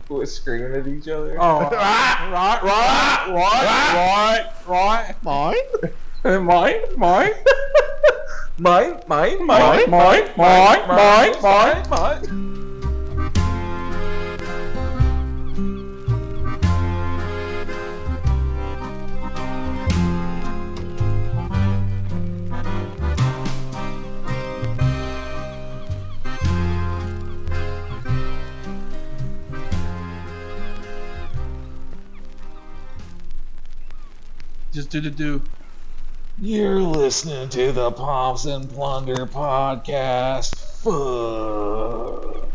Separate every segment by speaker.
Speaker 1: We're screaming at each other.
Speaker 2: Oh, right. Mine.
Speaker 1: Mine.
Speaker 2: Just do.
Speaker 1: You're listening to the Pomps and Plunder podcast. Fuck.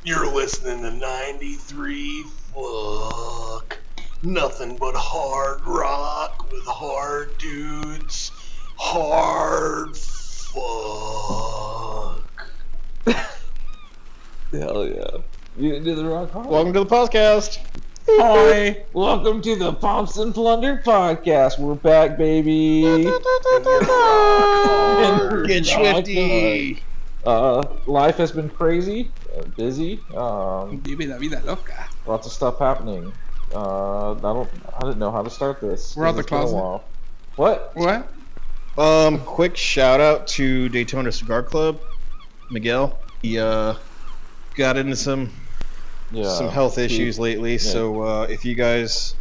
Speaker 3: You're listening to 93 Fuck. Nothing but hard rock with hard dudes. Hard fuck.
Speaker 1: Hell yeah. You didn't do the rock hard?
Speaker 2: Welcome to the podcast.
Speaker 1: Hi. Welcome to the Pomps and Plunder podcast. We're back, baby.
Speaker 2: Get swifty.
Speaker 1: Life has been crazy, busy.
Speaker 2: Vive la vida loca.
Speaker 1: Lots of stuff happening. I didn't know how to start this.
Speaker 2: We're out the
Speaker 1: It's been a
Speaker 2: closet.
Speaker 1: while. What?
Speaker 4: Quick shout out to Daytona Cigar Club, Miguel. He got into some health issues lately, so if you guys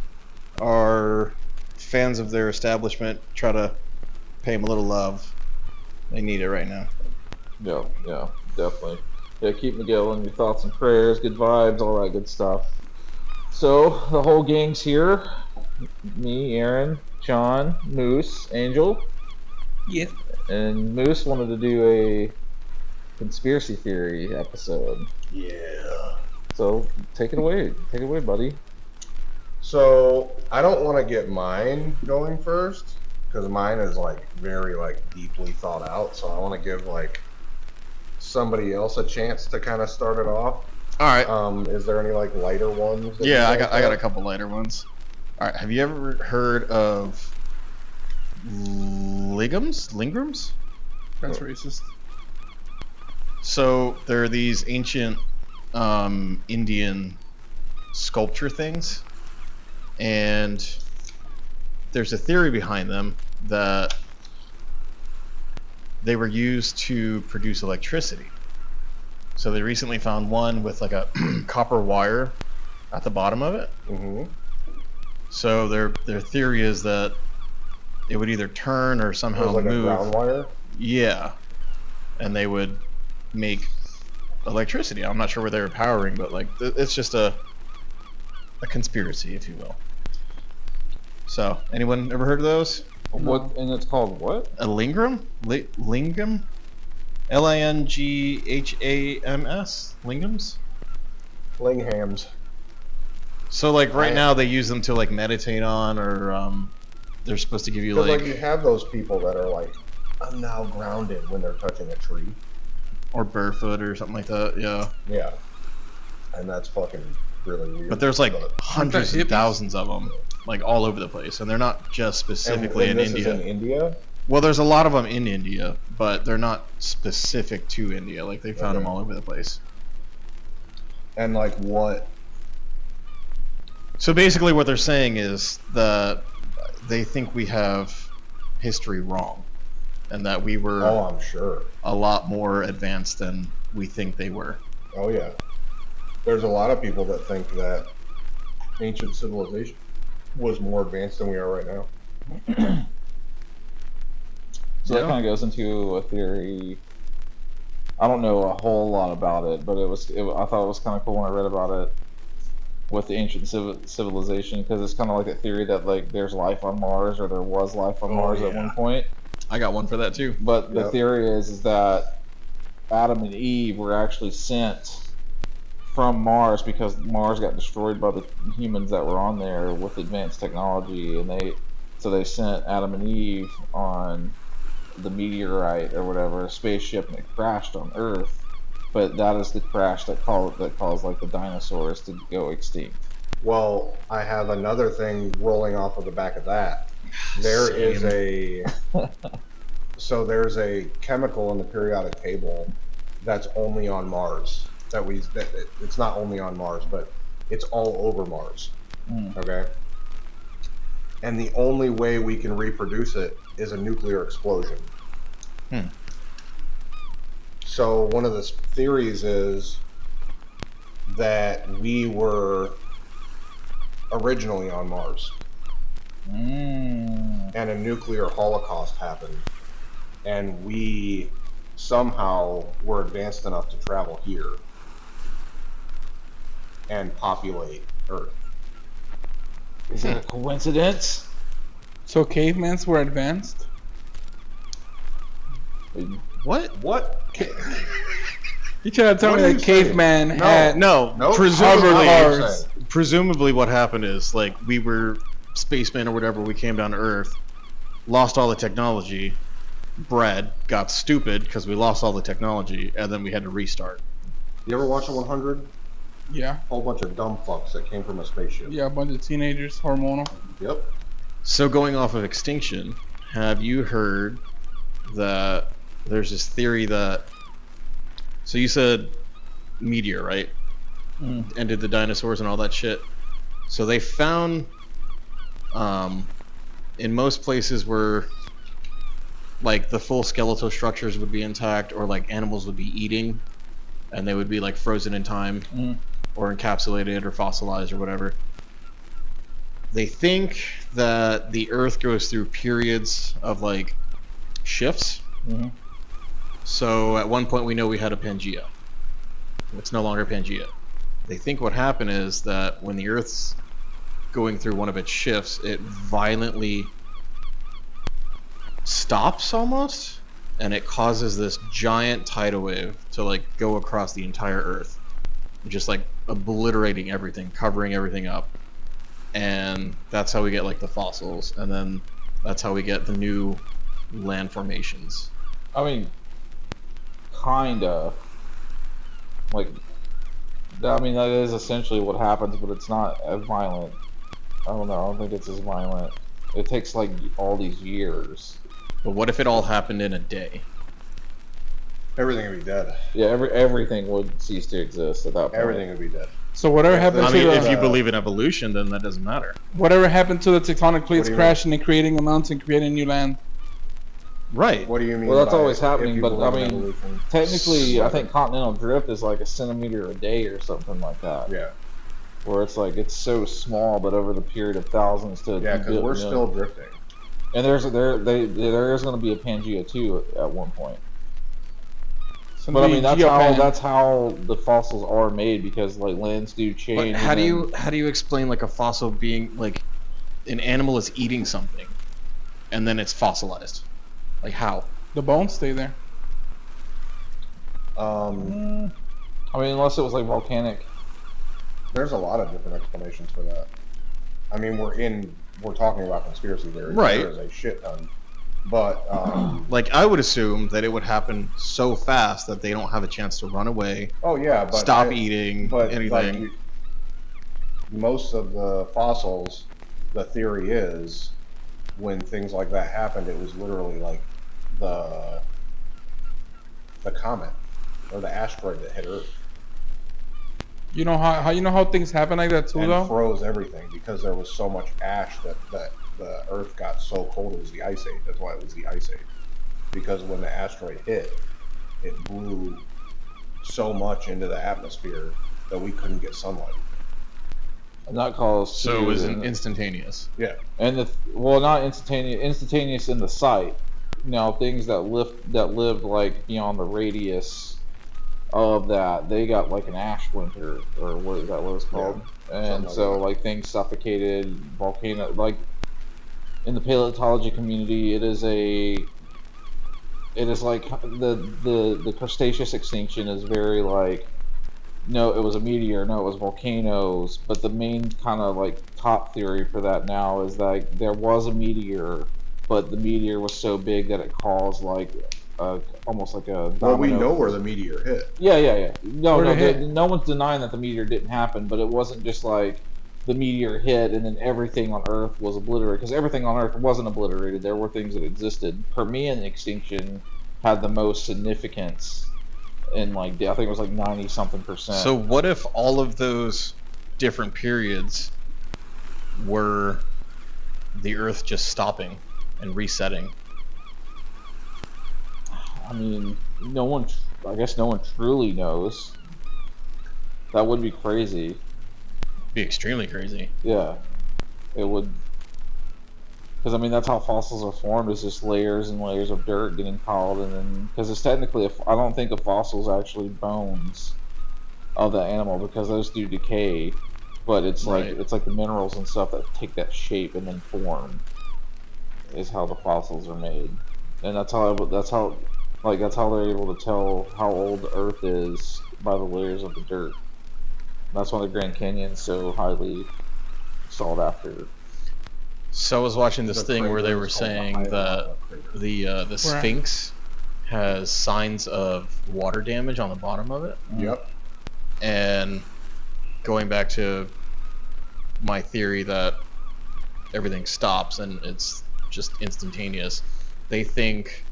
Speaker 4: are fans of their establishment, try to pay him a little love. They need it right now.
Speaker 1: Yeah, definitely. Yeah, keep Miguel in your thoughts and prayers, good vibes, all that good stuff. So, the whole gang's here. Me, Aaron, John, Moose, Angel.
Speaker 2: Yeah.
Speaker 1: And Moose wanted to do a conspiracy theory episode.
Speaker 3: Yeah.
Speaker 1: So, take it away. Take it away, buddy.
Speaker 5: So I don't want to get mine going first because mine is very deeply thought out. So I want to give somebody else a chance to kind of start it off.
Speaker 4: All right.
Speaker 5: Is there any lighter ones? that
Speaker 4: Yeah,
Speaker 5: you
Speaker 4: I
Speaker 5: guys
Speaker 4: got a
Speaker 5: have?
Speaker 4: couple lighter ones. All right. Have you ever heard of Lingrams?
Speaker 2: That's racist.
Speaker 4: So there are these ancient Indian sculpture things, and there's a theory behind them that they were used to produce electricity. So they recently found one with a copper wire at the bottom of it.
Speaker 5: Mhm.
Speaker 4: So their theory is that it would either turn or somehow
Speaker 5: It was
Speaker 4: move.
Speaker 5: a ground wire.
Speaker 4: Yeah, and they would make electricity. I'm not sure where they were powering, but it's just a conspiracy, if you will. So, anyone ever heard of those?
Speaker 1: What? And it's called what?
Speaker 4: A lingram? Lingam? Linghams? Lingams?
Speaker 5: Linghams.
Speaker 4: So, right now they use them to meditate on, or they're supposed to give you
Speaker 5: Because you have those people that are I'm now grounded when they're touching a tree.
Speaker 4: or barefoot or something like that. Yeah.
Speaker 5: Yeah. And that's fucking really weird.
Speaker 4: But there's hundreds
Speaker 2: hippies?
Speaker 4: and thousands of them, all over the place, and they're not just specifically in
Speaker 5: this
Speaker 4: India.
Speaker 5: is in India.
Speaker 4: Well, there's a lot of them in India, but they're not specific to India. They found them
Speaker 5: Okay.
Speaker 4: all over the place.
Speaker 5: And what?
Speaker 4: So basically, what they're saying is that they think we have history wrong, and that we were
Speaker 5: Oh, I'm sure.
Speaker 4: a lot more advanced than we think they were.
Speaker 5: Oh yeah. There's a lot of people that think that ancient civilization was more advanced than we are right now.
Speaker 1: So that kind of goes into a theory. I don't know a whole lot about it, but I thought it was kind of cool when I read about it with the ancient civilization, because it's kind of like a theory that there's life on Mars, or there was life on Mars at one point.
Speaker 4: I got one for that too.
Speaker 1: But the
Speaker 5: Yep.
Speaker 1: theory is that Adam and Eve were actually sent from Mars because Mars got destroyed by the humans that were on there with advanced technology, and they sent Adam and Eve on the meteorite or whatever, a spaceship, and it crashed on Earth. But that is the crash that caused the dinosaurs to go extinct.
Speaker 5: Well, I have another thing rolling off of the back of that. There's a chemical in the periodic table that's only on Mars. it's not only on Mars, but it's all over Mars. Okay. And the only way we can reproduce it is a nuclear explosion. So one of the theories is that we were originally on Mars. And a nuclear holocaust happened. And we somehow were advanced enough to travel here and populate Earth.
Speaker 1: Is that a coincidence?
Speaker 2: So cavemans were advanced?
Speaker 4: What?
Speaker 2: You trying to tell
Speaker 5: What
Speaker 2: me
Speaker 5: are
Speaker 2: that
Speaker 5: you saying?
Speaker 2: caveman
Speaker 5: No.
Speaker 2: had
Speaker 4: No,
Speaker 5: Nope.
Speaker 4: presumably what happened is, like, we were spacemen or whatever, we came down to Earth, lost all the technology, bred, got stupid because we lost all the technology, and then we had to restart.
Speaker 5: You ever watch a 100?
Speaker 2: Yeah.
Speaker 5: Whole bunch of dumb fucks that came from a spaceship.
Speaker 2: Yeah, a bunch of teenagers, hormonal.
Speaker 5: Yep.
Speaker 4: So going off of extinction, have you heard that there's this theory that... So you said meteor, right? Ended the dinosaurs and all that shit. So they found in most places where like the full skeletal structures would be intact, or like animals would be eating and they would be like frozen in time or encapsulated or fossilized or whatever. They think that the Earth goes through periods of like shifts. So at one point we know we had a Pangea. It's no longer Pangea. They think what happened is that when the Earth's going through one of its shifts, it violently stops almost, and it causes this giant tidal wave to like go across the entire Earth, just like obliterating everything, covering everything up. And that's how we get like the fossils, and then that's how we get the new land formations.
Speaker 1: I mean, kinda. Like, I mean, that is essentially what happens, but it's not as violent. I don't know. I don't think it's as violent. It takes like all these years.
Speaker 4: But what if it all happened in a day?
Speaker 5: Everything would be dead.
Speaker 1: Yeah, everything would cease to exist at that point.
Speaker 5: Everything would be dead.
Speaker 2: So whatever happened
Speaker 4: I
Speaker 2: to
Speaker 4: mean,
Speaker 2: the,
Speaker 4: if you believe in evolution, then that doesn't matter.
Speaker 2: whatever happened to the tectonic plates
Speaker 5: do you
Speaker 2: crashing and creating a mountain, creating new land?
Speaker 4: Right.
Speaker 5: What do you mean?
Speaker 1: Well, that's
Speaker 5: by
Speaker 1: always
Speaker 5: if
Speaker 1: happening,
Speaker 5: you
Speaker 1: but
Speaker 5: believe
Speaker 1: I
Speaker 5: in
Speaker 1: mean,
Speaker 5: evolution?
Speaker 1: technically, I think continental drift is like a centimeter a day or something like that.
Speaker 5: Yeah.
Speaker 1: Where it's like it's so small, but over the period of thousands to
Speaker 5: Yeah, because we're still drifting.
Speaker 1: And there is going to be a Pangea too at one point. But I mean, that's how the fossils are made, because like lands do change.
Speaker 4: But how do you explain like a fossil being like an animal is eating something and then it's fossilized? Like how?
Speaker 2: The bones stay there.
Speaker 1: I mean, unless it was like volcanic.
Speaker 5: There's a lot of different explanations for that. I mean, we're talking about conspiracy theories.
Speaker 4: Right.
Speaker 5: There's a shit ton. But
Speaker 4: like I would assume that it would happen so fast that they don't have a chance to run away.
Speaker 5: oh yeah, but
Speaker 4: stop eating
Speaker 5: but
Speaker 4: anything.
Speaker 5: Like, most of the fossils, the theory is, when things like that happened, it was literally like the comet or the asteroid that hit Earth.
Speaker 2: You know how things happen like that too,
Speaker 5: and
Speaker 2: though.
Speaker 5: froze everything because there was so much ash that the Earth got so cold it was the Ice Age. That's why it was the Ice Age. Because when the asteroid hit, it blew so much into the atmosphere that we couldn't get sunlight.
Speaker 1: And that caused.
Speaker 4: So it was instantaneous.
Speaker 5: Yeah.
Speaker 1: And not instantaneous. Instantaneous in the site. You know, things that lived like beyond the radius of that, they got like an ash winter, or what is that what it's called? Yeah. And so like things suffocated, volcano, like in the paleontology community, it is like the Cretaceous extinction is very like, no, it was a meteor, no, it was volcanoes, but the main kind of like top theory for that now is that there was a meteor, but the meteor was so big that it caused like almost like a domino.
Speaker 5: Well, we know where the meteor hit.
Speaker 1: Yeah. No one's denying that the meteor didn't happen, but it wasn't just like the meteor hit and then everything on Earth was obliterated, because everything on Earth wasn't obliterated. There were things that existed. Permian extinction had the most significance and like I think it was like 90-something%.
Speaker 4: So what if all of those different periods were the Earth just stopping and resetting?
Speaker 1: I mean, I guess no one truly knows. That would be crazy.
Speaker 4: Be extremely crazy.
Speaker 1: Yeah, it would. Because I mean, that's how fossils are formed, is just layers and layers of dirt getting piled, and then because it's technically, I don't think a fossil is actually bones of the animal because those do decay, but it's like
Speaker 4: Right.
Speaker 1: it's like the minerals and stuff that take that shape and then form is how the fossils are made, and that's how they're able to tell how old the Earth is by the layers of the dirt. That's why the Grand Canyon's so highly sought after.
Speaker 4: So I was watching this
Speaker 5: The
Speaker 4: thing where they
Speaker 5: crater
Speaker 4: were
Speaker 5: is called the
Speaker 4: saying that
Speaker 5: Hiawatha crater.
Speaker 4: the Sphinx has signs of water damage on the bottom of it.
Speaker 5: Yep.
Speaker 4: And going back to my theory that everything stops and it's just instantaneous, they think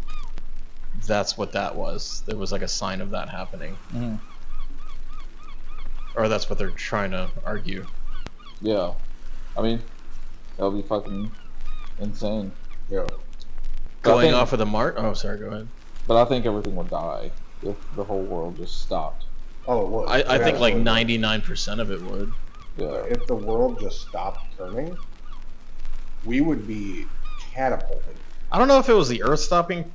Speaker 4: that's what that was. There was like a sign of that happening.
Speaker 1: Mm-hmm.
Speaker 4: Or that's what they're trying to argue.
Speaker 1: Yeah, I mean, that would be fucking insane.
Speaker 5: Yeah.
Speaker 4: Going off of the Mart? Oh, sorry, go ahead.
Speaker 1: But I think everything would die if the whole world just stopped.
Speaker 5: Oh, it would.
Speaker 4: I think like
Speaker 5: Absolutely.
Speaker 4: 99% of it would.
Speaker 1: Yeah.
Speaker 5: If the world just stopped turning, we would be catapulted.
Speaker 4: I don't know if it was the Earth stopping.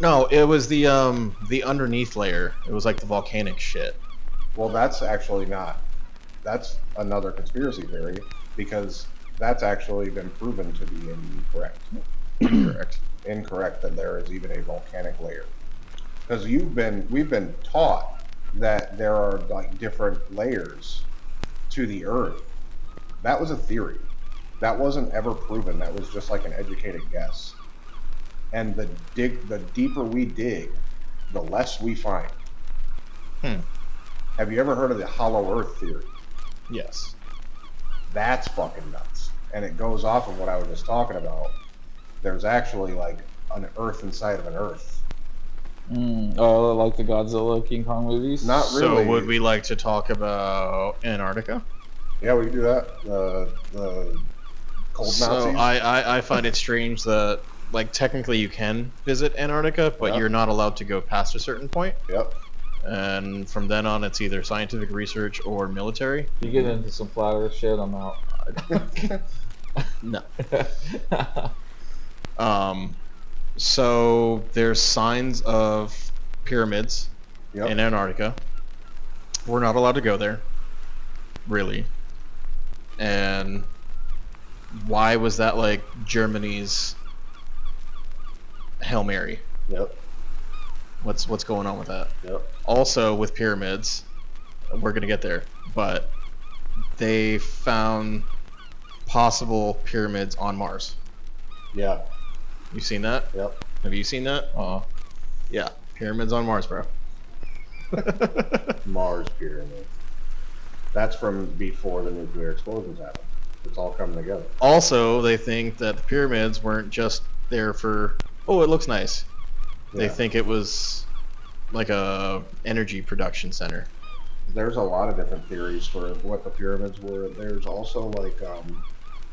Speaker 4: No, it was the underneath layer. It was like the volcanic shit.
Speaker 5: Well, that's actually not. That's another conspiracy theory because that's actually been proven to be incorrect. Incorrect that there is even a volcanic layer. Because we've been taught that there are like different layers to the Earth. That was a theory. That wasn't ever proven. That was just like an educated guess. And the deeper we dig, the less we find. Have you ever heard of the hollow Earth theory?
Speaker 4: Yes.
Speaker 5: That's fucking nuts. And it goes off of what I was just talking about. There's actually like an Earth inside of an Earth.
Speaker 1: Oh, like the Godzilla King Kong movies?
Speaker 5: Not really.
Speaker 4: So would we like to talk about Antarctica?
Speaker 5: Yeah, we can do that. The cold
Speaker 4: So
Speaker 5: Nazis.
Speaker 4: I find it strange that like technically you can visit Antarctica, but
Speaker 5: Yep.
Speaker 4: you're not allowed to go past a certain point.
Speaker 5: Yep.
Speaker 4: And from then on, it's either scientific research or military.
Speaker 1: You get into some flat Earth shit, I'm out.
Speaker 4: No. So there's signs of pyramids
Speaker 5: Yep.
Speaker 4: in Antarctica. We're not allowed to go there, really. And why was that like Germany's Hail Mary?
Speaker 5: Yep.
Speaker 4: What's going on with that?
Speaker 5: Yep.
Speaker 4: Also with pyramids, we're gonna get there, but they found possible pyramids on Mars.
Speaker 5: Yeah.
Speaker 4: You seen that?
Speaker 5: Yep.
Speaker 4: Have you seen that? Yeah, pyramids on Mars, bro.
Speaker 5: Mars pyramid. That's from before the nuclear explosions happened. It's all coming together.
Speaker 4: Also, they think that the pyramids weren't just there for, oh, it looks nice. They
Speaker 5: Yeah.
Speaker 4: think it was like a energy production center.
Speaker 5: There's a lot of different theories for what the pyramids were. There's also like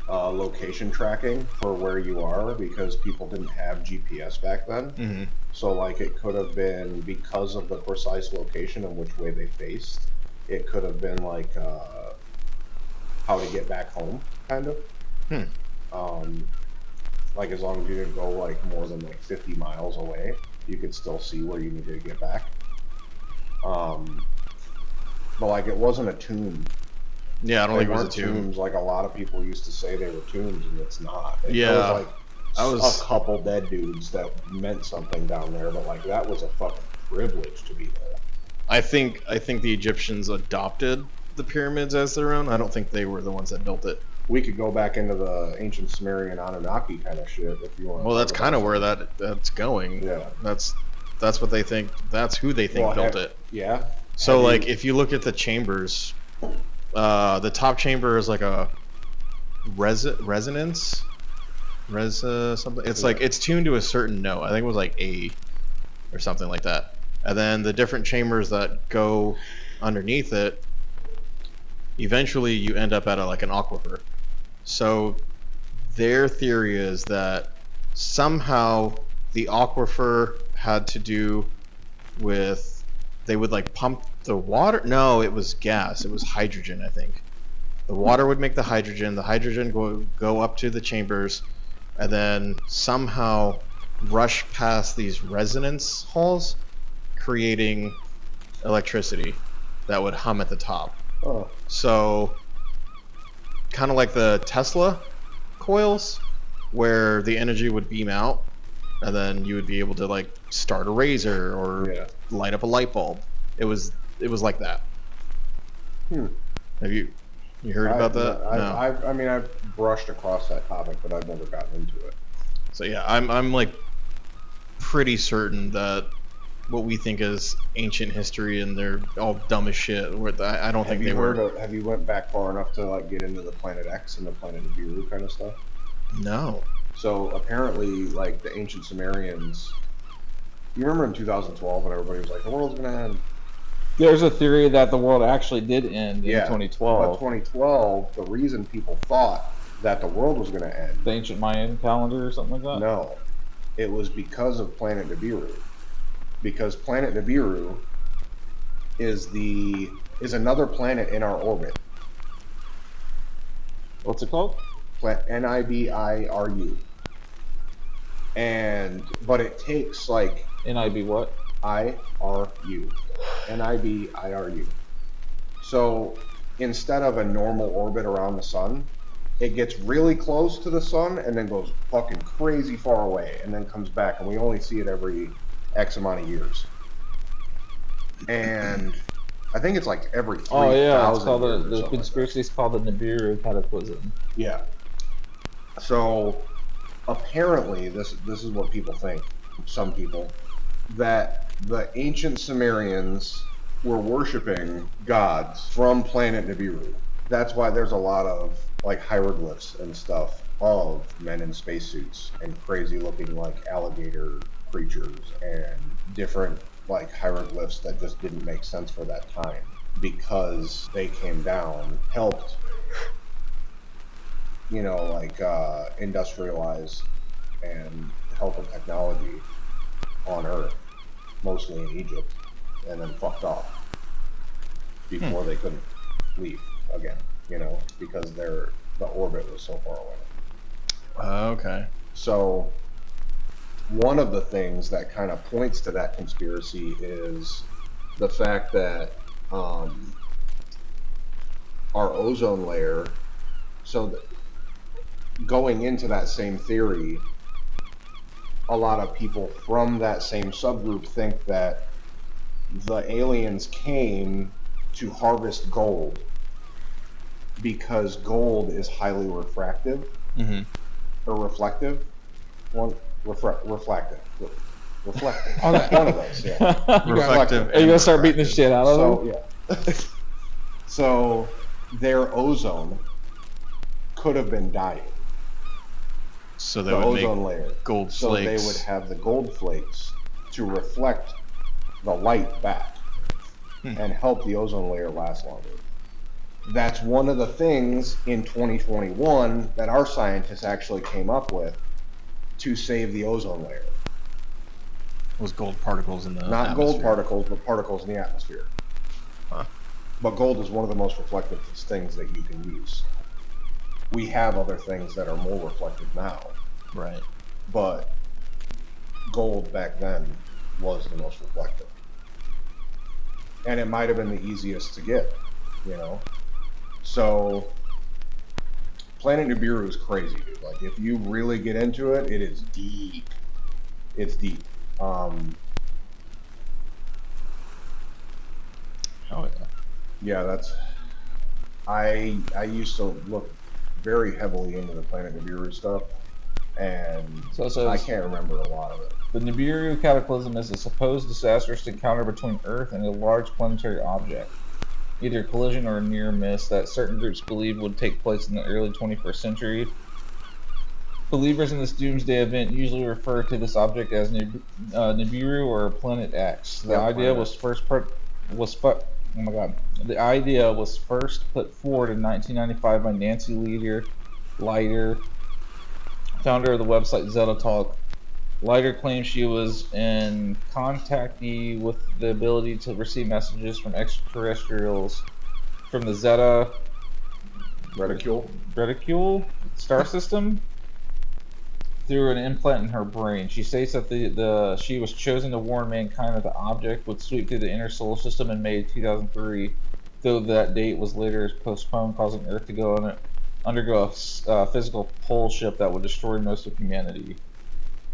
Speaker 5: location tracking for where you are because people didn't have GPS back then.
Speaker 4: Mm-hmm.
Speaker 5: So like it could have been because of the precise location and which way they faced. It could have been like how to get back home, kind of. Like as long as you didn't go like more than like 50 miles away, you could still see where you needed to get back. But like it wasn't a tomb.
Speaker 4: Yeah, I don't
Speaker 5: They
Speaker 4: think it was a
Speaker 5: weren't
Speaker 4: tomb.
Speaker 5: tombs like a lot of people used to say they were tombs, and it's not. It
Speaker 4: Yeah,
Speaker 5: was like a couple dead dudes that meant something down there, but like that was a fucking privilege to be there.
Speaker 4: I think the Egyptians adopted the pyramids as their own. I don't think they were the ones that built it.
Speaker 5: We could go back into the ancient Sumerian Anunnaki kind of shit if you want.
Speaker 4: Well, that's kind of where that's going.
Speaker 5: Yeah.
Speaker 4: That's what they think. That's who they think built it.
Speaker 5: Yeah.
Speaker 4: So
Speaker 5: Have
Speaker 4: like
Speaker 5: you-
Speaker 4: if you look at the chambers, the top chamber is like a resonance, something. It's like it's tuned to a certain note. I think it was like A, or something like that. And then the different chambers that go underneath it, eventually you end up at like an aquifer. So their theory is that somehow the aquifer had to do with, they would like pump the water. No, it was gas. It was hydrogen, I think. The water would make the hydrogen would go up to the chambers, and then somehow rush past these resonance halls, creating electricity that would hum at the top.
Speaker 5: Oh.
Speaker 4: So, kind of like the Tesla coils, where the energy would beam out, and then you would be able to like start a razor or light up a light bulb. It was like that. Have you heard about that? No.
Speaker 5: I mean, I've brushed across that topic, but I've never gotten into it.
Speaker 4: So yeah, I'm like pretty certain that what we think is ancient history and they're all dumb as shit. I don't think they were.
Speaker 5: Have you went back far enough to like get into the Planet X and the Planet Nibiru kind of stuff?
Speaker 4: No.
Speaker 5: So apparently, like the ancient Sumerians. You remember in 2012 when everybody was like, "The world's gonna end."
Speaker 1: There's a theory that the world actually did end in 2012.
Speaker 5: But 2012, the reason people thought that the world was going to end.
Speaker 1: The ancient Mayan calendar or something like that?
Speaker 5: No. It was because of Planet Nibiru. Because Planet Nibiru is another planet in our orbit.
Speaker 1: What's it called?
Speaker 5: Nibiru. But it takes like
Speaker 1: NIB what?
Speaker 5: IRU. Nibiru. So instead of a normal orbit around the sun, it gets really close to the sun and then goes fucking crazy far away and then comes back, and we only see it every X amount of years. And I think it's like every 3,000
Speaker 1: Oh yeah, it's called
Speaker 5: years
Speaker 1: the conspiracy is called the Nibiru cataclysm.
Speaker 5: Yeah. So apparently this is what people think, some people, that the ancient Sumerians were worshiping gods from planet Nibiru. That's why there's a lot of like hieroglyphs and stuff of men in spacesuits and crazy looking like alligator creatures and different like hieroglyphs that just didn't make sense for that time, because they came down, helped, like industrialize and help with technology on Earth, mostly in Egypt, and then fucked off before they couldn't leave again, because the orbit was so far away.
Speaker 4: Okay.
Speaker 5: So one of the things that kind of points to that conspiracy is the fact that our ozone layer, going into that same theory, a lot of people from that same subgroup think that the aliens came to harvest gold because gold is highly refractive, or reflective. Reflective. One of those, yeah.
Speaker 4: Reflective.
Speaker 1: Are you gonna start beating the shit out of them?
Speaker 5: Yeah. So their ozone could have been dying.
Speaker 4: So they
Speaker 5: the
Speaker 4: would
Speaker 5: ozone
Speaker 4: make
Speaker 5: layer.
Speaker 4: gold
Speaker 5: So
Speaker 4: flakes.
Speaker 5: they would have the gold flakes to reflect the light back and help the ozone layer last longer. That's one of the things in 2021 that our scientists actually came up with to save the ozone layer.
Speaker 4: Was gold particles in the
Speaker 5: Not
Speaker 4: atmosphere.
Speaker 5: gold particles, but particles in the atmosphere.
Speaker 4: Huh.
Speaker 5: But gold is one of the most reflective things that you can use. We have other things that are more reflective now,
Speaker 4: Right.
Speaker 5: but gold back then was the most reflective. And it might have been the easiest to get, So, Planet Nibiru is crazy, dude. Like, if you really get into it, it is deep. It's deep.
Speaker 4: Oh yeah.
Speaker 5: Yeah, that's... I used to look very heavily into the Planet Nibiru stuff, and I can't remember a lot of it.
Speaker 1: The Nibiru cataclysm is a supposed disastrous encounter between Earth and a large planetary object, either a collision or a near miss, that certain groups believe would take place in the early 21st century. Believers in this doomsday event usually refer to this object as Nibiru or Planet X. The idea was first oh my god. The idea was first put forward in 1995 by Nancy Leiter, founder of the website Zeta Talk. Leiter claimed she was in contactee with the ability to receive messages from extraterrestrials from the Zeta Reticule star system through an implant in her brain. She states that she was chosen to warn mankind that the object would sweep through the inner solar system in May 2003, though that date was later postponed, causing Earth to undergo a physical pole shift that would destroy most of humanity.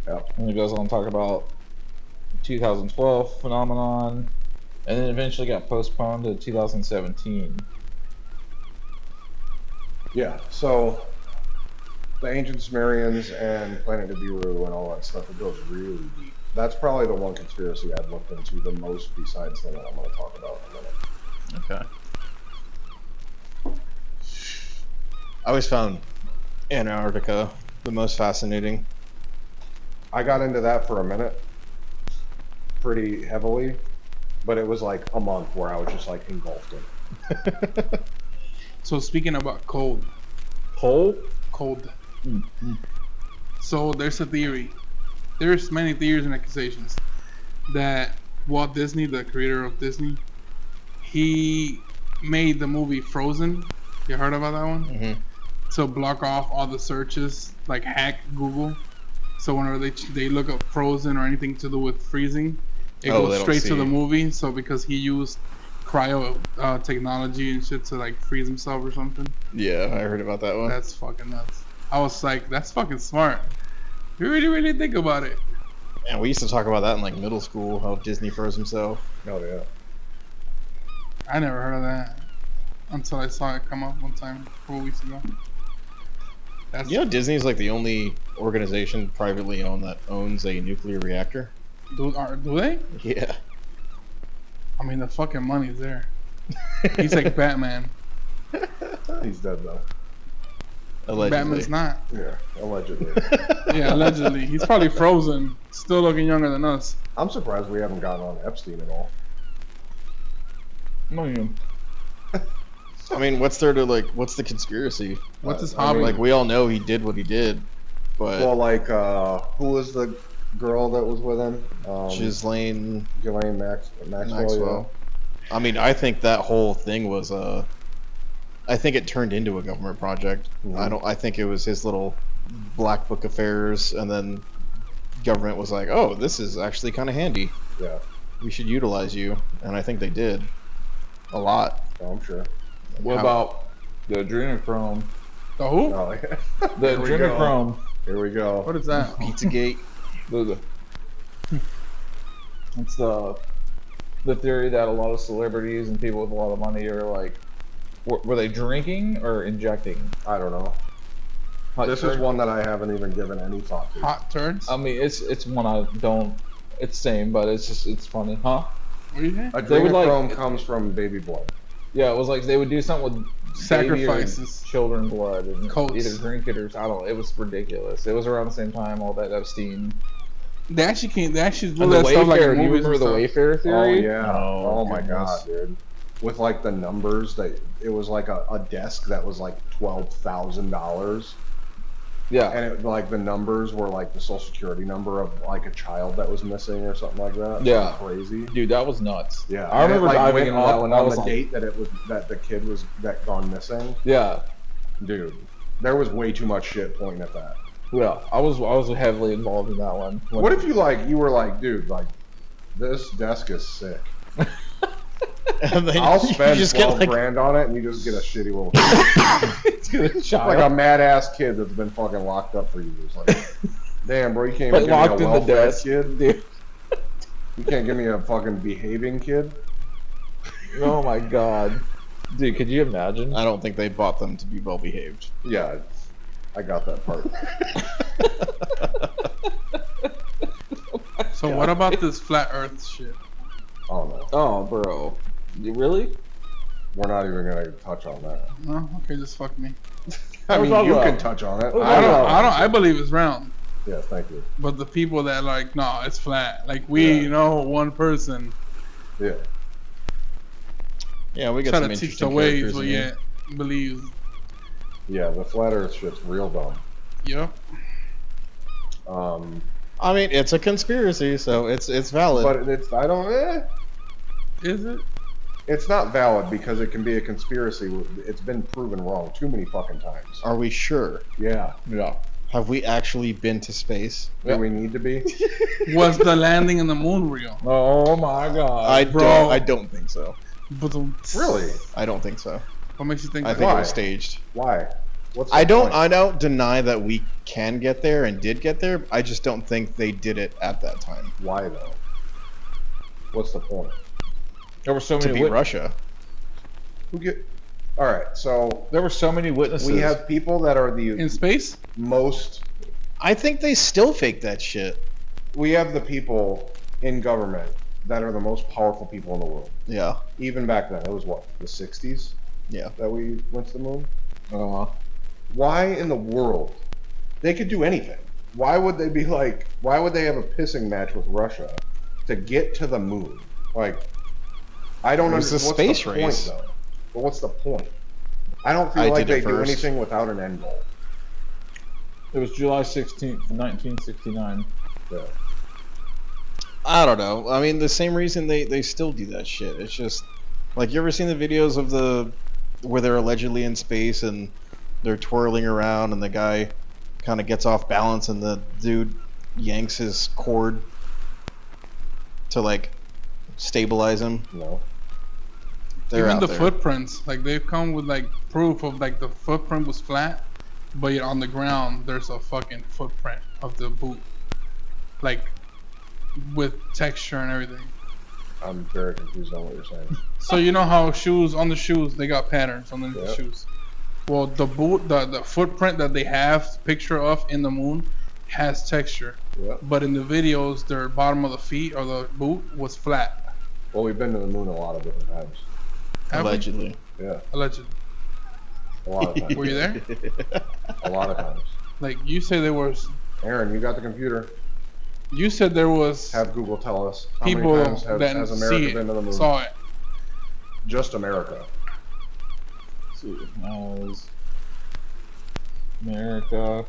Speaker 5: Yep.
Speaker 1: And it goes on to talk about 2012 phenomenon, and then eventually got postponed to 2017.
Speaker 5: Yeah, so the ancient Sumerians and Planet Nibiru and all that stuff, it goes really deep. That's probably the one conspiracy I've looked into the most besides the one I'm going to talk about in a minute.
Speaker 4: Okay. I always found Antarctica the most fascinating.
Speaker 5: I got into that for a minute, pretty heavily, but it was like a month where I was just like engulfed in it.
Speaker 2: So speaking about cold.
Speaker 1: Cold?
Speaker 2: Mm-hmm. So there's a theory. There's many theories and accusations that Walt Disney, the creator of Disney, he made the movie Frozen. You heard about that one?
Speaker 4: Mm-hmm.
Speaker 2: To block off all the searches, like hack Google. So whenever they look up Frozen or anything to do with freezing, it goes straight to the movie. So because he used cryo technology and shit to like freeze himself or something.
Speaker 4: Yeah, I heard about that one.
Speaker 2: That's fucking nuts. I was like, that's fucking smart. You really think about it.
Speaker 4: Man, we used to talk about that in like middle school, how Disney froze himself.
Speaker 5: Oh yeah.
Speaker 2: I never heard of that until I saw it come up one time a couple weeks ago.
Speaker 4: You know, Disney's like the only organization privately owned that owns a nuclear reactor.
Speaker 2: Do they?
Speaker 4: Yeah.
Speaker 2: I mean, the fucking money's there. He's like Batman.
Speaker 5: He's dead though.
Speaker 4: Allegedly.
Speaker 2: Batman's not.
Speaker 5: Yeah, allegedly.
Speaker 2: Yeah, allegedly. He's probably frozen. Still looking younger than us.
Speaker 5: I'm surprised we haven't gotten on Epstein at all.
Speaker 4: I mean, what's there to like? What's the conspiracy?
Speaker 2: What's his hobby?
Speaker 4: Like, we all know he did what he did, but
Speaker 5: Well, like, who was the girl that was with him?
Speaker 4: Ghislaine
Speaker 5: Maxwell.
Speaker 4: I mean, I think that whole thing was I think it turned into a government project.
Speaker 5: Mm-hmm.
Speaker 4: I think it was his little black book affairs, and then government was like, "Oh, this is actually kind of handy.
Speaker 5: Yeah.
Speaker 4: We should utilize you," and I think they did a lot.
Speaker 5: Oh, I'm sure.
Speaker 1: What about the adrenochrome?
Speaker 2: The who?
Speaker 5: Oh, yeah.
Speaker 1: The adrenochrome.
Speaker 5: Here we go.
Speaker 2: What is that?
Speaker 4: Pizzagate.
Speaker 1: It's the theory that a lot of celebrities and people with a lot of money are like, were they drinking or injecting?
Speaker 5: I don't know. This is one that I haven't even given any thought to.
Speaker 2: Hot turds?
Speaker 1: I mean, it's one I don't. It's same, but it's funny, huh?
Speaker 2: What do you think?
Speaker 5: Adrenochrome comes from baby blood.
Speaker 1: Yeah, it was like they would do something with
Speaker 2: Sacrifices,
Speaker 1: children blood, and
Speaker 2: Cults.
Speaker 1: either drink it or I don't know. It was ridiculous. It was around the same time all that Epstein.
Speaker 2: They actually do
Speaker 1: And
Speaker 2: that
Speaker 1: the
Speaker 2: stuff like
Speaker 1: Wayfarer,
Speaker 2: in
Speaker 1: do you
Speaker 2: movies
Speaker 1: remember
Speaker 2: and
Speaker 1: the
Speaker 2: stuff.
Speaker 1: Wayfarer
Speaker 5: Oh
Speaker 1: theory?
Speaker 5: yeah.
Speaker 4: Oh,
Speaker 5: Oh my
Speaker 4: goodness.
Speaker 5: god, dude. With like the numbers that it was like a desk that was like $12,000.
Speaker 1: Yeah.
Speaker 5: And it, like the numbers were like the social security number of like a child that was missing or something like that.
Speaker 1: Yeah.
Speaker 5: Crazy.
Speaker 1: Dude, that was nuts.
Speaker 5: Yeah.
Speaker 1: I remember
Speaker 5: and it, like,
Speaker 1: diving
Speaker 5: went
Speaker 1: into that
Speaker 5: up
Speaker 1: one.
Speaker 5: on
Speaker 1: I was
Speaker 5: the
Speaker 1: like,
Speaker 5: date that it was that the kid was that gone missing.
Speaker 1: yeah.
Speaker 5: Dude, there was way too much shit pointing at that.
Speaker 1: Yeah. I was heavily involved in that one.
Speaker 5: What if you were like, dude, like this desk is sick.
Speaker 4: And then
Speaker 5: I'll
Speaker 4: you
Speaker 5: spend
Speaker 4: just
Speaker 5: 12
Speaker 4: get like,
Speaker 5: grand on it, and you just get a shitty little
Speaker 1: child.
Speaker 5: like a mad ass kid that's been fucking locked up for years. Like, damn, bro, you can't
Speaker 1: But
Speaker 5: even
Speaker 1: locked
Speaker 5: give me
Speaker 1: in
Speaker 5: a
Speaker 1: the
Speaker 5: well-fed
Speaker 1: desk,
Speaker 5: kid.
Speaker 1: dude.
Speaker 5: You can't give me a fucking behaving kid.
Speaker 1: Oh my god. Dude, could you imagine?
Speaker 4: I don't think they bought them to be well behaved.
Speaker 5: Yeah, I got that part.
Speaker 2: So what about this flat Earth shit?
Speaker 5: Oh no.
Speaker 1: Oh, bro. You really?
Speaker 5: We're not even gonna touch on that.
Speaker 2: No, okay, just fuck me.
Speaker 5: I mean, you can touch on it.
Speaker 2: I believe it's round.
Speaker 5: Yeah, thank you.
Speaker 2: But the people that like, no, it's flat. Like we know one person.
Speaker 5: Yeah.
Speaker 4: Yeah, we got
Speaker 2: try
Speaker 4: some
Speaker 2: to teach
Speaker 4: interesting
Speaker 2: the ways,
Speaker 4: characters
Speaker 2: but
Speaker 4: in
Speaker 2: yet
Speaker 4: here.
Speaker 2: believe.
Speaker 5: Yeah, the flat Earth shit's real dumb.
Speaker 2: Yep.
Speaker 4: I mean, it's a conspiracy, so it's valid.
Speaker 5: But it's
Speaker 2: Is it?
Speaker 5: It's not valid because it can be a conspiracy. It's been proven wrong too many fucking times.
Speaker 4: Are we sure?
Speaker 5: Yeah.
Speaker 4: Have we actually been to space?
Speaker 5: Do we need to be?
Speaker 2: Was the landing in the moon real?
Speaker 1: Oh my god.
Speaker 4: I don't think so.
Speaker 5: Really?
Speaker 4: I don't think so.
Speaker 2: What makes you think
Speaker 4: I
Speaker 2: that?
Speaker 4: think it
Speaker 5: Why?
Speaker 4: was staged.
Speaker 5: Why? What's the
Speaker 4: I
Speaker 5: point?
Speaker 4: don't deny that we can get there and did get there. I just don't think they did it at that time.
Speaker 5: Why though? What's the point?
Speaker 1: There were so
Speaker 4: To
Speaker 1: many
Speaker 4: beat Russia.
Speaker 5: All right, so
Speaker 1: There were so many witnesses.
Speaker 5: we have people that are the
Speaker 2: In space?
Speaker 5: most.
Speaker 4: I think they still fake that shit.
Speaker 5: We have the people in government that are the most powerful people in the world.
Speaker 4: Yeah.
Speaker 5: Even back then, it was what, the 60s
Speaker 4: Yeah.
Speaker 5: that we went to the moon? Why in the world? They could do anything. Why would they be like, why would they have a pissing match with Russia to get to the moon? Like, I don't
Speaker 4: It was
Speaker 5: understand.
Speaker 4: a space
Speaker 5: what's the
Speaker 4: race.
Speaker 5: point, though? But what's the point? I don't feel
Speaker 4: I
Speaker 5: like
Speaker 4: did
Speaker 5: they
Speaker 4: it
Speaker 5: do
Speaker 4: first.
Speaker 5: anything without an end goal.
Speaker 1: It was July 16th, 1969.
Speaker 5: Yeah.
Speaker 4: I don't know. I mean, the same reason they still do that shit. It's just like, you ever seen the videos of where they're allegedly in space and they're twirling around and the guy kind of gets off balance and the dude yanks his cord to like stabilize him?
Speaker 5: No.
Speaker 4: They're
Speaker 2: Even
Speaker 4: out
Speaker 2: the
Speaker 4: there.
Speaker 2: footprints, like they've come with like proof of like the footprint was flat, but yet on the ground there's a fucking footprint of the boot, like with texture and everything.
Speaker 5: I'm very confused on what you're saying.
Speaker 2: So you know how on the shoes they got patterns on the
Speaker 5: Yep.
Speaker 2: shoes. Well, the boot, the footprint that they have picture of in the moon has texture,
Speaker 5: Yep.
Speaker 2: but in the videos their bottom of the feet or the boot was flat.
Speaker 5: Well, we've been to the moon a lot of different times.
Speaker 2: Have we?
Speaker 4: Allegedly.
Speaker 5: Yeah,
Speaker 2: Allegedly.
Speaker 5: a lot of times.
Speaker 2: Were you there?
Speaker 5: A lot of times.
Speaker 2: Like you said, there was.
Speaker 5: Aaron, you got the computer.
Speaker 2: You said there was
Speaker 5: Have Google tell us how
Speaker 2: people
Speaker 5: many times
Speaker 2: that
Speaker 5: has
Speaker 2: see
Speaker 5: America been to the
Speaker 2: it,
Speaker 5: moon?
Speaker 2: saw it.
Speaker 5: Just America.
Speaker 1: Let's see. Has America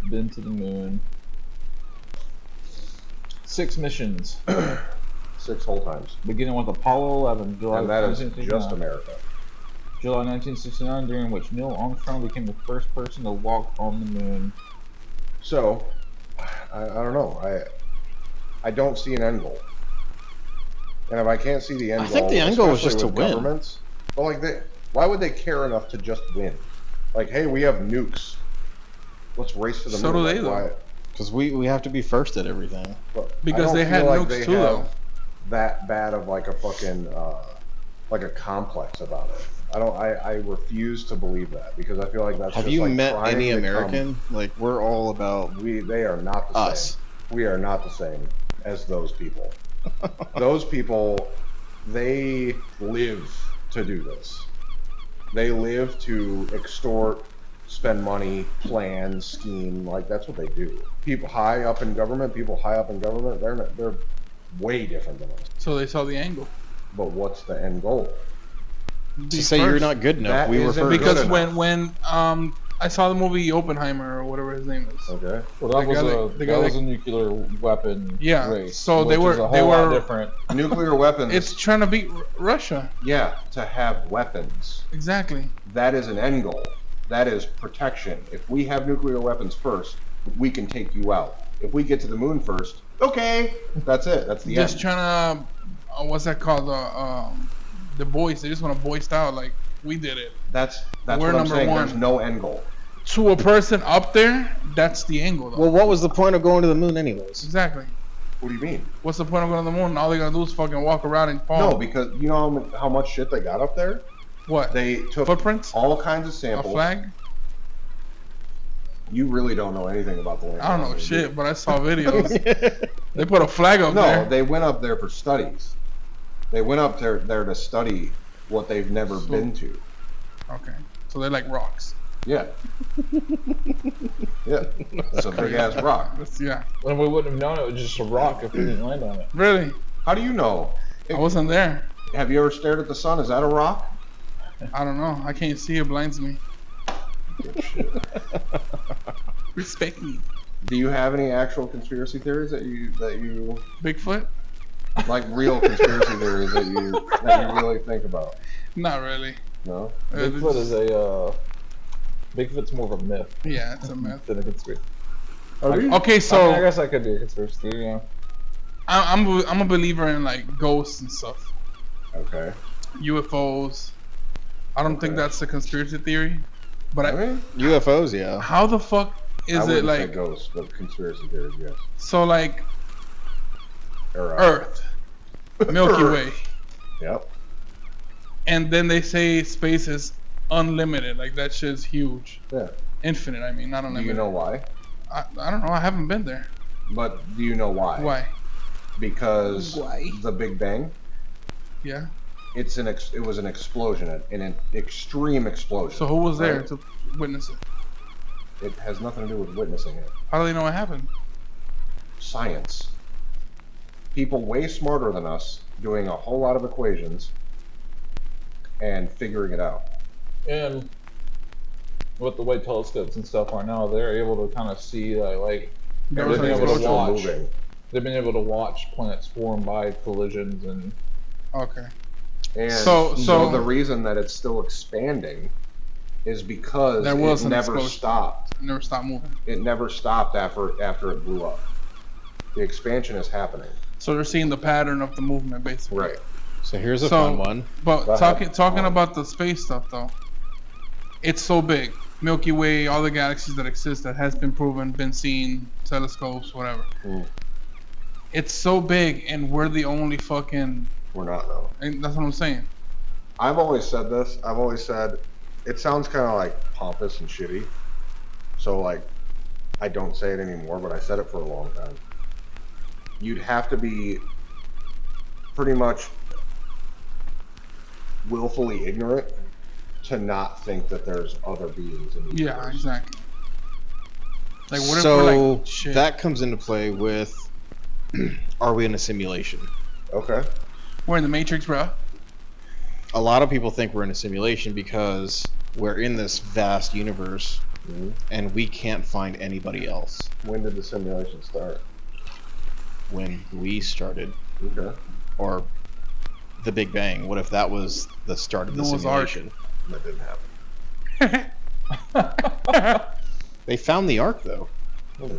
Speaker 1: been to the moon? 6 missions,
Speaker 5: 6 whole times.
Speaker 1: beginning with Apollo 11, July
Speaker 5: And that is
Speaker 1: 1969.
Speaker 5: just America.
Speaker 1: July 1969, during which Neil Armstrong became the first person to walk on the moon.
Speaker 5: So, I don't know. I don't see an end goal. And if I can't see the end goal,
Speaker 4: I think the end goal was
Speaker 5: especially
Speaker 4: just to
Speaker 5: with
Speaker 4: win.
Speaker 5: governments, but like why would they care enough to just win? Like, hey, we have nukes. Let's race to the
Speaker 2: So
Speaker 5: moon.
Speaker 2: do they,
Speaker 5: Like,
Speaker 2: though.
Speaker 5: why?
Speaker 4: Because we have to be first at everything.
Speaker 5: But
Speaker 2: Because
Speaker 5: I don't
Speaker 2: they had
Speaker 5: feel like
Speaker 2: nukes
Speaker 5: they
Speaker 2: too,
Speaker 5: have
Speaker 2: though.
Speaker 5: that bad of like a fucking like a complex about it. I refuse to believe that because I feel like that's
Speaker 4: Have
Speaker 5: just
Speaker 4: you
Speaker 5: like
Speaker 4: met
Speaker 5: trying
Speaker 4: any
Speaker 5: to
Speaker 4: American? Like, we're all about
Speaker 5: they are not the
Speaker 4: us.
Speaker 5: same. We are not the same as those people. Those people, they live to do this. They live to extort, spend money, plan, scheme. Like, that's what they do. People high up in government, they're way different than us.
Speaker 2: So they saw the angle.
Speaker 5: But what's the end goal?
Speaker 4: To say you're not good enough.
Speaker 5: That
Speaker 4: We were
Speaker 5: isn't
Speaker 4: first.
Speaker 2: Because
Speaker 5: enough.
Speaker 2: when I saw the movie Oppenheimer or whatever his name is.
Speaker 5: Okay.
Speaker 1: Well, that
Speaker 2: The guy
Speaker 1: was
Speaker 2: that-
Speaker 1: a nuclear weapon
Speaker 2: Yeah,
Speaker 1: race.
Speaker 2: so they
Speaker 1: which is
Speaker 2: were-
Speaker 1: a
Speaker 2: they
Speaker 1: whole lot
Speaker 2: were-
Speaker 1: different.
Speaker 5: Nuclear weapons.
Speaker 2: It's trying to beat Russia.
Speaker 5: Yeah, to have weapons.
Speaker 2: Exactly.
Speaker 5: That is an end goal. That is protection. If we have nuclear weapons first, we can take you out. If we get to the moon first, okay, that's it. That's the
Speaker 2: Just
Speaker 5: end.
Speaker 2: trying to, what's that called? The boys. They just want to boist out like we did it.
Speaker 5: That's
Speaker 2: We're
Speaker 5: what I'm
Speaker 2: number
Speaker 5: saying.
Speaker 2: one.
Speaker 5: There's no end goal.
Speaker 2: To a person up there, that's the angle, though.
Speaker 4: Well, what was the point of going to the moon anyways?
Speaker 2: Exactly.
Speaker 5: What do you mean?
Speaker 2: What's the point of going to the moon? All they gotta do is fucking walk around and fall.
Speaker 5: No, because you know how much shit they got up there?
Speaker 2: What?
Speaker 5: They took
Speaker 2: Footprints?
Speaker 5: all kinds of
Speaker 2: A
Speaker 5: samples.
Speaker 2: flag?
Speaker 5: You really don't know anything about the land.
Speaker 2: I don't know shit, but I saw videos. They put a flag up
Speaker 5: No,
Speaker 2: there.
Speaker 5: they went up there for studies. They went up there to study what they've never been to.
Speaker 2: Okay. So they're like rocks.
Speaker 5: Yeah. Yeah. It's a big ass rock.
Speaker 2: Yeah.
Speaker 1: And we wouldn't have known it was just a rock if we didn't land on it.
Speaker 2: Really?
Speaker 5: How do you know?
Speaker 2: I wasn't there.
Speaker 5: Have you ever stared at the sun? Is that a rock?
Speaker 2: I don't know. I can't see. It blinds me. Respect me.
Speaker 5: Do you have any actual conspiracy theories that you
Speaker 2: Bigfoot?
Speaker 5: like real conspiracy theories that you really think about?
Speaker 2: Not really.
Speaker 5: No.
Speaker 1: Bigfoot is Bigfoot's more of a myth.
Speaker 2: Yeah, it's a myth.
Speaker 1: Than a conspiracy.
Speaker 2: Okay, so
Speaker 1: I guess I could do a conspiracy theory. Yeah.
Speaker 2: I'm a believer in like ghosts and stuff.
Speaker 5: Okay.
Speaker 2: UFOs. I don't think that's a conspiracy theory, but
Speaker 5: I mean,
Speaker 4: UFOs, yeah.
Speaker 2: how the fuck is it
Speaker 5: say
Speaker 2: like
Speaker 5: ghosts, but conspiracy theories, yes.
Speaker 2: so like
Speaker 5: Or,
Speaker 2: Earth, Milky Way,
Speaker 5: Yep.
Speaker 2: and then they say space is unlimited, like that shit's huge,
Speaker 5: Yeah.
Speaker 2: infinite. I mean, not
Speaker 5: Do
Speaker 2: unlimited.
Speaker 5: you know why?
Speaker 2: I don't know. I haven't been there.
Speaker 5: But do you know why?
Speaker 2: Why?
Speaker 5: Because
Speaker 2: Why?
Speaker 5: the Big Bang.
Speaker 2: Yeah.
Speaker 5: It was an explosion, an extreme explosion.
Speaker 2: So who was there
Speaker 5: right?
Speaker 2: to witness it?
Speaker 5: It has nothing to do with witnessing it.
Speaker 2: How do they know what happened?
Speaker 5: Science. People way smarter than us doing a whole lot of equations and figuring it out.
Speaker 1: And with the way telescopes and stuff are now, they're able to kind of see like
Speaker 2: There was an
Speaker 1: everything able to
Speaker 2: explosion.
Speaker 1: watch.
Speaker 5: Moving.
Speaker 1: They've been able to watch planets form by collisions and.
Speaker 2: Okay.
Speaker 5: And
Speaker 2: So-
Speaker 5: the reason that it's still expanding is because
Speaker 2: There was
Speaker 5: it
Speaker 2: an
Speaker 5: never
Speaker 2: explosion.
Speaker 5: stopped.
Speaker 2: It never stopped moving.
Speaker 5: It never stopped after it blew up. The expansion is happening.
Speaker 2: So they're seeing the pattern of the movement, basically.
Speaker 5: Right.
Speaker 4: So here's a
Speaker 2: So-
Speaker 4: fun one.
Speaker 2: But
Speaker 5: Go ahead.
Speaker 2: talking about the space stuff though, it's so big. Milky Way, all the galaxies that exist that has been proven, been seen, telescopes, whatever.
Speaker 5: Mm.
Speaker 2: It's so big, and we're the only fucking.
Speaker 5: We're not though.
Speaker 2: And that's what I'm saying.
Speaker 5: I've always said this. I've always said it sounds kind of like pompous and shitty. So like, I don't say it anymore, but I said it for a long time. You'd have to be pretty much willfully ignorant to not think that there's other beings in the
Speaker 2: Yeah,
Speaker 5: universe.
Speaker 2: exactly. Like what if
Speaker 4: So
Speaker 2: we're like shit?
Speaker 4: that comes into play with, are we in a simulation?
Speaker 5: Okay.
Speaker 2: We're in the Matrix, bro.
Speaker 4: A lot of people think we're in a simulation because we're in this vast universe
Speaker 5: Mhm.
Speaker 4: and we can't find anybody else.
Speaker 5: When did the simulation start?
Speaker 4: When we started,
Speaker 5: Okay.
Speaker 4: or the Big Bang, what if that was the start of the
Speaker 2: Noah's Ark.
Speaker 4: simulation?
Speaker 5: That didn't happen.
Speaker 4: They found the Ark though.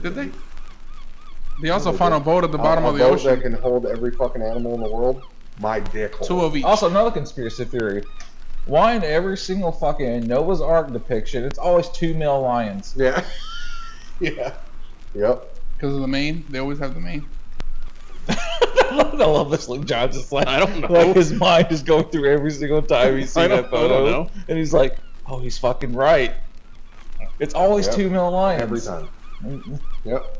Speaker 2: Did they? They also found a boat at the bottom
Speaker 5: a
Speaker 2: of the
Speaker 5: boat
Speaker 2: ocean.
Speaker 5: that can hold every fucking animal in the world. My dick hole.
Speaker 2: 2 of each.
Speaker 1: Also, another conspiracy theory. Why in every single fucking Noah's Ark depiction, it's always 2 male lions?
Speaker 5: Yeah. Yeah. Yep.
Speaker 2: Because of the mane. They always have the mane.
Speaker 1: I love this. Like John's just like,
Speaker 4: I don't know.
Speaker 1: like his mind is going through every single time he's seen that photo,
Speaker 4: know.
Speaker 1: and he's like, "Oh, he's fucking right. It's always
Speaker 5: Yep.
Speaker 1: 2 male lions
Speaker 5: Every time. Yep.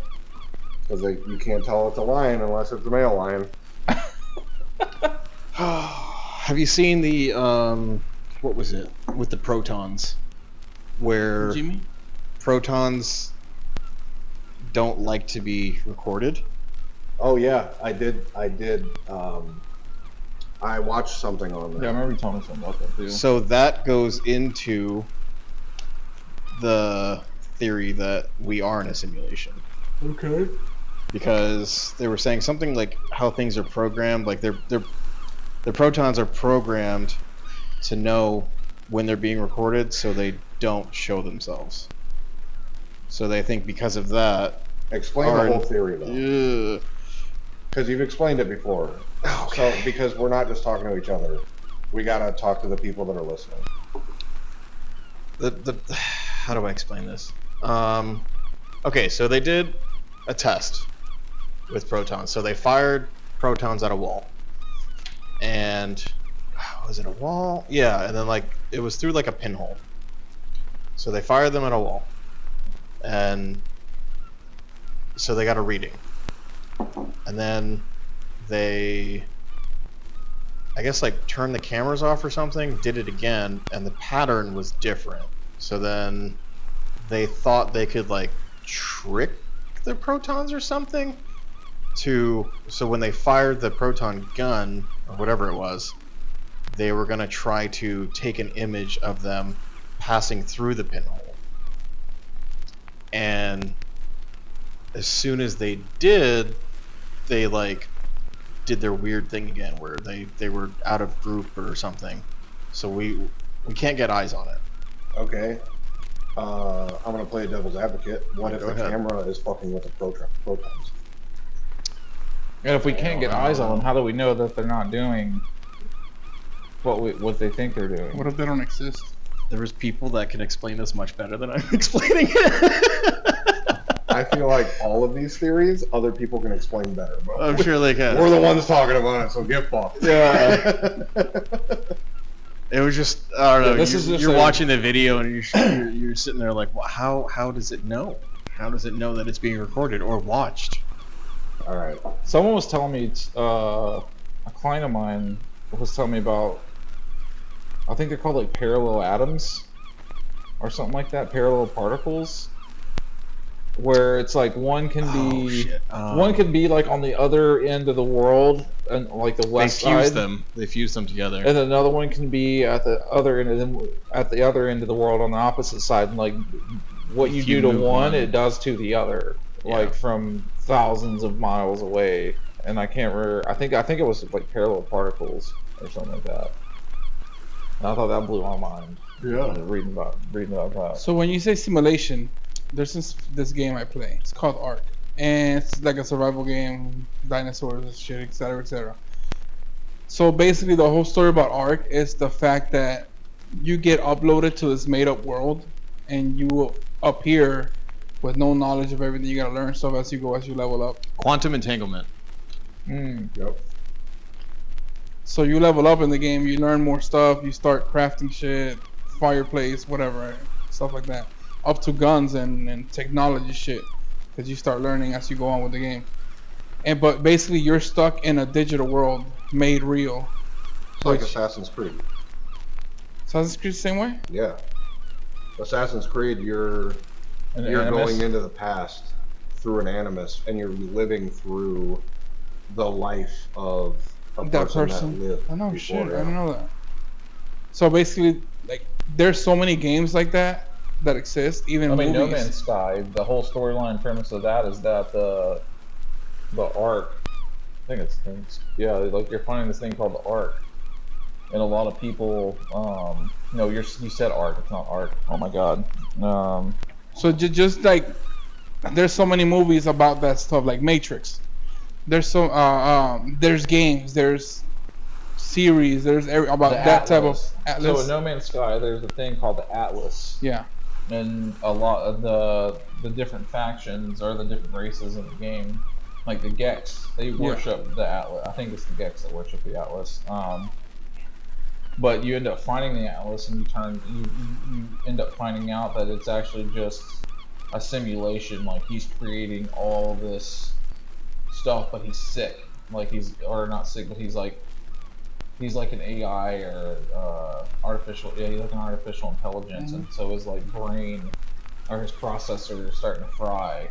Speaker 5: Because you can't tell it's a lion unless it's a male lion.
Speaker 4: Have you seen the what was it with the protons, where
Speaker 2: Jimmy?
Speaker 4: protons don't like to be recorded?
Speaker 5: Oh yeah, I did. I watched something on that.
Speaker 1: Yeah, I remember you telling me something about that too.
Speaker 4: So that goes into the theory that we are in a simulation.
Speaker 5: Okay.
Speaker 4: Because they were saying something like how things are programmed, like the protons are programmed to know when they're being recorded, so they don't show themselves. So they think because of that.
Speaker 5: Explain the whole theory though,
Speaker 4: Ugh.
Speaker 5: because you've explained it before.
Speaker 4: Okay.
Speaker 5: So because we're not just talking to each other, we gotta talk to the people that are listening.
Speaker 4: How do I explain this? Okay, so they did a test with protons. So they fired protons at a wall, and was it a wall? Yeah, and then like it was through like a pinhole. So they fired them at a wall, and so they got a reading, and then they I guess like turned the cameras off or something, did it again, and the pattern was different. So then they thought they could like trick the protons or something so when they fired the proton gun or whatever it was, they were going to try to take an image of them passing through the pinhole. And as soon as they did, they like did their weird thing again where they were out of group or something. So we can't get eyes on it.
Speaker 5: Okay. I'm gonna play a devil's advocate. What if the camera is fucking with the protons?
Speaker 1: And if we can't get eyes on them, how do we know that they're not doing what they think they're doing?
Speaker 2: What if they don't exist?
Speaker 4: There's people that can explain this much better than I'm explaining it.
Speaker 5: I feel like all of these theories, other people can explain better. But
Speaker 4: I'm sure they can.
Speaker 5: We're the ones talking about it, so get fucked.
Speaker 4: Yeah. It was just, I don't know.
Speaker 1: Yeah,
Speaker 4: you're watching the video and you're sitting there like, well, how does it know? How does it know that it's being recorded or watched?
Speaker 5: All right.
Speaker 1: Someone was telling me, a client of mine was telling me about, I think they're called like parallel atoms or something like that, parallel particles, where it's like one can be like on the other end of the world and like the west side.
Speaker 4: They fuse them together.
Speaker 1: And another one can be at the other end of the world on the opposite side. And like what you do to one, it does to the other, like from thousands of miles away. And I can't remember. I think it was like parallel particles or something like that. And I thought that blew my mind.
Speaker 5: Yeah.
Speaker 1: Reading about that.
Speaker 2: So when you say simulation, there's this game I play. It's called Ark, and it's like a survival game, dinosaurs and shit, etc., etc. So basically, the whole story about Ark is the fact that you get uploaded to this made-up world, and you will appear with no knowledge of everything. You gotta learn stuff as you go, as you level up.
Speaker 4: Quantum entanglement.
Speaker 5: Yep.
Speaker 2: So you level up in the game, you learn more stuff, you start crafting shit, fireplace, whatever, stuff like that. Up to guns and technology shit, because you start learning as you go on with the game. But basically, you're stuck in a digital world made real.
Speaker 5: It's like Assassin's Creed.
Speaker 2: Assassin's Creed the same way?
Speaker 5: Yeah. Assassin's Creed, you're going into the past through an animus, and you're living through the life of that person that lived.
Speaker 2: I know,
Speaker 5: before,
Speaker 2: shit.
Speaker 5: yeah.
Speaker 2: I didn't know that. So basically, like, there's so many games like that exist, even movies.
Speaker 1: No Man's Sky, the whole storyline premise of that is that the Ark, I think it's like you're finding this thing called the Ark, and a lot of people, no, you said Ark, it's not Ark. Oh my god.
Speaker 2: So just like, there's so many movies about that stuff, like Matrix. There's there's games, there's series, there's about that type of Atlas.
Speaker 1: So in No Man's Sky, there's a thing called the Atlas.
Speaker 2: Yeah.
Speaker 1: And a lot of the different factions or the different races in the game, like the Gex, they worship the Atlas. I think it's the Gex that worship the Atlas. But you end up finding the Atlas, and you end up finding out that it's actually just a simulation. Like he's creating all this stuff, but he's sick. Like not sick, but he's like an AI or artificial. Yeah, he's like an artificial intelligence, and so his like brain or his processor is starting to fry.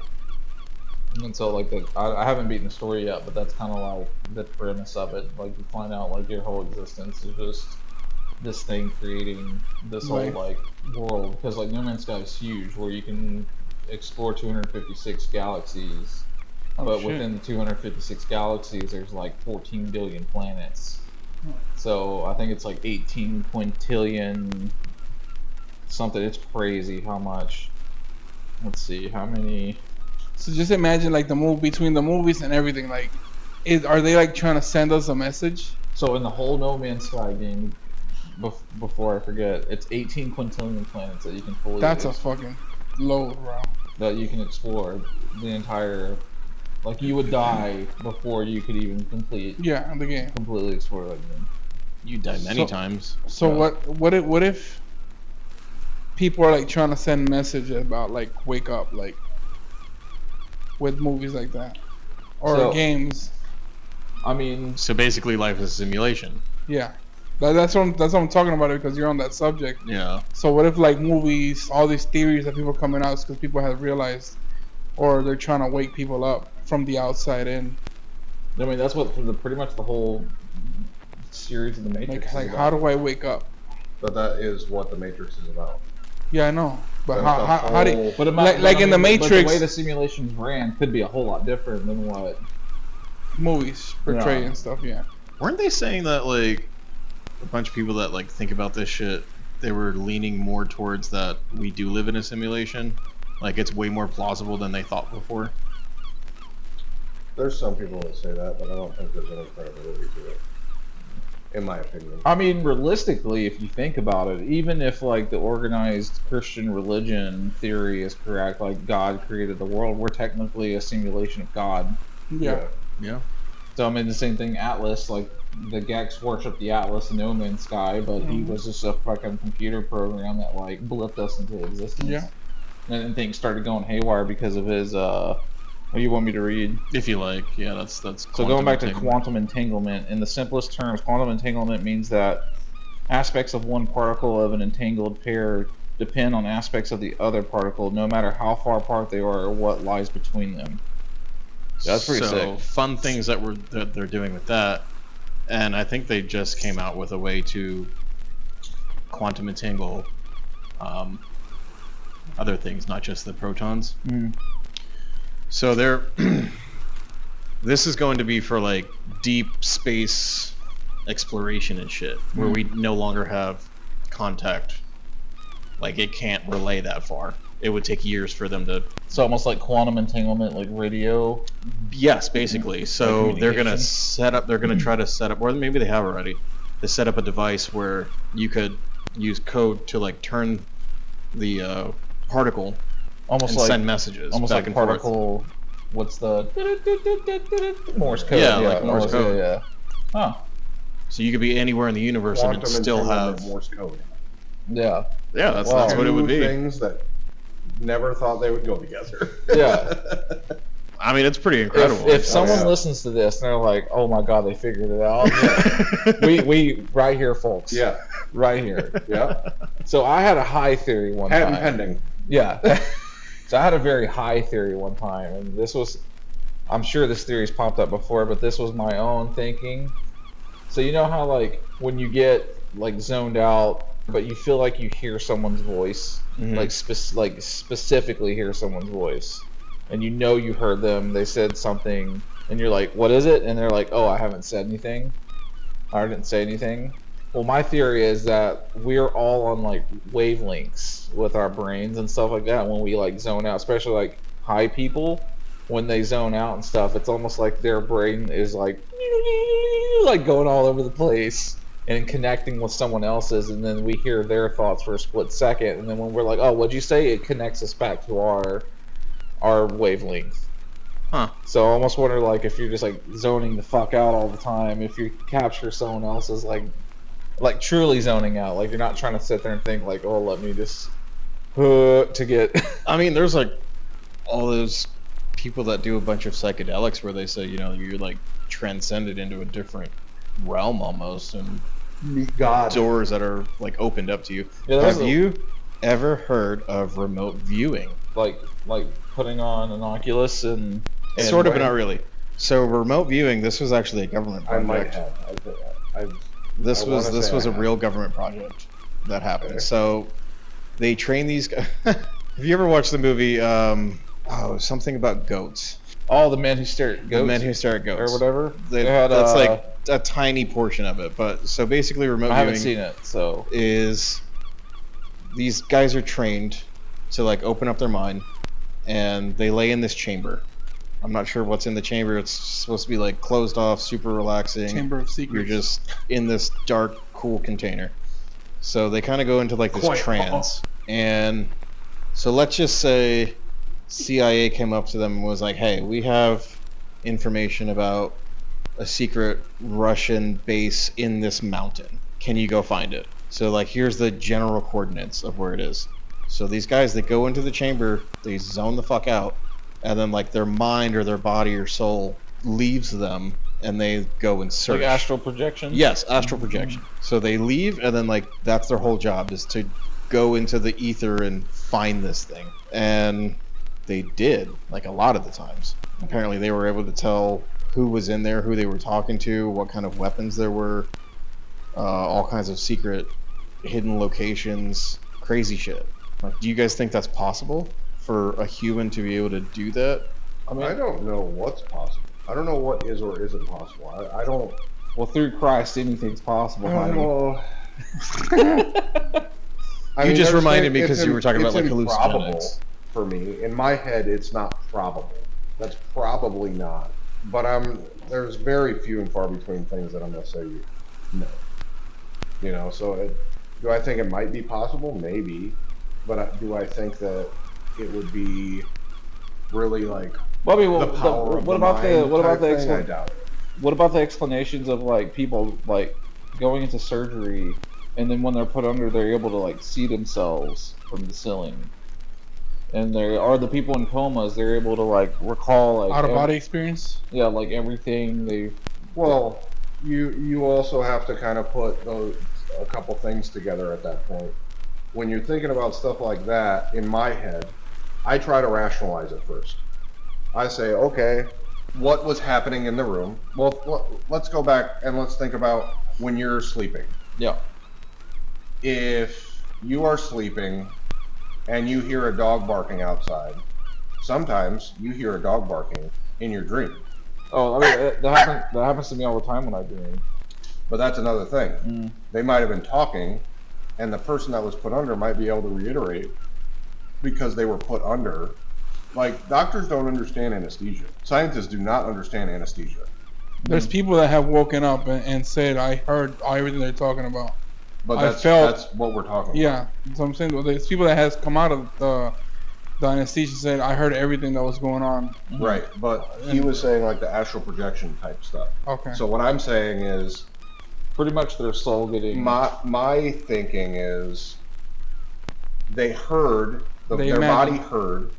Speaker 1: And so like I haven't beaten the story yet, but that's kind of like the premise of it. Like you find out like your whole existence is just this thing creating this whole like world, because like No Man's Sky is huge, where you can explore 256 galaxies. But within the 256 galaxies, there's like 14 billion planets. So I think it's like 18 quintillion something. It's crazy how much. Let's see how many.
Speaker 2: So just imagine like between the movies and everything. Like, are they like trying to send us a message?
Speaker 1: So in the whole No Man's Sky game, before I forget, it's 18 quintillion planets that you can fully.
Speaker 2: That's a fucking load, bro.
Speaker 1: That you can explore the entire. Like you would die before you could even complete.
Speaker 2: Yeah, the game.
Speaker 1: Completely explore that game.
Speaker 4: You die many times.
Speaker 2: So what if people are like trying to send messages about like wake up, like with movies like that or games?
Speaker 1: I mean,
Speaker 4: so basically, life is a simulation.
Speaker 2: Yeah. That's what I'm talking about it because you're on that subject.
Speaker 4: Yeah.
Speaker 2: So what if like movies, all these theories that people are coming out because people have realized, or they're trying to wake people up from the outside in.
Speaker 1: I mean, that's what pretty much the whole series of the Matrix
Speaker 2: Like
Speaker 1: is about.
Speaker 2: how do I wake up?
Speaker 5: But that is what the Matrix is about.
Speaker 2: Yeah, I know. But
Speaker 5: That's
Speaker 2: how do you,
Speaker 1: But
Speaker 2: like in the Matrix,
Speaker 1: but the way the simulations ran could be a whole lot different than what
Speaker 2: movies portray and stuff? Yeah.
Speaker 4: Weren't they saying that like a bunch of people that like think about this shit, they were leaning more towards that we do live in a simulation? Like it's way more plausible than they thought before.
Speaker 5: There's some people that say that, but I don't think there's any credibility to it, in my opinion.
Speaker 1: I mean, realistically, if you think about it, even if like the organized Christian religion theory is correct, like God created the world, we're technically a simulation of God.
Speaker 2: Yeah.
Speaker 4: Yeah.
Speaker 1: So I mean, the same thing. Atlas, like the Gex worship the Atlas in No Man's Sky, but he was just a fucking computer program that like blipped us into existence.
Speaker 2: Yeah.
Speaker 1: And then things started going haywire because of his. What do you want me to read?
Speaker 4: If you like, yeah, that's.
Speaker 1: So going back to quantum entanglement, in the simplest terms, quantum entanglement means that aspects of one particle of an entangled pair depend on aspects of the other particle, no matter how far apart they are or what lies between them. That's pretty sick.
Speaker 4: Fun things that they're doing with that, and I think they just came out with a way to quantum entangle other things, not just the protons. So they're this is going to be for like deep space exploration and shit, where we no longer have contact. Like it can't relay that far. It would take years for them to.
Speaker 1: So almost like quantum entanglement, like radio.
Speaker 4: Yes, basically. So they're gonna set up. They're gonna try to set up, or maybe they have already, to set up a device where you could use code to like turn the particle,
Speaker 1: almost
Speaker 4: and
Speaker 1: like
Speaker 4: send messages,
Speaker 1: almost
Speaker 4: back
Speaker 1: like
Speaker 4: and
Speaker 1: particle.
Speaker 4: forth.
Speaker 1: What's the Morse code?
Speaker 4: Yeah, like Morse code.
Speaker 1: Yeah. Huh.
Speaker 4: So you could be anywhere in the universe and
Speaker 5: Quantum
Speaker 4: still
Speaker 5: entanglement
Speaker 4: have.
Speaker 5: Morse code.
Speaker 1: Yeah.
Speaker 4: Yeah, that's
Speaker 1: Wow.
Speaker 4: what it would be.
Speaker 5: Things that never thought they would go together.
Speaker 1: Yeah.
Speaker 4: I mean, it's pretty incredible.
Speaker 1: If someone listens to this and they're like, "Oh my god, they figured it out," we right here, folks.
Speaker 5: Yeah.
Speaker 1: Right here.
Speaker 5: Yeah.
Speaker 1: So I had a high theory one time.
Speaker 5: Patent pending.
Speaker 1: Yeah. So I had a very high theory one time, and this was, I'm sure this theory's popped up before, but this was my own thinking. So you know how like when you get like zoned out, but you feel like you hear someone's voice, like specifically hear someone's voice, and you know you heard them, they said something, and you're like, "What is it?" And they're like, "Oh, I haven't said anything. I didn't say anything." Well, my theory is that we're all on like wavelengths with our brains and stuff like that when we like zone out, especially like high people. When they zone out and stuff, it's almost like their brain is like going all over the place and connecting with someone else's, and then we hear their thoughts for a split second, and then when we're like, "Oh, what'd you say?" It connects us back to our wavelength.
Speaker 4: Huh.
Speaker 1: So I almost wonder like if you're just like zoning the fuck out all the time, if you capture someone else's like truly zoning out, like you're not trying to sit there and think like, "Oh, let me just to get."
Speaker 4: I mean, there's like all those people that do a bunch of psychedelics where they say, you know, you're like transcended into a different realm almost, and
Speaker 5: Meet God.
Speaker 4: doors that are like opened up to you.
Speaker 1: Yeah,
Speaker 4: Have you ever heard of remote viewing?
Speaker 1: like putting on an Oculus and
Speaker 4: Sort of, but not really. So remote viewing, this was actually a government
Speaker 5: I
Speaker 4: project.
Speaker 5: might have.
Speaker 4: This
Speaker 5: I
Speaker 4: was
Speaker 5: wanna
Speaker 4: this
Speaker 5: say
Speaker 4: was
Speaker 5: I
Speaker 4: a
Speaker 5: have.
Speaker 4: real government project that happened.
Speaker 5: Okay.
Speaker 4: So they train these guys. Have you ever watched the movie something about goats?
Speaker 1: all the men who stare at goats
Speaker 4: The Men Who Stare at Goats
Speaker 1: or whatever.
Speaker 4: That's like a tiny portion of it. But so basically remote
Speaker 1: I haven't
Speaker 4: viewing
Speaker 1: seen it, so
Speaker 4: is these guys are trained to like open up their mind, and they lay in this chamber. I'm not sure what's in the chamber. It's supposed to be like closed off, super relaxing.
Speaker 2: Chamber of Secrets.
Speaker 4: You're just in this dark, cool container. So they kind of go into like this
Speaker 5: Quite
Speaker 4: trance. And so let's just say CIA came up to them and was like, "Hey, we have information about a secret Russian base in this mountain. Can you go find it?" So like, here's the general coordinates of where it is. So these guys, they go into the chamber, they zone the fuck out, and then like their mind or their body or soul leaves them, and they go and search.
Speaker 1: Like astral projection?
Speaker 4: Yes, astral projection. So they leave, and then like that's their whole job is to go into the ether and find this thing. And they did, like a lot of the times. Apparently they were able to tell who was in there, who they were talking to, what kind of weapons there were, all kinds of secret hidden locations, crazy shit. Like, do you guys think that's possible for a human to be able to do that?
Speaker 5: I mean, I don't know what's possible. I don't know what is or isn't possible. I don't.
Speaker 1: Well, through Christ, anything's possible, honey.
Speaker 4: You just reminded me because you were talking about like hallucinogens.
Speaker 5: For me, in my head, it's not probable. That's probably not. But there's very few and far between things that I'm gonna say no. You know, so do I think it might be possible? Maybe. But do I think that it would be really like
Speaker 1: well, I mean,
Speaker 5: the power of
Speaker 1: what
Speaker 5: the
Speaker 1: about
Speaker 5: I doubt it.
Speaker 1: What about the explanations of like people like going into surgery and then when they're put under, they're able to like see themselves from the ceiling, and the people in comas, they're able to like recall like
Speaker 2: out of body experience.
Speaker 1: Yeah, like everything they.
Speaker 5: Well, you also have to kind of put a couple things together at that point. When you're thinking about stuff like that, in my head, I try to rationalize it first. I say, okay, what was happening in the room? Well, let's go back and let's think about when you're sleeping.
Speaker 1: Yeah.
Speaker 5: If you are sleeping and you hear a dog barking outside, sometimes you hear a dog barking in your dream.
Speaker 1: Oh, I mean, that happens to me all the time when I dream.
Speaker 5: But that's another thing. They might have been talking, and the person that was put under might be able to reiterate because they were put under. Like, doctors don't understand anesthesia. Scientists do not understand anesthesia.
Speaker 2: There's people that have woken up and said, I heard everything they're talking about.
Speaker 5: But that's what we're talking about.
Speaker 2: Yeah, that's what I'm saying. There's people that has come out of the anesthesia said, I heard everything that was going on.
Speaker 5: Right, but he was saying like the astral projection type stuff.
Speaker 2: Okay.
Speaker 5: So what I'm saying is,
Speaker 1: pretty much their soul getting.
Speaker 5: My thinking is, they heard their body heard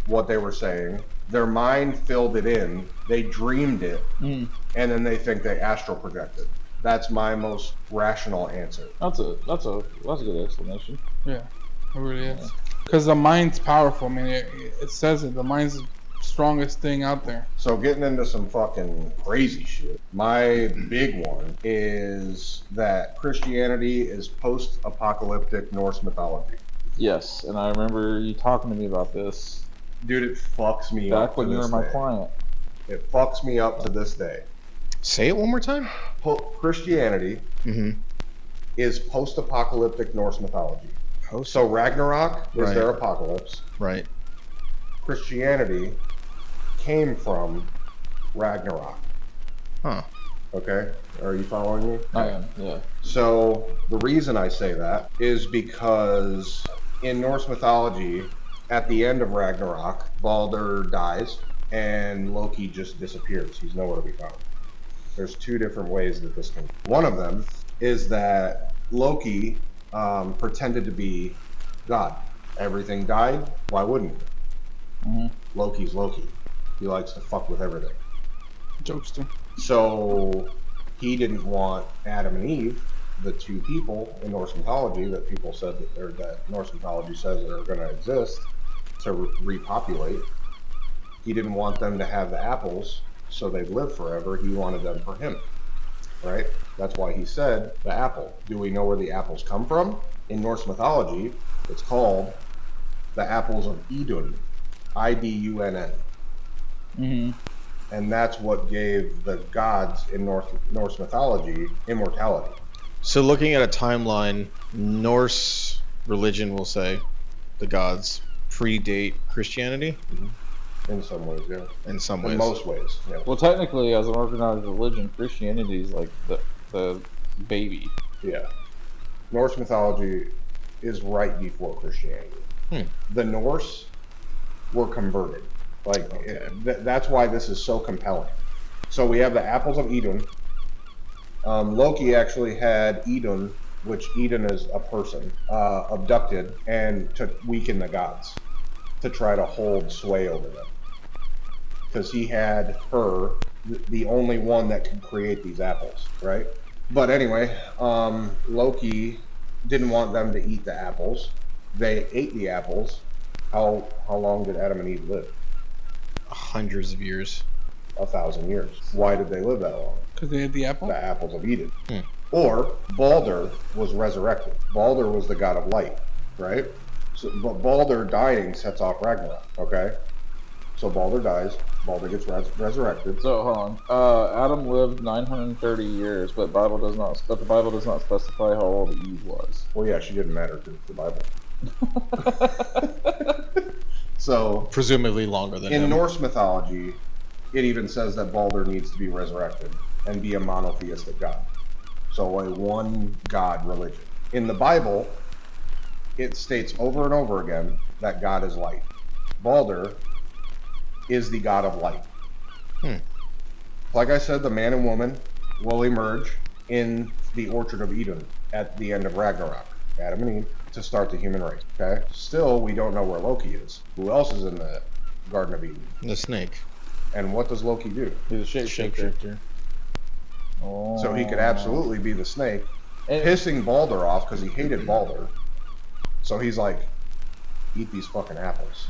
Speaker 5: what they were saying. Their mind filled it in. They dreamed it, and then they think they astral projected. That's my most rational answer.
Speaker 1: That's a good explanation.
Speaker 2: Yeah, it really is. Because the mind's powerful. I mean, it says it. The mind's the strongest thing out there.
Speaker 5: So getting into some fucking crazy shit. My big one is that Christianity is post-apocalyptic Norse mythology.
Speaker 1: Yes, and I remember you talking to me about this.
Speaker 5: Dude, it fucks me up.
Speaker 1: Back when you were my client. It
Speaker 5: fucks me up to this day.
Speaker 4: Say it one more time.
Speaker 5: Christianity is post-apocalyptic Norse mythology. So Ragnarok is their apocalypse.
Speaker 4: Right.
Speaker 5: Christianity came from Ragnarok.
Speaker 4: Huh.
Speaker 5: Okay. Are you following me?
Speaker 1: I am, yeah.
Speaker 5: So the reason I say that is because in Norse mythology, at the end of Ragnarok, Baldur dies and Loki just disappears. He's nowhere to be found. There's two different ways that this can. One of them is that Loki pretended to be God. Everything died. Why wouldn't he? Loki's Loki. He likes to fuck with everything.
Speaker 2: Jokester.
Speaker 5: So he didn't want Adam and Eve, the two people in Norse mythology that people said that Norse mythology says that are going to exist, to repopulate. He didn't want them to have the apples so they'd live forever. He wanted them for him, right? That's why he said the apple. Do we know where the apples come from? In Norse mythology, it's called the apples of Idun, Idunn. And that's what gave the gods in Norse mythology immortality.
Speaker 4: So looking at a timeline, Norse religion will say the gods predate Christianity?
Speaker 5: In some ways, yeah.
Speaker 4: In some ways.
Speaker 5: In most ways, yeah.
Speaker 1: Well, technically, as an organized religion, Christianity is like the baby.
Speaker 5: Yeah. Norse mythology is right before Christianity. The Norse were converted. Like, that's why this is so compelling. So we have the apples of Idun. Loki actually had Idun, which Idun is a person, abducted and to weaken the gods, to try to hold sway over them. Because he had her the only one that could create these apples, right? But anyway, Loki didn't want them to eat the apples. They ate the apples. How long did Adam and Eve live?
Speaker 4: Hundreds of years.
Speaker 5: 1,000 years. Why did they live that long?
Speaker 2: Because they ate the apple?
Speaker 5: The apples of Eden. Or Balder was resurrected. Balder was the god of light, right? So, but Balder dying sets off Ragnarok, okay? So Balder dies. Balder gets resurrected.
Speaker 1: So hold on. Adam lived 930 years, but the Bible does not specify how old Eve was.
Speaker 5: Well, yeah, she didn't matter because it's the Bible. So
Speaker 4: presumably longer than
Speaker 5: in
Speaker 4: him.
Speaker 5: Norse mythology, it even says that Balder needs to be resurrected and be a monotheistic god. So a one god religion. In the Bible, it states over and over again that God is light. Balder is the god of light. Like I said, the man and woman will emerge in the Orchard of Eden at the end of Ragnarok. Adam and Eve to start the human race. Okay. Still, we don't know where Loki is. Who else is in the Garden of Eden?
Speaker 4: The snake.
Speaker 5: And what does Loki do?
Speaker 1: He's a shapeshifter. Oh.
Speaker 5: So he could absolutely be the snake, pissing Balder off because he hated Balder. So he's like, eat these fucking apples.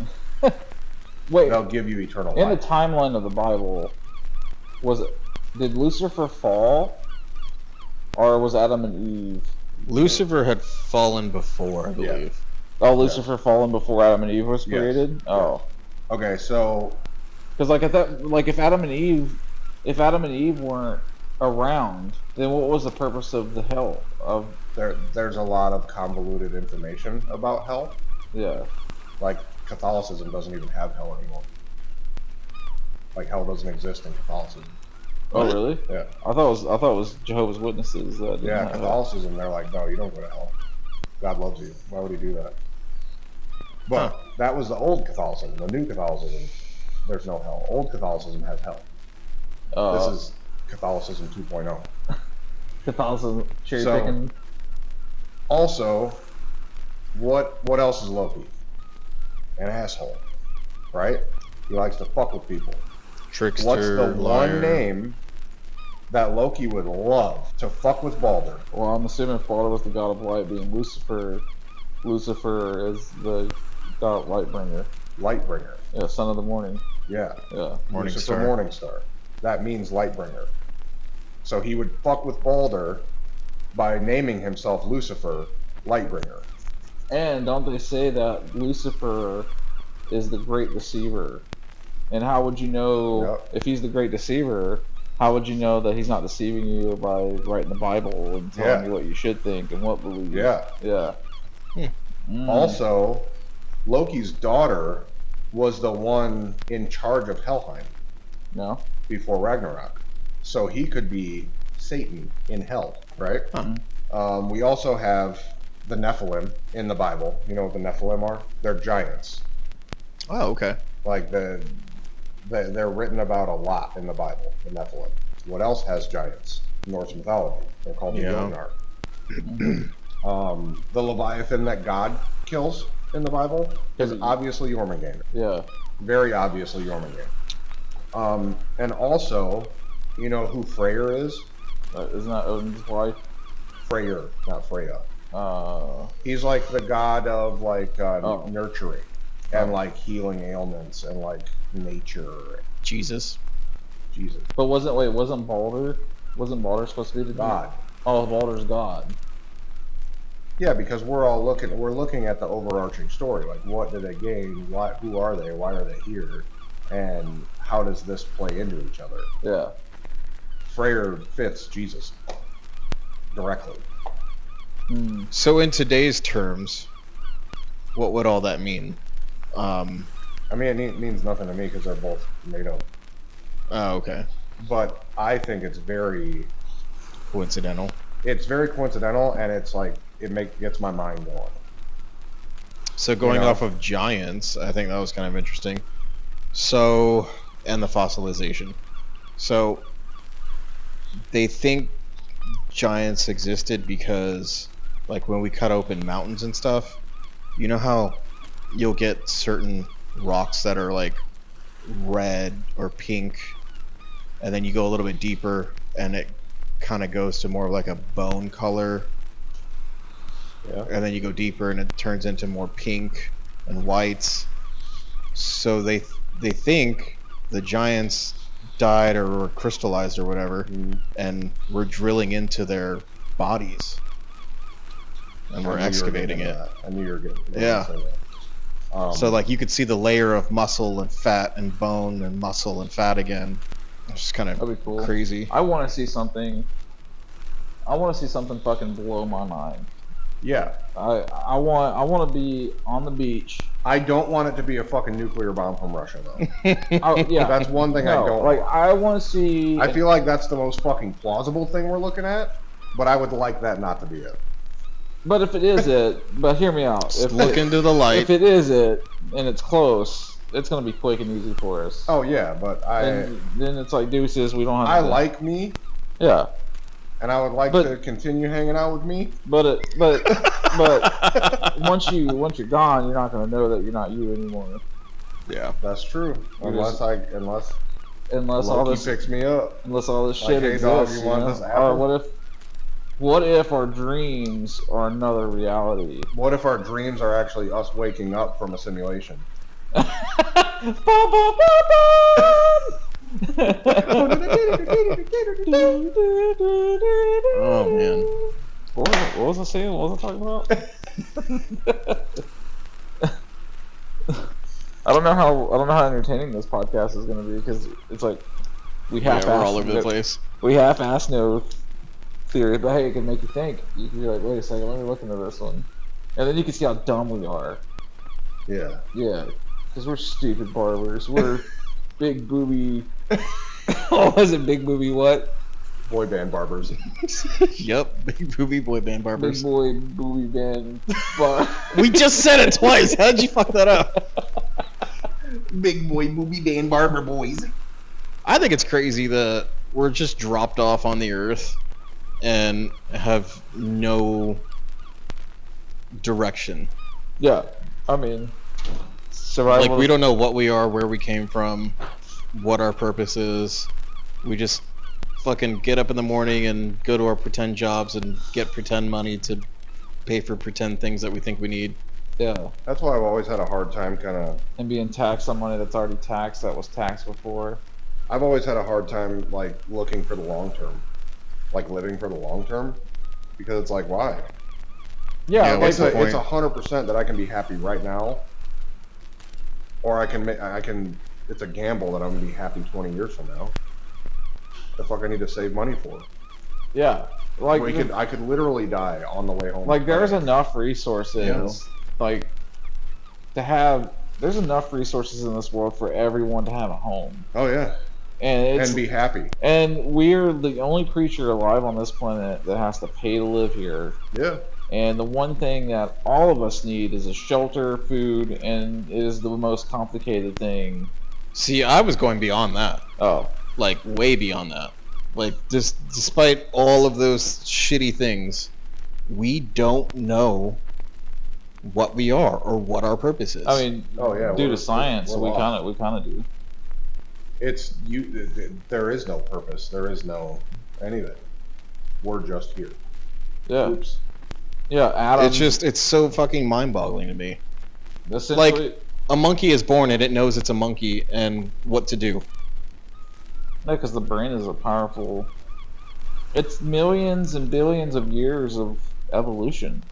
Speaker 1: Wait.
Speaker 5: They'll give you eternal life.
Speaker 1: In the timeline of the Bible, did Lucifer fall, or was Adam and Eve?
Speaker 4: Lucifer had fallen before, I believe.
Speaker 5: Yeah.
Speaker 1: Oh, Lucifer fallen before Adam and Eve was created.
Speaker 5: Yes.
Speaker 1: Oh.
Speaker 5: Okay, so.
Speaker 1: Because if Adam and Eve weren't around, then what was the purpose of the hell?
Speaker 5: There's a lot of convoluted information about hell.
Speaker 1: Yeah.
Speaker 5: Like Catholicism doesn't even have hell anymore. Like hell doesn't exist in Catholicism.
Speaker 1: Oh really?
Speaker 5: Yeah.
Speaker 1: I thought it was Jehovah's Witnesses that didn't have
Speaker 5: Catholicism. They're like, no, you don't go to hell. God loves you. Why would he do that? But that was the old Catholicism. The new Catholicism, there's no hell. Old Catholicism has hell. This is Catholicism 2.0.
Speaker 1: Catholicism cherry picking.
Speaker 5: Also, what else is Loki? An asshole, right? He likes to fuck with people.
Speaker 4: Trickster,
Speaker 5: what's the
Speaker 4: liar.
Speaker 5: one name that Loki would love to fuck with Balder?
Speaker 1: Well, I'm assuming if Balder was the god of light, being Lucifer is the god of Lightbringer.
Speaker 5: Lightbringer.
Speaker 1: Yeah, son of the morning.
Speaker 5: Yeah.
Speaker 1: Yeah.
Speaker 4: Morning
Speaker 5: Lucifer,
Speaker 4: star.
Speaker 5: Morning Star. That means Lightbringer. So he would fuck with Balder by naming himself Lucifer, Lightbringer.
Speaker 1: And don't they say that Lucifer is the great deceiver? And how would you know if he's the great deceiver? How would you know that he's not deceiving you by writing the Bible and telling you what you should think and what believe?
Speaker 5: Yeah.
Speaker 1: Yeah.
Speaker 5: Also, Loki's daughter was the one in charge of Helheim.
Speaker 1: No.
Speaker 5: Before Ragnarok. So he could be Satan in hell, right? We also have the Nephilim in the Bible. You know what the Nephilim are? They're giants.
Speaker 4: Oh, okay.
Speaker 5: Like they're written about a lot in the Bible, the Nephilim. What else has giants? Norse mythology. They're called the Jotnar. The Leviathan that God kills in the Bible is obviously Jormungandr.
Speaker 1: Yeah.
Speaker 5: Very obviously Jormungandr. And also, you know who Freyr is?
Speaker 1: Isn't that Odin's wife?
Speaker 5: Freyr, not Freya. He's like the god of like nurturing and like healing ailments and like nature.
Speaker 4: Jesus.
Speaker 1: But wasn't Balder supposed to be the
Speaker 5: god?
Speaker 1: Oh, Balder's god.
Speaker 5: Yeah, because we're looking at the overarching story. Like, what do they gain? Who are they? Why are they here? And how does this play into each other?
Speaker 1: Yeah.
Speaker 5: Freyr fits Jesus directly.
Speaker 4: So in today's terms, what would all that mean?
Speaker 5: I mean, it means nothing to me because they're both made up.
Speaker 4: Oh, okay.
Speaker 5: But I think it's very
Speaker 4: coincidental.
Speaker 5: It's very coincidental, and it's like gets my mind going.
Speaker 4: So going off of giants, I think that was kind of interesting. So, and the fossilization. So they think giants existed because, like, when we cut open mountains and stuff, you know how you'll get certain rocks that are like red or pink, and then you go a little bit deeper, and it kind of goes to more of like a bone color.
Speaker 1: Yeah.
Speaker 4: And then you go deeper, and it turns into more pink and whites. So they think the giants died or were crystallized or whatever, and we're drilling into their bodies, and we're excavating it.
Speaker 5: I knew you were getting that.
Speaker 4: Yeah. So like you could see the layer of muscle and fat and bone and muscle and fat again. It's just kind
Speaker 1: That'd be
Speaker 4: of
Speaker 1: cool.
Speaker 4: crazy.
Speaker 1: I want to see something. I want to see something fucking blow my mind.
Speaker 5: Yeah.
Speaker 1: I want to be on the beach.
Speaker 5: I don't want it to be a fucking nuclear bomb from Russia, though.
Speaker 1: Yeah,
Speaker 5: That's one thing I don't
Speaker 1: like.
Speaker 5: want.
Speaker 1: I want to see.
Speaker 5: I feel like that's the most fucking plausible thing we're looking at, but I would like that not to be it.
Speaker 1: But if it is it, but hear me out. If
Speaker 4: Look into the light.
Speaker 1: If it is it, and it's close, it's gonna be quick and easy for us.
Speaker 5: Oh yeah, but
Speaker 1: then it's like deuces. We don't have.
Speaker 5: I like me.
Speaker 1: Yeah.
Speaker 5: And I would like to continue hanging out with me.
Speaker 1: But once you're gone, you're not gonna know that you're not you anymore.
Speaker 4: Yeah,
Speaker 5: that's true. Unless
Speaker 1: all
Speaker 5: Loki
Speaker 1: this
Speaker 5: picks me up.
Speaker 1: Unless all this shit
Speaker 5: hey,
Speaker 1: exists.
Speaker 5: dog, you want this apple?
Speaker 1: What if our dreams are another reality?
Speaker 5: What if our dreams are actually us waking up from a simulation?
Speaker 4: Oh man.
Speaker 1: What was I saying? What was I talking about? I don't know how entertaining this podcast is going to be, because it's like we're all over the place. We half-assed no theory, but hey, it can make you think. You can be like, wait a second, let me look into this one, and then you can see how dumb we are.
Speaker 5: Yeah.
Speaker 1: Yeah, because we're stupid barbers. We're big booby. What was it? Big booby what?
Speaker 5: Boy band barbers.
Speaker 4: Yep, big booby boy band barbers.
Speaker 1: Big boy booby band.
Speaker 4: We just said it twice. How'd you fuck that up?
Speaker 3: Big boy booby band barber boys.
Speaker 4: I think it's crazy that we're just dropped off on the earth and have no direction.
Speaker 1: Yeah, I mean, survival.
Speaker 4: Like, we don't know what we are, where we came from, what our purpose is. We just fucking get up in the morning and go to our pretend jobs and get pretend money to pay for pretend things that we think we need.
Speaker 1: Yeah.
Speaker 5: That's why I've always had a hard time
Speaker 1: and being taxed on money that's already taxed, that was taxed before.
Speaker 5: I've always had a hard time, like, looking for the long term. Like, living for the long term. Because it's like, why?
Speaker 1: Yeah,
Speaker 5: it's 100% that I can be happy right now. Or I can, it's a gamble that I'm going to be happy 20 years from now. The fuck I need to save money for?
Speaker 1: Yeah. Like,
Speaker 5: I could literally die on the way home.
Speaker 1: Like, there's enough resources, like, there's enough resources in this world for everyone to have a home.
Speaker 5: Oh, yeah.
Speaker 1: And
Speaker 5: be happy.
Speaker 1: And we're the only creature alive on this planet that has to pay to live here.
Speaker 5: Yeah.
Speaker 1: And the one thing that all of us need is a shelter, food, and it is the most complicated thing.
Speaker 4: See, I was going beyond that.
Speaker 1: Oh.
Speaker 4: Like, way beyond that. Like, despite all of those shitty things, we don't know what we are or what our purpose is.
Speaker 1: I mean, due to science, we kind of do.
Speaker 5: There is no purpose. There is no anything. We're just here.
Speaker 1: Yeah.
Speaker 5: Oops.
Speaker 1: Yeah, Adam.
Speaker 4: It's so fucking mind-boggling to me.
Speaker 1: Like,
Speaker 4: a monkey is born and it knows it's a monkey and what to do.
Speaker 1: No, because the brain is a powerful. It's millions and billions of years of evolution.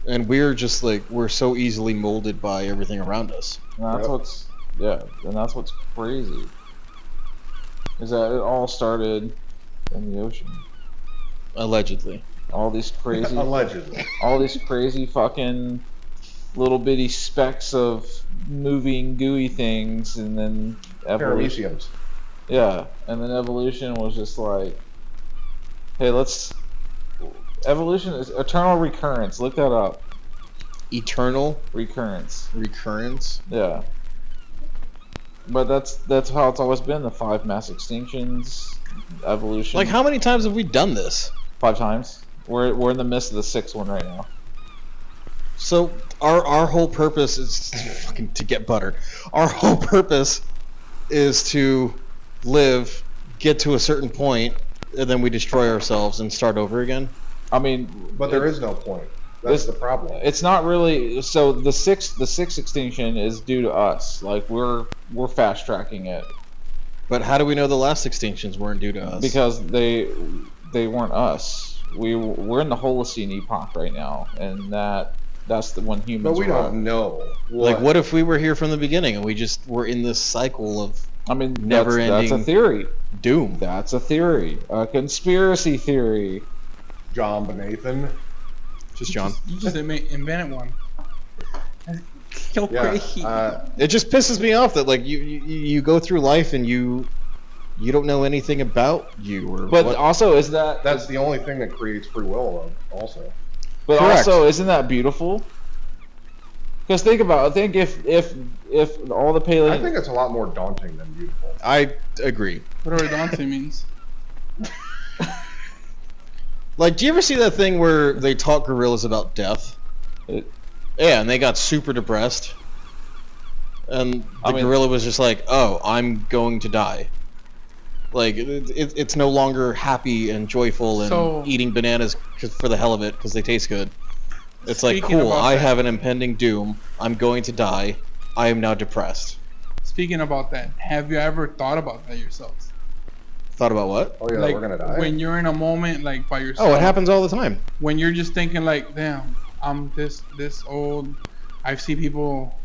Speaker 4: And we're just like, we're so easily molded by everything around us.
Speaker 1: And that's and that's what's crazy. Is that it all started in the ocean.
Speaker 4: Allegedly.
Speaker 1: All these crazy.
Speaker 5: Allegedly.
Speaker 1: All these crazy fucking little bitty specks of moving gooey things, and then evolution.
Speaker 5: Parameciums.
Speaker 1: Yeah, and then evolution was just like, hey, evolution is eternal recurrence. Look that up.
Speaker 4: Eternal
Speaker 1: recurrence.
Speaker 4: Recurrence?
Speaker 1: Yeah. But that's how it's always been. The 5 mass extinctions, evolution.
Speaker 4: Like, how many times have we done this?
Speaker 1: 5 times. We're in the midst of the 6th one right now.
Speaker 4: So our whole purpose is fucking to get butter. Our whole purpose is to live, get to a certain point, and then we destroy ourselves and start over again.
Speaker 1: I mean,
Speaker 5: but there is no point. That's the problem.
Speaker 1: It's not really. So the sixth extinction is due to us. Like we're fast tracking it.
Speaker 4: But how do we know the last extinctions weren't due to us?
Speaker 1: Because they weren't us. We're in the Holocene epoch right now, and that's the when humans.
Speaker 5: But we don't know.
Speaker 4: What if we were here from the beginning and we just were in this cycle of? I mean, never-ending.
Speaker 1: That's a theory.
Speaker 4: Doom.
Speaker 1: That's a theory. A conspiracy theory.
Speaker 5: John Benathan.
Speaker 4: Just John.
Speaker 2: You just invented one. So crazy.
Speaker 4: It just pisses me off that like you go through life and you don't know anything about you or.
Speaker 1: But also, is
Speaker 5: that's the only thing that creates free will? Also.
Speaker 1: But correct. Also, isn't that beautiful? Because think if all the paleo.
Speaker 5: I think it's a lot more daunting than beautiful.
Speaker 4: I agree.
Speaker 2: Whatever daunting means.
Speaker 4: Like, do you ever see that thing where they taught gorillas about death? Yeah, and they got super depressed. And the gorilla was just like, "Oh, I'm going to die." Like, it's no longer happy and joyful and eating bananas for the hell of it because they taste good. It's like, cool, I have an impending doom. I'm going to die. I am now depressed.
Speaker 2: Speaking about that, have you ever thought about that yourselves?
Speaker 4: Thought about what?
Speaker 5: Oh yeah,
Speaker 2: like,
Speaker 5: we're gonna die.
Speaker 2: When you're in a moment like by yourself.
Speaker 4: Oh, it happens all the time.
Speaker 2: When you're just thinking like, damn, I'm this old. I've seen people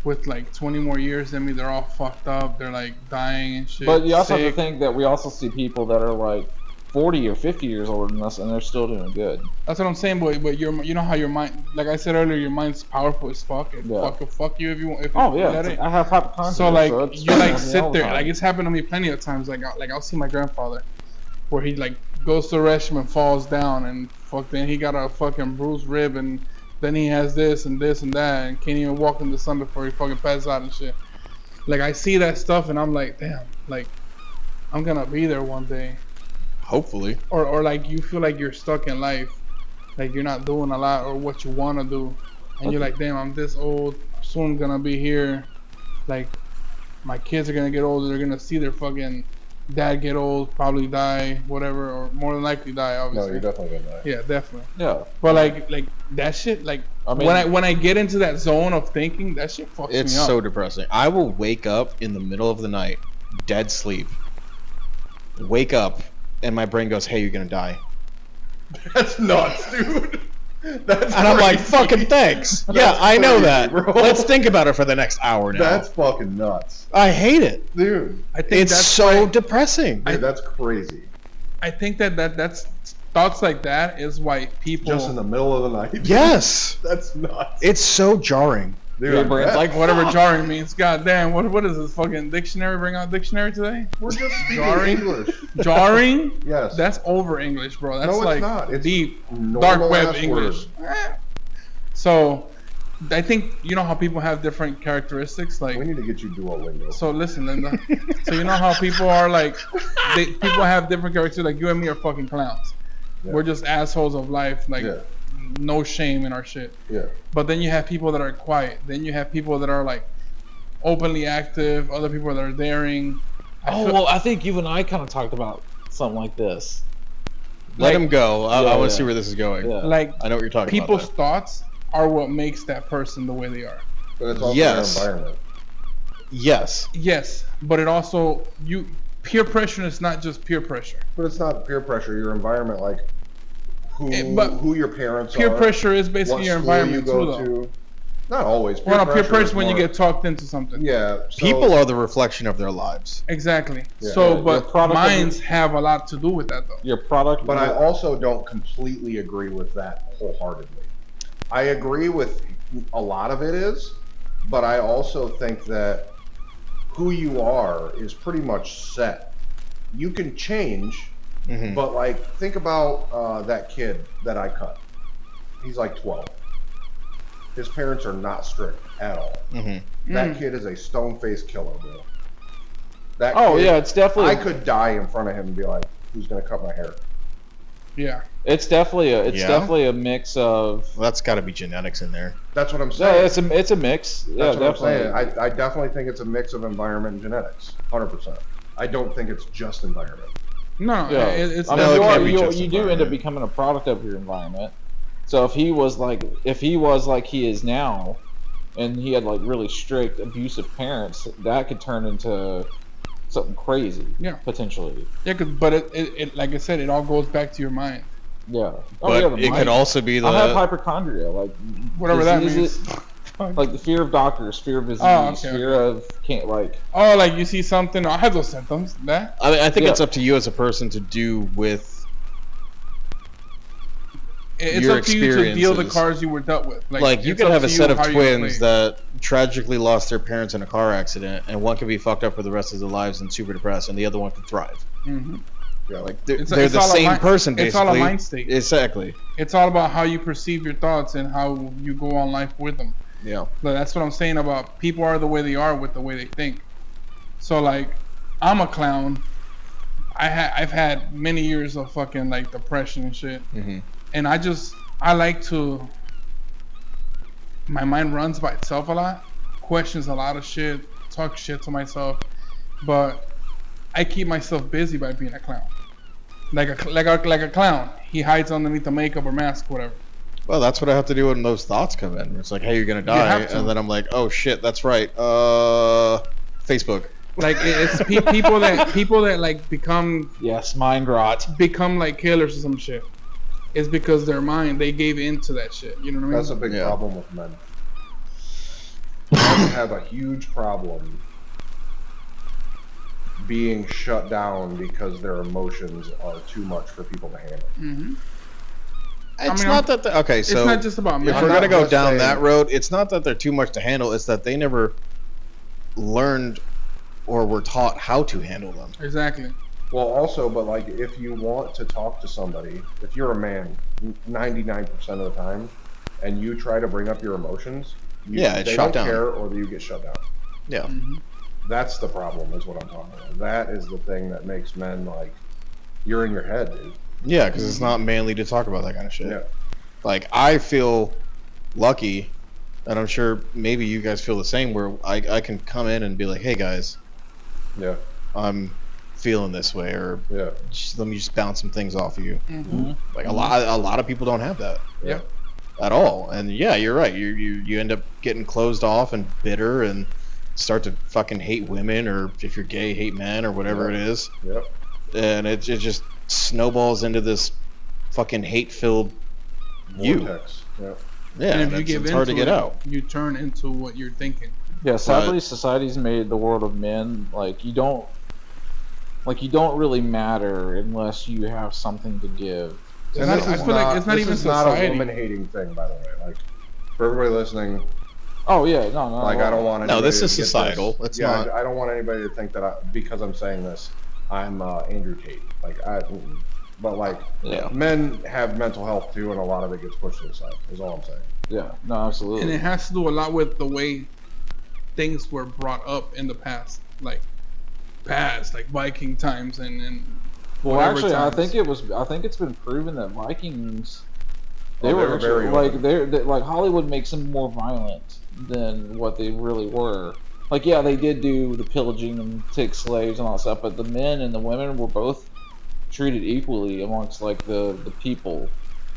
Speaker 2: with like 20 more years than me. They're all fucked up. They're like dying and shit.
Speaker 1: But you also have to think that we also see people that are like 40 or 50 years older than us, and they're still doing good.
Speaker 2: That's what I'm saying, but you know how your mind, like I said earlier, your mind's powerful as fuck. It fuck you if you want.
Speaker 1: Oh yeah, I have hypochondria.
Speaker 2: So like you like sit there. Like it's happened to me plenty of times. Like I'll see my grandfather, where he like goes to the restroom and falls down and then he got a fucking bruised rib and then he has this and that and can't even walk in the sun before he fucking passes out and shit. Like I see that stuff and I'm like, damn, like I'm gonna be there one day.
Speaker 4: Hopefully.
Speaker 2: Or like you feel like you're stuck in life, like you're not doing a lot or what you want to do, and you're like, damn, I'm this old, soon gonna be here, like my kids are gonna get older, they're gonna see their fucking dad get old, probably die, whatever, or more than likely die, obviously.
Speaker 5: No, you're definitely gonna die.
Speaker 2: Yeah, definitely.
Speaker 1: Yeah.
Speaker 2: But like that shit, like I mean, when I get into that zone of thinking, that shit fucks me up.
Speaker 4: It's so depressing. I will wake up in the middle of the night, dead sleep. Wake up. And my brain goes, "Hey, you're gonna die."
Speaker 5: That's nuts, dude. That's
Speaker 4: and I'm like, "Fucking thanks." Yeah, I know that.
Speaker 5: Bro.
Speaker 4: Let's think about it for the next hour now.
Speaker 5: That's fucking nuts.
Speaker 4: I hate it,
Speaker 5: dude.
Speaker 2: I think
Speaker 4: it's so depressing.
Speaker 5: Dude, that's crazy.
Speaker 2: I think that's thoughts like that is why people
Speaker 5: just in the middle of the night.
Speaker 4: Yes,
Speaker 5: that's nuts.
Speaker 4: It's so jarring.
Speaker 2: Dude, like whatever jarring means. God damn, what is this fucking dictionary? Bring out dictionary today?
Speaker 5: We're just
Speaker 2: jarring
Speaker 5: English.
Speaker 2: Jarring?
Speaker 5: Yes.
Speaker 2: That's over English, bro. That's
Speaker 5: no, it's
Speaker 2: like
Speaker 5: not. It's
Speaker 2: deep dark web English. So I think you know how people have different characteristics. Like
Speaker 5: we need to get you Duolingo.
Speaker 2: So listen, Linda. So you know how people are like people have different characteristics. Like you and me are fucking clowns. Yeah. We're just assholes of life. Like no shame in our shit.
Speaker 5: Yeah.
Speaker 2: But then you have people that are quiet. Then you have people that are like openly active. Other people that are daring.
Speaker 1: Well, I think you and I kind of talked about something like this.
Speaker 4: Let him go. I want to see where this is going.
Speaker 2: Yeah. Like
Speaker 4: I know what you're talking about.
Speaker 2: People's thoughts are what makes that person the way they are.
Speaker 5: But it's also their environment.
Speaker 4: Yes.
Speaker 2: Yes, but it also peer pressure is not just peer pressure.
Speaker 5: But it's not peer pressure. Your environment, like who your parents
Speaker 2: peer
Speaker 5: are. Peer
Speaker 2: pressure is basically your environment
Speaker 5: you go
Speaker 2: too, though.
Speaker 5: to. Not always.
Speaker 2: Peer pressure when you get talked into something.
Speaker 5: Yeah.
Speaker 4: People are the reflection of their lives.
Speaker 2: Exactly. Yeah. So, but minds have a lot to do with that, though.
Speaker 1: Your product.
Speaker 5: But I also don't completely agree with that wholeheartedly. I agree with a lot of it is, but I also think that who you are is pretty much set. You can change, but like think about that kid that I cut. He's like 12. His parents are not strict at all. That kid is a stone-faced killer, bro. That kid,
Speaker 1: yeah, it's definitely.
Speaker 5: I could die in front of him and be like, "Who's gonna cut my hair?"
Speaker 2: Yeah.
Speaker 1: It's definitely a mix of.
Speaker 4: Well, that's got to be genetics in there.
Speaker 5: That's what I'm saying.
Speaker 1: Yeah, it's a mix.
Speaker 5: That's what I'm saying. I definitely think it's a mix of environment and genetics. 100%. I don't think it's just environment.
Speaker 2: No,
Speaker 1: Yeah.
Speaker 2: it's
Speaker 1: I
Speaker 4: No, it can't
Speaker 1: mean,
Speaker 4: be just
Speaker 1: you do end up
Speaker 4: environment.
Speaker 1: becoming a product of your environment. So if he was like he is now, and he had like really strict, abusive parents, that could turn into something crazy.
Speaker 2: Yeah.
Speaker 1: Potentially.
Speaker 2: Yeah, but it like I said, it all goes back to your mind.
Speaker 1: Yeah.
Speaker 4: But
Speaker 1: the
Speaker 4: it
Speaker 1: mind.
Speaker 4: could also be
Speaker 1: I have
Speaker 4: the
Speaker 1: hypochondria, like
Speaker 2: Whatever that
Speaker 1: diseases-
Speaker 2: means.
Speaker 1: Like the fear of doctors, fear of disease,
Speaker 2: okay,
Speaker 1: fear of can't like.
Speaker 2: Oh, like you see something. I have those symptoms. That.
Speaker 4: I mean, I think
Speaker 1: Yeah.
Speaker 4: it's up to you as a person to do with
Speaker 2: It's
Speaker 4: your
Speaker 2: up to you to deal the
Speaker 4: experiences.
Speaker 2: cards you were dealt with.
Speaker 4: Like you
Speaker 2: it's
Speaker 4: could
Speaker 2: up
Speaker 4: have
Speaker 2: to
Speaker 4: a
Speaker 2: you
Speaker 4: set of
Speaker 2: how you
Speaker 4: twins
Speaker 2: play.
Speaker 4: that tragically lost their parents in a car accident, and one could be fucked up for the rest of their lives and super depressed, and the other one could thrive.
Speaker 2: Mm-hmm.
Speaker 5: Yeah,
Speaker 4: Like they're,
Speaker 2: It's
Speaker 4: the
Speaker 2: all a
Speaker 4: same
Speaker 2: mind-
Speaker 4: person,
Speaker 2: It's
Speaker 4: basically.
Speaker 2: all a mind state.
Speaker 4: Exactly.
Speaker 2: It's all about how you perceive your thoughts and how you go on life with them.
Speaker 4: Yeah.
Speaker 2: But that's what I'm saying about people are the way they are with the way they think. So like, I'm a clown. I've had many years of fucking like depression and shit,
Speaker 4: Mm-hmm.
Speaker 2: and I like to. My mind runs by itself a lot, questions a lot of shit, talk shit to myself, but I keep myself busy by being a clown. Like a clown. He hides underneath the makeup or mask, whatever.
Speaker 4: Well, that's what I have to do when those thoughts come in. It's like, hey, you're gonna die,
Speaker 2: have to.
Speaker 4: and then I'm like, oh shit, that's right. Facebook.
Speaker 2: Like it's people that like become
Speaker 1: Yes, mind rot.
Speaker 2: like killers or some shit. It's because their mind, they gave in to that shit. You know what I mean?
Speaker 5: That's a big
Speaker 4: Yeah.
Speaker 5: problem with men. Men have a huge problem being shut down because their emotions are too much for people to handle.
Speaker 2: Mm-hmm.
Speaker 4: It's
Speaker 2: mean,
Speaker 4: not that. Okay, so
Speaker 2: it's not just about me.
Speaker 4: if
Speaker 5: I'm
Speaker 4: we're
Speaker 5: not
Speaker 4: gonna go
Speaker 5: just
Speaker 4: down
Speaker 5: saying-
Speaker 4: that road, it's not that they're too much to handle. It's that they never learned or were taught how to handle them.
Speaker 2: Exactly.
Speaker 5: Well, also, but like, if you want to talk to somebody, if you're a man, 99% of the time, and you try to bring up your emotions,
Speaker 4: Yeah, it's
Speaker 5: they
Speaker 4: shut
Speaker 5: don't
Speaker 4: down.
Speaker 5: care, or you get shut down.
Speaker 4: Yeah.
Speaker 2: Mm-hmm.
Speaker 5: That's the problem, is what I'm talking about. That is the thing that makes men like, you're in your head, dude.
Speaker 4: Yeah, because it's not manly to talk about that kind of shit.
Speaker 5: Yeah.
Speaker 4: Like, I feel lucky, and I'm sure maybe you guys feel the same, where I can come in and be like, hey guys,
Speaker 5: Yeah.
Speaker 4: I'm feeling this way, or
Speaker 5: Yeah.
Speaker 4: let me just bounce some things off of you.
Speaker 2: Mm-hmm.
Speaker 4: Like a lot of people don't have that.
Speaker 5: Yeah.
Speaker 4: At all. And yeah, you're right. You end up getting closed off and bitter and start to fucking hate women, or if you're gay, hate men, or whatever it is.
Speaker 5: Yep.
Speaker 4: And it just snowballs into this fucking hate-filled you.
Speaker 5: Vortex. Yep.
Speaker 4: Yeah,
Speaker 2: And if you give
Speaker 4: it's hard to
Speaker 2: into
Speaker 4: get
Speaker 2: it,
Speaker 4: out.
Speaker 2: you turn into what you're thinking.
Speaker 1: Yeah, sadly, society's made the world of men like you don't really matter unless you have something to give.
Speaker 2: It's not- I feel like it's not even
Speaker 5: This is not a
Speaker 2: society.
Speaker 5: woman-hating thing, by the way. Like, for everybody listening,
Speaker 1: Oh yeah, no.
Speaker 5: like, I don't want
Speaker 4: No,
Speaker 5: anybody
Speaker 4: this is
Speaker 5: to get
Speaker 4: societal.
Speaker 5: This.
Speaker 4: It's
Speaker 5: Yeah,
Speaker 4: not.
Speaker 5: I don't want anybody to think that because I'm saying this, I'm Andrew Tate. But like,
Speaker 1: Yeah.
Speaker 5: men have mental health too, and a lot of it gets pushed to the side. Is all I'm saying.
Speaker 1: Yeah, no, absolutely.
Speaker 2: And it has to do a lot with the way things were brought up in the past, like Viking times and
Speaker 1: Well,
Speaker 2: whatever
Speaker 1: actually,
Speaker 2: times.
Speaker 1: I think it's been proven that Vikings,
Speaker 5: Oh,
Speaker 1: they
Speaker 5: they
Speaker 1: were
Speaker 5: were
Speaker 1: actually,
Speaker 5: very
Speaker 1: like
Speaker 5: open.
Speaker 1: like Hollywood makes them more violent than what they really were. Like, yeah, they did do the pillaging and take slaves and all that stuff, but the men and the women were both treated equally amongst like the people.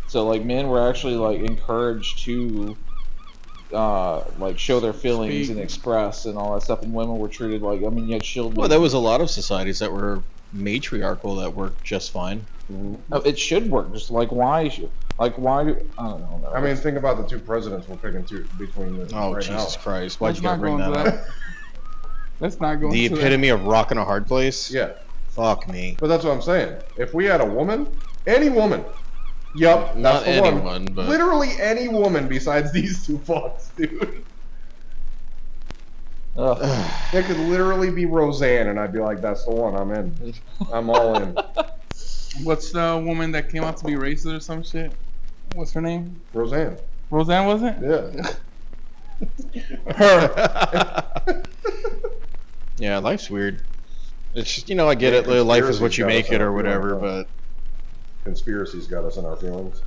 Speaker 1: So like men were actually like encouraged to like show their feelings
Speaker 2: Speak.
Speaker 1: and express and all that stuff, and women were treated like, I mean, you had shield.
Speaker 4: Well, there was a lot of societies that were matriarchal that worked just fine.
Speaker 1: It should work. Just like why do I don't know.
Speaker 5: I mean, think about the two presidents we're picking between this
Speaker 4: Oh,
Speaker 5: right
Speaker 4: Jesus
Speaker 5: now.
Speaker 4: Christ. Why'd
Speaker 2: Let's
Speaker 4: you gotta
Speaker 2: not
Speaker 4: bring
Speaker 2: go
Speaker 4: that
Speaker 2: into
Speaker 4: up?
Speaker 2: Let's not go
Speaker 4: The
Speaker 2: into
Speaker 4: epitome of rock in a hard place?
Speaker 5: Yeah,
Speaker 4: Fuck me.
Speaker 5: but that's what I'm saying. If we had a woman, any woman, yup, that's
Speaker 4: Not
Speaker 5: the
Speaker 4: anyone,
Speaker 5: one.
Speaker 4: but
Speaker 5: Literally any woman besides these two fucks, dude.
Speaker 1: Ugh.
Speaker 5: It could literally be Roseanne, and I'd be like, that's the one. I'm in. I'm all in.
Speaker 2: that. What's the woman that came out to be racist or some shit? What's her name?
Speaker 5: Roseanne.
Speaker 2: Roseanne, was it?
Speaker 5: Yeah.
Speaker 2: Her.
Speaker 4: yeah, life's weird. It's just, I get it. Life is what you make it or whatever, but
Speaker 5: Conspiracies got us in our feelings.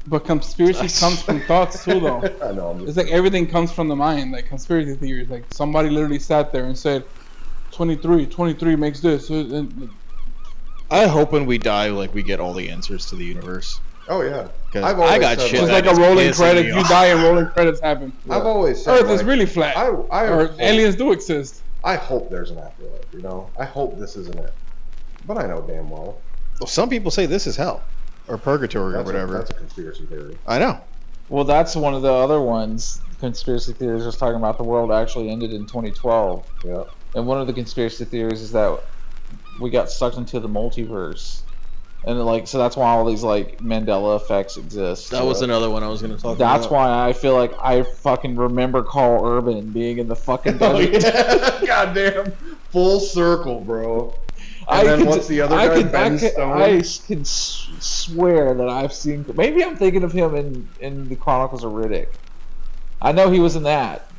Speaker 2: But conspiracy comes from thoughts too, though.
Speaker 5: I know. I'm
Speaker 2: It's
Speaker 5: just,
Speaker 2: like everything comes from the mind, like conspiracy theories. Like somebody literally sat there and said, 23 makes this.
Speaker 4: I hope when we die, like we get all the answers to the universe.
Speaker 5: Oh yeah,
Speaker 4: I got shit.
Speaker 2: It's like a rolling credits. You die and rolling credits happen.
Speaker 5: Yeah. I've always said
Speaker 2: Earth is really flat. Or aliens do exist.
Speaker 5: I hope there's an afterlife. You know, I hope this isn't it. But I know damn well.
Speaker 4: Well, some people say this is hell or purgatory or whatever.
Speaker 5: That's a conspiracy theory.
Speaker 4: I know.
Speaker 1: Well, that's one of the other ones. Conspiracy theories was talking about the world actually ended in 2012.
Speaker 5: Yeah.
Speaker 1: And one of the conspiracy theories is that we got sucked into the multiverse. And like, so that's why all these like Mandela effects exist.
Speaker 4: That was another one I was going to talk
Speaker 1: about. That's
Speaker 4: about.
Speaker 1: why I feel like I fucking remember Carl Urban being in the fucking desert.
Speaker 5: Yeah. Goddamn. Full circle, bro. And then what's the other guy? Ben Stone?
Speaker 1: I can swear that I've seen. Maybe I'm thinking of him in the Chronicles of Riddick. I know he was in that.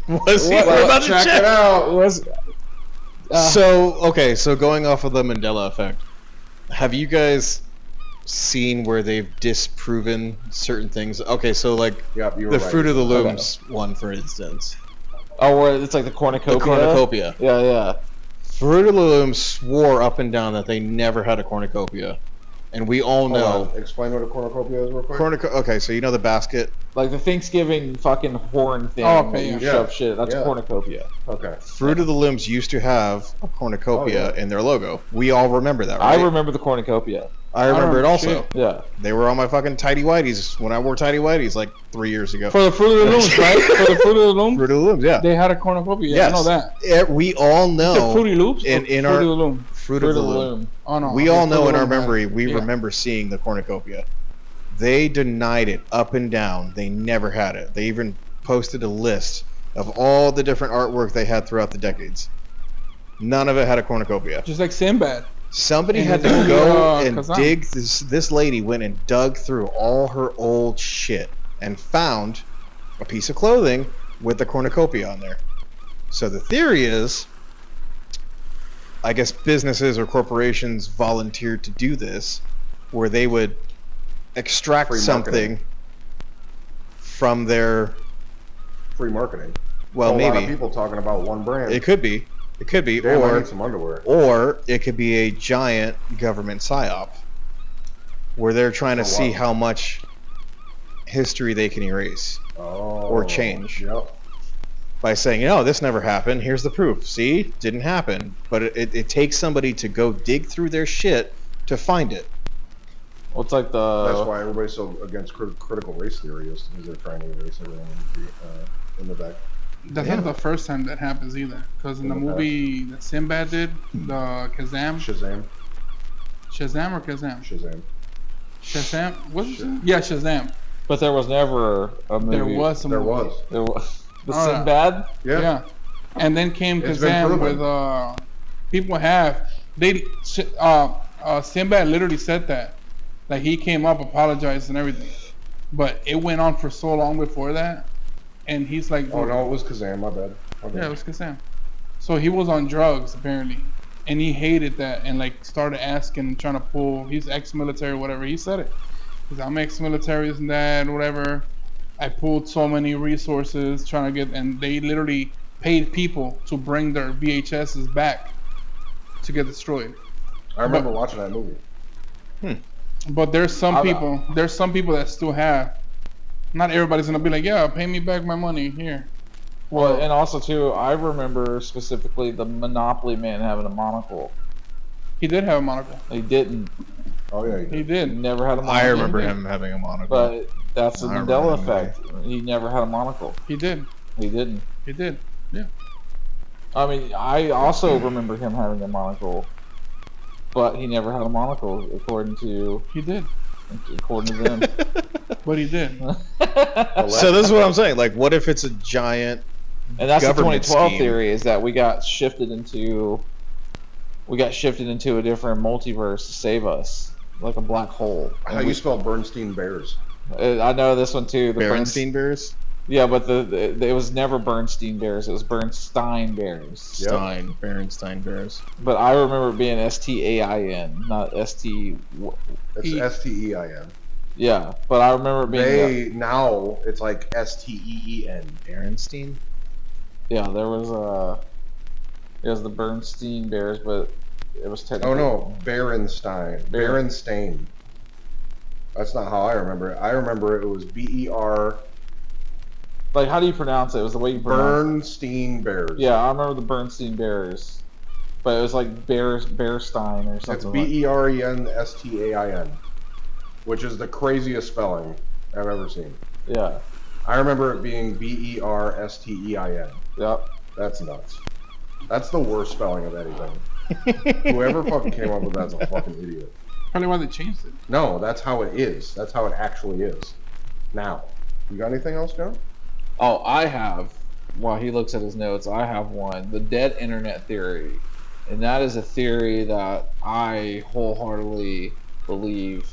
Speaker 4: Was he? We're about to check
Speaker 5: it out.
Speaker 4: So going off of the Mandela effect, have you guys seen where they've disproven certain things? Okay, so like the Fruit of the Looms one, for instance.
Speaker 1: Oh, where it's like the cornucopia?
Speaker 4: The cornucopia.
Speaker 1: Yeah.
Speaker 4: Fruit of the Looms swore up and down that they never had a cornucopia. And we all know.
Speaker 5: Explain what a cornucopia is real quick.
Speaker 4: Okay, so you know the basket?
Speaker 1: Like the Thanksgiving fucking horn thing where you shove shit. That's a cornucopia.
Speaker 5: Okay.
Speaker 4: Fruit of the Looms used to have a cornucopia in their logo. We all remember that, right?
Speaker 1: I remember the cornucopia.
Speaker 4: I remember it also.
Speaker 1: Shit. Yeah.
Speaker 4: They were on my fucking tidy whities when I wore tidy whities like 3 years ago.
Speaker 2: For the Fruit of the Looms, right? For the Fruit of the Looms?
Speaker 4: Fruit of the Looms, yeah.
Speaker 2: They had a cornucopia. Yes. I know that.
Speaker 4: We all know.
Speaker 2: The Fruity Loops?
Speaker 4: In
Speaker 2: our Fruit of the Loom.
Speaker 4: Fruit of the Loom.
Speaker 2: Oh, no.
Speaker 4: We all know in our memory, we remember seeing the cornucopia. They denied it up and down. They never had it. They even posted a list of all the different artwork they had throughout the decades. None of it had a cornucopia.
Speaker 2: Just like Sinbad.
Speaker 4: Somebody had to go and dig. This lady went and dug through all her old shit and found a piece of clothing with the cornucopia on there. So the theory is, I guess businesses or corporations volunteered to do this, where they would extract something from their
Speaker 5: free marketing.
Speaker 4: Well, maybe
Speaker 5: a lot of people talking about one brand.
Speaker 4: It could be. It could be,
Speaker 5: Damn, I need some underwear.
Speaker 4: Or it could be a giant government psyop, where they're trying to see how much history they can erase or change.
Speaker 5: Yep.
Speaker 4: By saying, this never happened. Here's the proof. See, didn't happen. But it takes somebody to go dig through their shit to find it.
Speaker 1: Well, it's like
Speaker 5: That's why everybody's so against critical race theory is because they're trying to erase everyone in the back.
Speaker 2: That's not the first time that happens either. Because in the movie that Sinbad did, the Shazam or Kazam? Shazam? What's it? Yeah, Shazam.
Speaker 1: But there was never a movie.
Speaker 2: There was a movie.
Speaker 1: There was. The Sinbad?
Speaker 2: Yeah. And then came Kazam with people Sinbad literally said that. Like he came up, apologized and everything. But it went on for so long before that. And he's like,
Speaker 5: oh no, it was Kazam, my bad.
Speaker 2: Yeah, it was Kazam. So he was on drugs apparently, and he hated that, and like started asking and trying to pull. He's ex-military, whatever. He said it. He's I'm ex-military, and that, whatever. I pulled so many resources trying to get, and they literally paid people to bring their VHSs back to get destroyed.
Speaker 5: I remember watching that movie.
Speaker 2: But there's some people that still have. Not everybody's gonna be like, yeah, pay me back my money here.
Speaker 1: Well, and also too, I remember specifically the Monopoly man having a monocle.
Speaker 2: He did have a monocle.
Speaker 1: He didn't.
Speaker 5: Oh yeah,
Speaker 2: he did.
Speaker 1: He never had a monocle.
Speaker 4: I remember him having a monocle.
Speaker 1: But that's the Mandela effect. He never had a monocle.
Speaker 2: He did.
Speaker 1: He didn't.
Speaker 2: He did. Yeah.
Speaker 1: I mean, I also remember him having a monocle, but he never had a monocle, according to.
Speaker 2: He did.
Speaker 1: According to them.
Speaker 2: But he did.
Speaker 4: So this is what I'm saying. Like, what if it's a giant?
Speaker 1: And that's the 2012 theory, is that we got shifted into a different multiverse to save us, like a black hole.
Speaker 5: How you spell Bernstein Bears?
Speaker 1: I know this one too. The
Speaker 4: Bernstein Bears.
Speaker 1: Yeah, but it was never Bernstein Bears. It was Bernstein Bears.
Speaker 4: Yep. Bernstein Bears.
Speaker 1: But I remember it being STAIN, not ST.
Speaker 5: It's STEIN.
Speaker 1: Yeah, but I remember it being.
Speaker 5: Now it's like STEEN.
Speaker 4: Bernstein.
Speaker 1: Yeah, there was a. It was the Bernstein Bears, but it was technically.
Speaker 5: Oh no, Berenstain. That's not how I remember it. I remember it was BER.
Speaker 1: Like, how do you pronounce it? It was the way you pronounce it.
Speaker 5: Bernstein Bears.
Speaker 1: Yeah, I remember the Bernstein Bears, but it was like Bearstein or something.
Speaker 5: It's BERENSTAIN, which is the craziest spelling I've ever seen.
Speaker 1: Yeah.
Speaker 5: I remember it being BERSTEIN.
Speaker 1: Yep.
Speaker 5: That's nuts. That's the worst spelling of anything. Whoever fucking came up with that's a fucking idiot.
Speaker 2: Probably why they changed it.
Speaker 5: No, that's how it is. That's how it actually is. Now, you got anything else, Joe?
Speaker 1: Oh, I have. While he looks at his notes, I have one. The dead internet theory. And that is a theory that I wholeheartedly believe.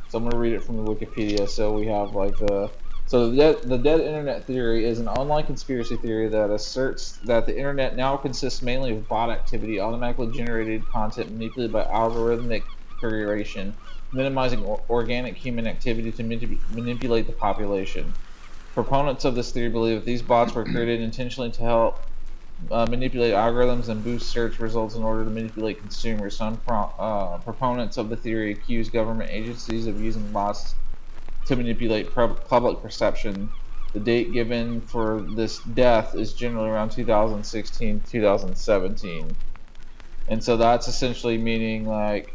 Speaker 1: So I'm going to read it from the Wikipedia. So we have like the dead internet theory is an online conspiracy theory that asserts that the internet now consists mainly of bot activity, automatically generated content manipulated by algorithmic curation, minimizing organic human activity to manipulate the population. Proponents of this theory believe that these bots were created intentionally to help manipulate algorithms and boost search results in order to manipulate consumers. Some proponents of the theory accuse government agencies of using bots to manipulate public perception. The date given for this death is generally around 2016-2017. And so that's essentially meaning, like,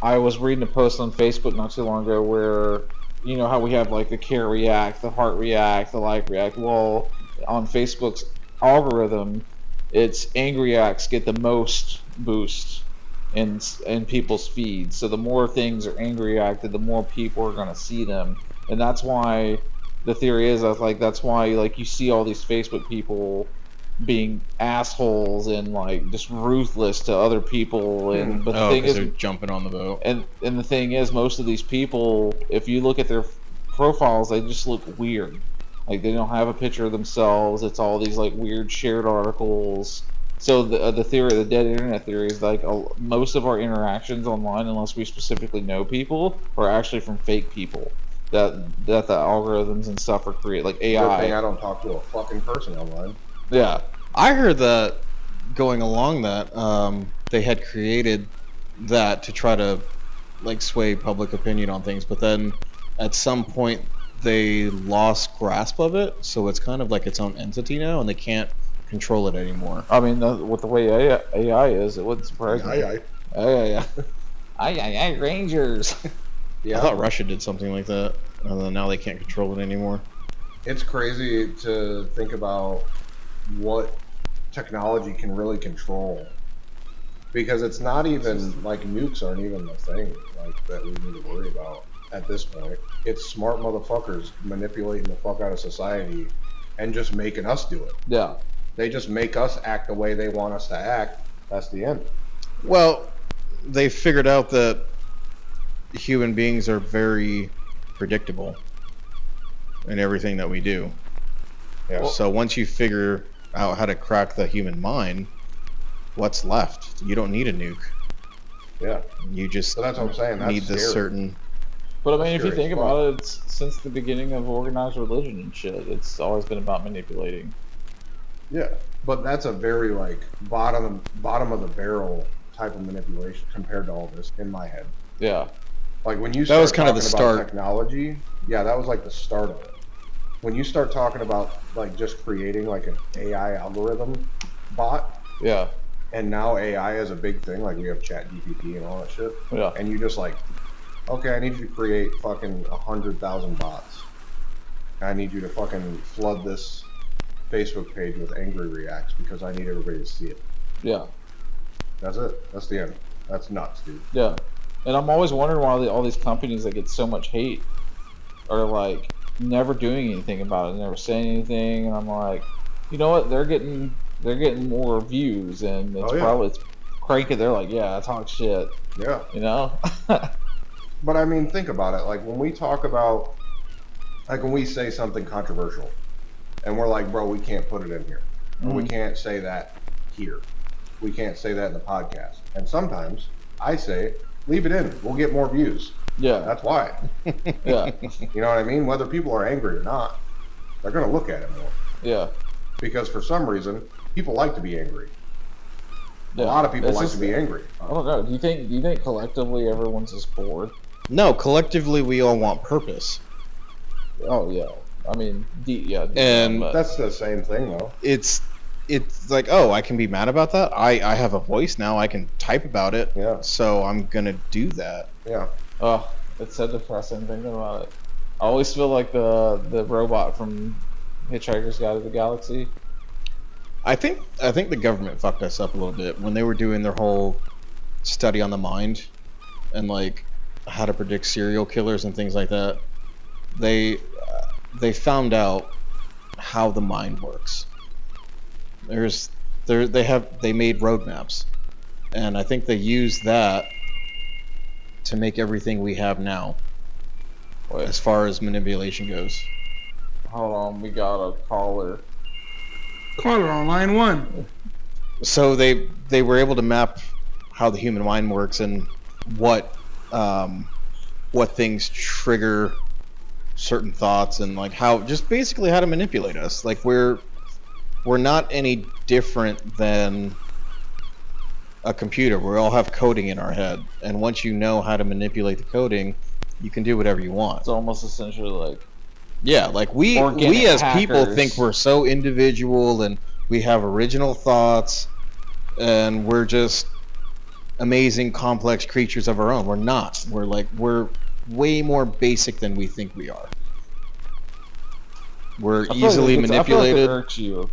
Speaker 1: I was reading a post on Facebook not too long ago where, you know how we have like the care react, the heart react, the like react. Well, on Facebook's algorithm, it's angry reacts get the most boost in people's feeds. So the more things are angry reacted, the more people are gonna see them, and that's why the theory is that's why like you see all these Facebook people being assholes and like just ruthless to other people, and but the thing is
Speaker 4: they're jumping on the boat.
Speaker 1: And the thing is, most of these people, if you look at their profiles, they just look weird. Like they don't have a picture of themselves. It's all these like weird shared articles. So the theory, the dead internet theory, is like most of our interactions online, unless we specifically know people, are actually from fake people that the algorithms and stuff are created, like AI.
Speaker 5: Good thing I don't talk to a fucking person online.
Speaker 1: Yeah.
Speaker 4: I heard that going along that they had created that to try to like sway public opinion on things, but then at some point they lost grasp of it, so it's kind of like its own entity now, and they can't control it anymore.
Speaker 1: I mean, with the way AI is, it wouldn't surprise me. Aye, Rangers.
Speaker 4: Yeah, I thought Russia did something like that, and then now they can't control it anymore.
Speaker 5: It's crazy to think about what technology can really control, because it's not even like nukes aren't even the thing like that we need to worry about at this point. It's smart motherfuckers manipulating the fuck out of society and just making us do it.
Speaker 1: Yeah.
Speaker 5: They just make us act the way they want us to act. That's the end.
Speaker 4: Well, they figured out that human beings are very predictable in everything that we do.
Speaker 5: Yeah.
Speaker 4: So once you figure out how to crack the human mind, what's left? You don't need a nuke.
Speaker 5: Yeah.
Speaker 4: You just
Speaker 5: So that's what I'm saying. That's
Speaker 4: need this
Speaker 5: scary.
Speaker 4: certain.
Speaker 1: But I mean, if you think about it, it's since the beginning of organized religion and shit, it's always been about manipulating.
Speaker 5: Yeah, but that's a very like bottom of the barrel type of manipulation compared to all this in my head.
Speaker 1: Yeah.
Speaker 5: Like when you
Speaker 4: That
Speaker 5: start
Speaker 4: was kind of the
Speaker 5: talking
Speaker 4: start.
Speaker 5: about technology, yeah, that was like the start of it. When you start talking about like just creating like an AI algorithm bot,
Speaker 1: Yeah.
Speaker 5: and now AI is a big thing, like we have ChatGPT and all that shit,
Speaker 1: Yeah.
Speaker 5: and you just like, okay, I need you to create fucking 100,000 bots. I need you to fucking flood this Facebook page with angry reacts because I need everybody to see it.
Speaker 1: Yeah.
Speaker 5: That's it. That's the end. That's nuts, dude.
Speaker 1: Yeah. And I'm always wondering why all these companies that get so much hate are like never doing anything about it, never saying anything. And I'm like, you know what? They're getting more views, and it's probably it's cranking. They're like, yeah, talk shit.
Speaker 5: Yeah.
Speaker 1: You know.
Speaker 5: But I mean, think about it. Like when we talk about, like when we say something controversial, and we're like, bro, we can't put it in here. Or we can't say that here. We can't say that in the podcast. And sometimes I say, leave it in. We'll get more views.
Speaker 1: Yeah.
Speaker 5: That's why.
Speaker 1: Yeah.
Speaker 5: You know what I mean? Whether people are angry or not, they're going to look at it more.
Speaker 1: Yeah.
Speaker 5: Because for some reason, people like to be angry. A lot of people like to be angry.
Speaker 1: I don't know. Do you think collectively everyone's just bored?
Speaker 4: No, collectively we all want purpose.
Speaker 1: Oh yeah. I mean,
Speaker 4: and
Speaker 5: that's the same thing though.
Speaker 4: It's like, oh, I can be mad about that. I have a voice now. I can type about it.
Speaker 5: Yeah.
Speaker 4: So I'm gonna do that.
Speaker 5: Yeah.
Speaker 1: Oh, it's so depressing thinking about it. I always feel like the robot from Hitchhiker's Guide to the Galaxy.
Speaker 4: I think the government fucked us up a little bit when they were doing their whole study on the mind and like how to predict serial killers and things like that. They found out how the mind works. They made roadmaps, and I think they used that to make everything we have now, as far as manipulation goes.
Speaker 1: Hold on, we got a caller.
Speaker 2: Caller on line 1.
Speaker 4: So they were able to map how the human mind works and what things trigger certain thoughts and like how just basically how to manipulate us. Like we're not any different than a computer. We all have coding in our head, and once you know how to manipulate the coding, you can do whatever you want.
Speaker 1: It's almost essentially like
Speaker 4: like we as people think we're so individual and we have original thoughts and we're just amazing complex creatures of our own. We're not. We're way more basic than we think we are. We're easily manipulated.
Speaker 1: I feel like it irks you.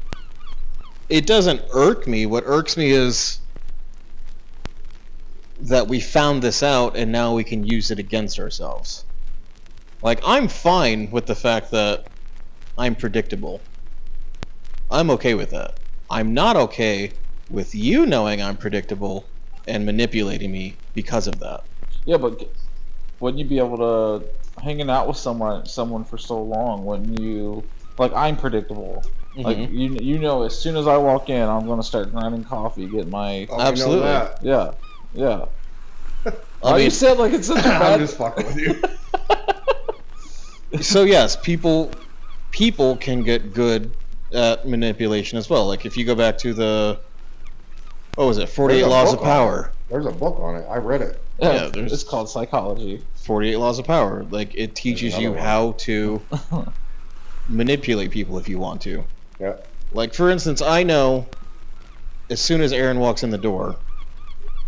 Speaker 4: It doesn't irk me. What irks me is that we found this out and now we can use it against ourselves. Like, I'm fine with the fact that I'm predictable. I'm okay with that. I'm not okay with you knowing I'm predictable and manipulating me because of that.
Speaker 1: Yeah, but wouldn't you be able to hanging out with someone for so long? Wouldn't you? Like, I'm predictable. Mm-hmm. Like you know, as soon as I walk in, I'm gonna start grinding coffee, get my
Speaker 4: absolutely.
Speaker 1: Yeah. You said like it's such a bad.
Speaker 5: I'm just fucking with you.
Speaker 4: So yes, people can get good at manipulation as well. Like if you go back to the 48 Laws of Power.
Speaker 5: There's a book on it. I read it.
Speaker 1: Yeah, it's called Psychology.
Speaker 4: 48 Laws of Power. Like it teaches you how to manipulate people if you want to.
Speaker 5: Yeah.
Speaker 4: Like for instance, I know as soon as Aaron walks in the door,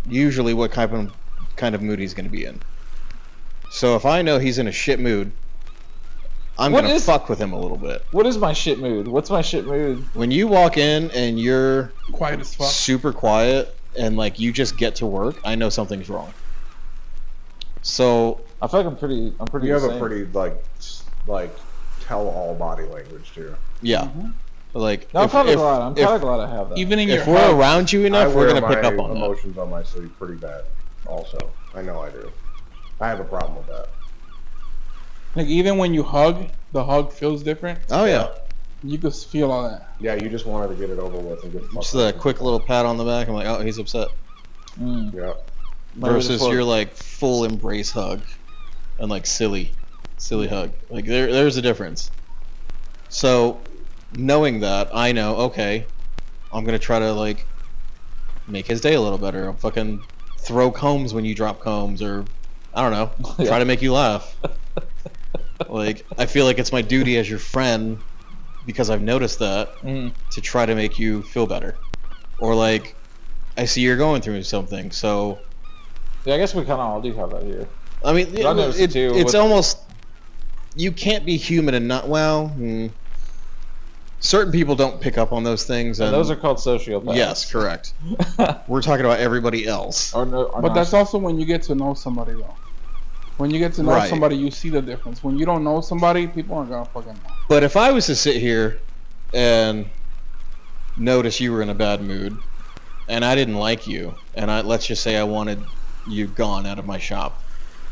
Speaker 4: usually what kind of mood he's going to be in. So if I know he's in a shit mood, I'm going to fuck with him a little bit.
Speaker 1: What is my shit mood? What's my shit mood?
Speaker 4: When you walk in and you're
Speaker 2: quiet as fuck,
Speaker 4: super quiet, and like you just get to work, I know something's wrong. So
Speaker 1: I feel like I'm pretty.
Speaker 5: You have a pretty like tell all body language too.
Speaker 4: Yeah. Mm-hmm. Like
Speaker 1: no, I'm kind of glad I have that.
Speaker 2: Even in
Speaker 4: if we're around you enough, we're gonna pick up on
Speaker 5: emotions on my sleeve pretty bad. Also, I know I do. I have a problem with that.
Speaker 2: Like even when you hug, the hug feels different.
Speaker 4: Oh yeah.
Speaker 2: You can feel all that.
Speaker 5: Yeah, you just wanted to get it over with and get
Speaker 4: just a quick little pat on the back. I'm like, oh, he's upset.
Speaker 5: Yeah.
Speaker 4: Versus your like full embrace hug, and like silly hug. Like there's a difference. So, knowing that, I know, okay, I'm gonna try to like make his day a little better. I'll fucking throw combs when you drop combs, or I don't know, try to make you laugh. Like I feel like it's my duty as your friend, because I've noticed that, to try to make you feel better. Or like, I see you're going through something, so.
Speaker 1: Yeah, I guess we kind of all do have that here.
Speaker 4: I mean, it's almost, you can't be human and not, certain people don't pick up on those things. And
Speaker 1: those are called sociopaths.
Speaker 4: Yes, correct. We're talking about everybody else.
Speaker 2: But that's also when you get to know somebody, though. When you get to know somebody, you see the difference. When you don't know somebody, people aren't gonna fucking know.
Speaker 4: But if I was to sit here and notice you were in a bad mood, and I didn't like you, and let's just say I wanted you gone out of my shop,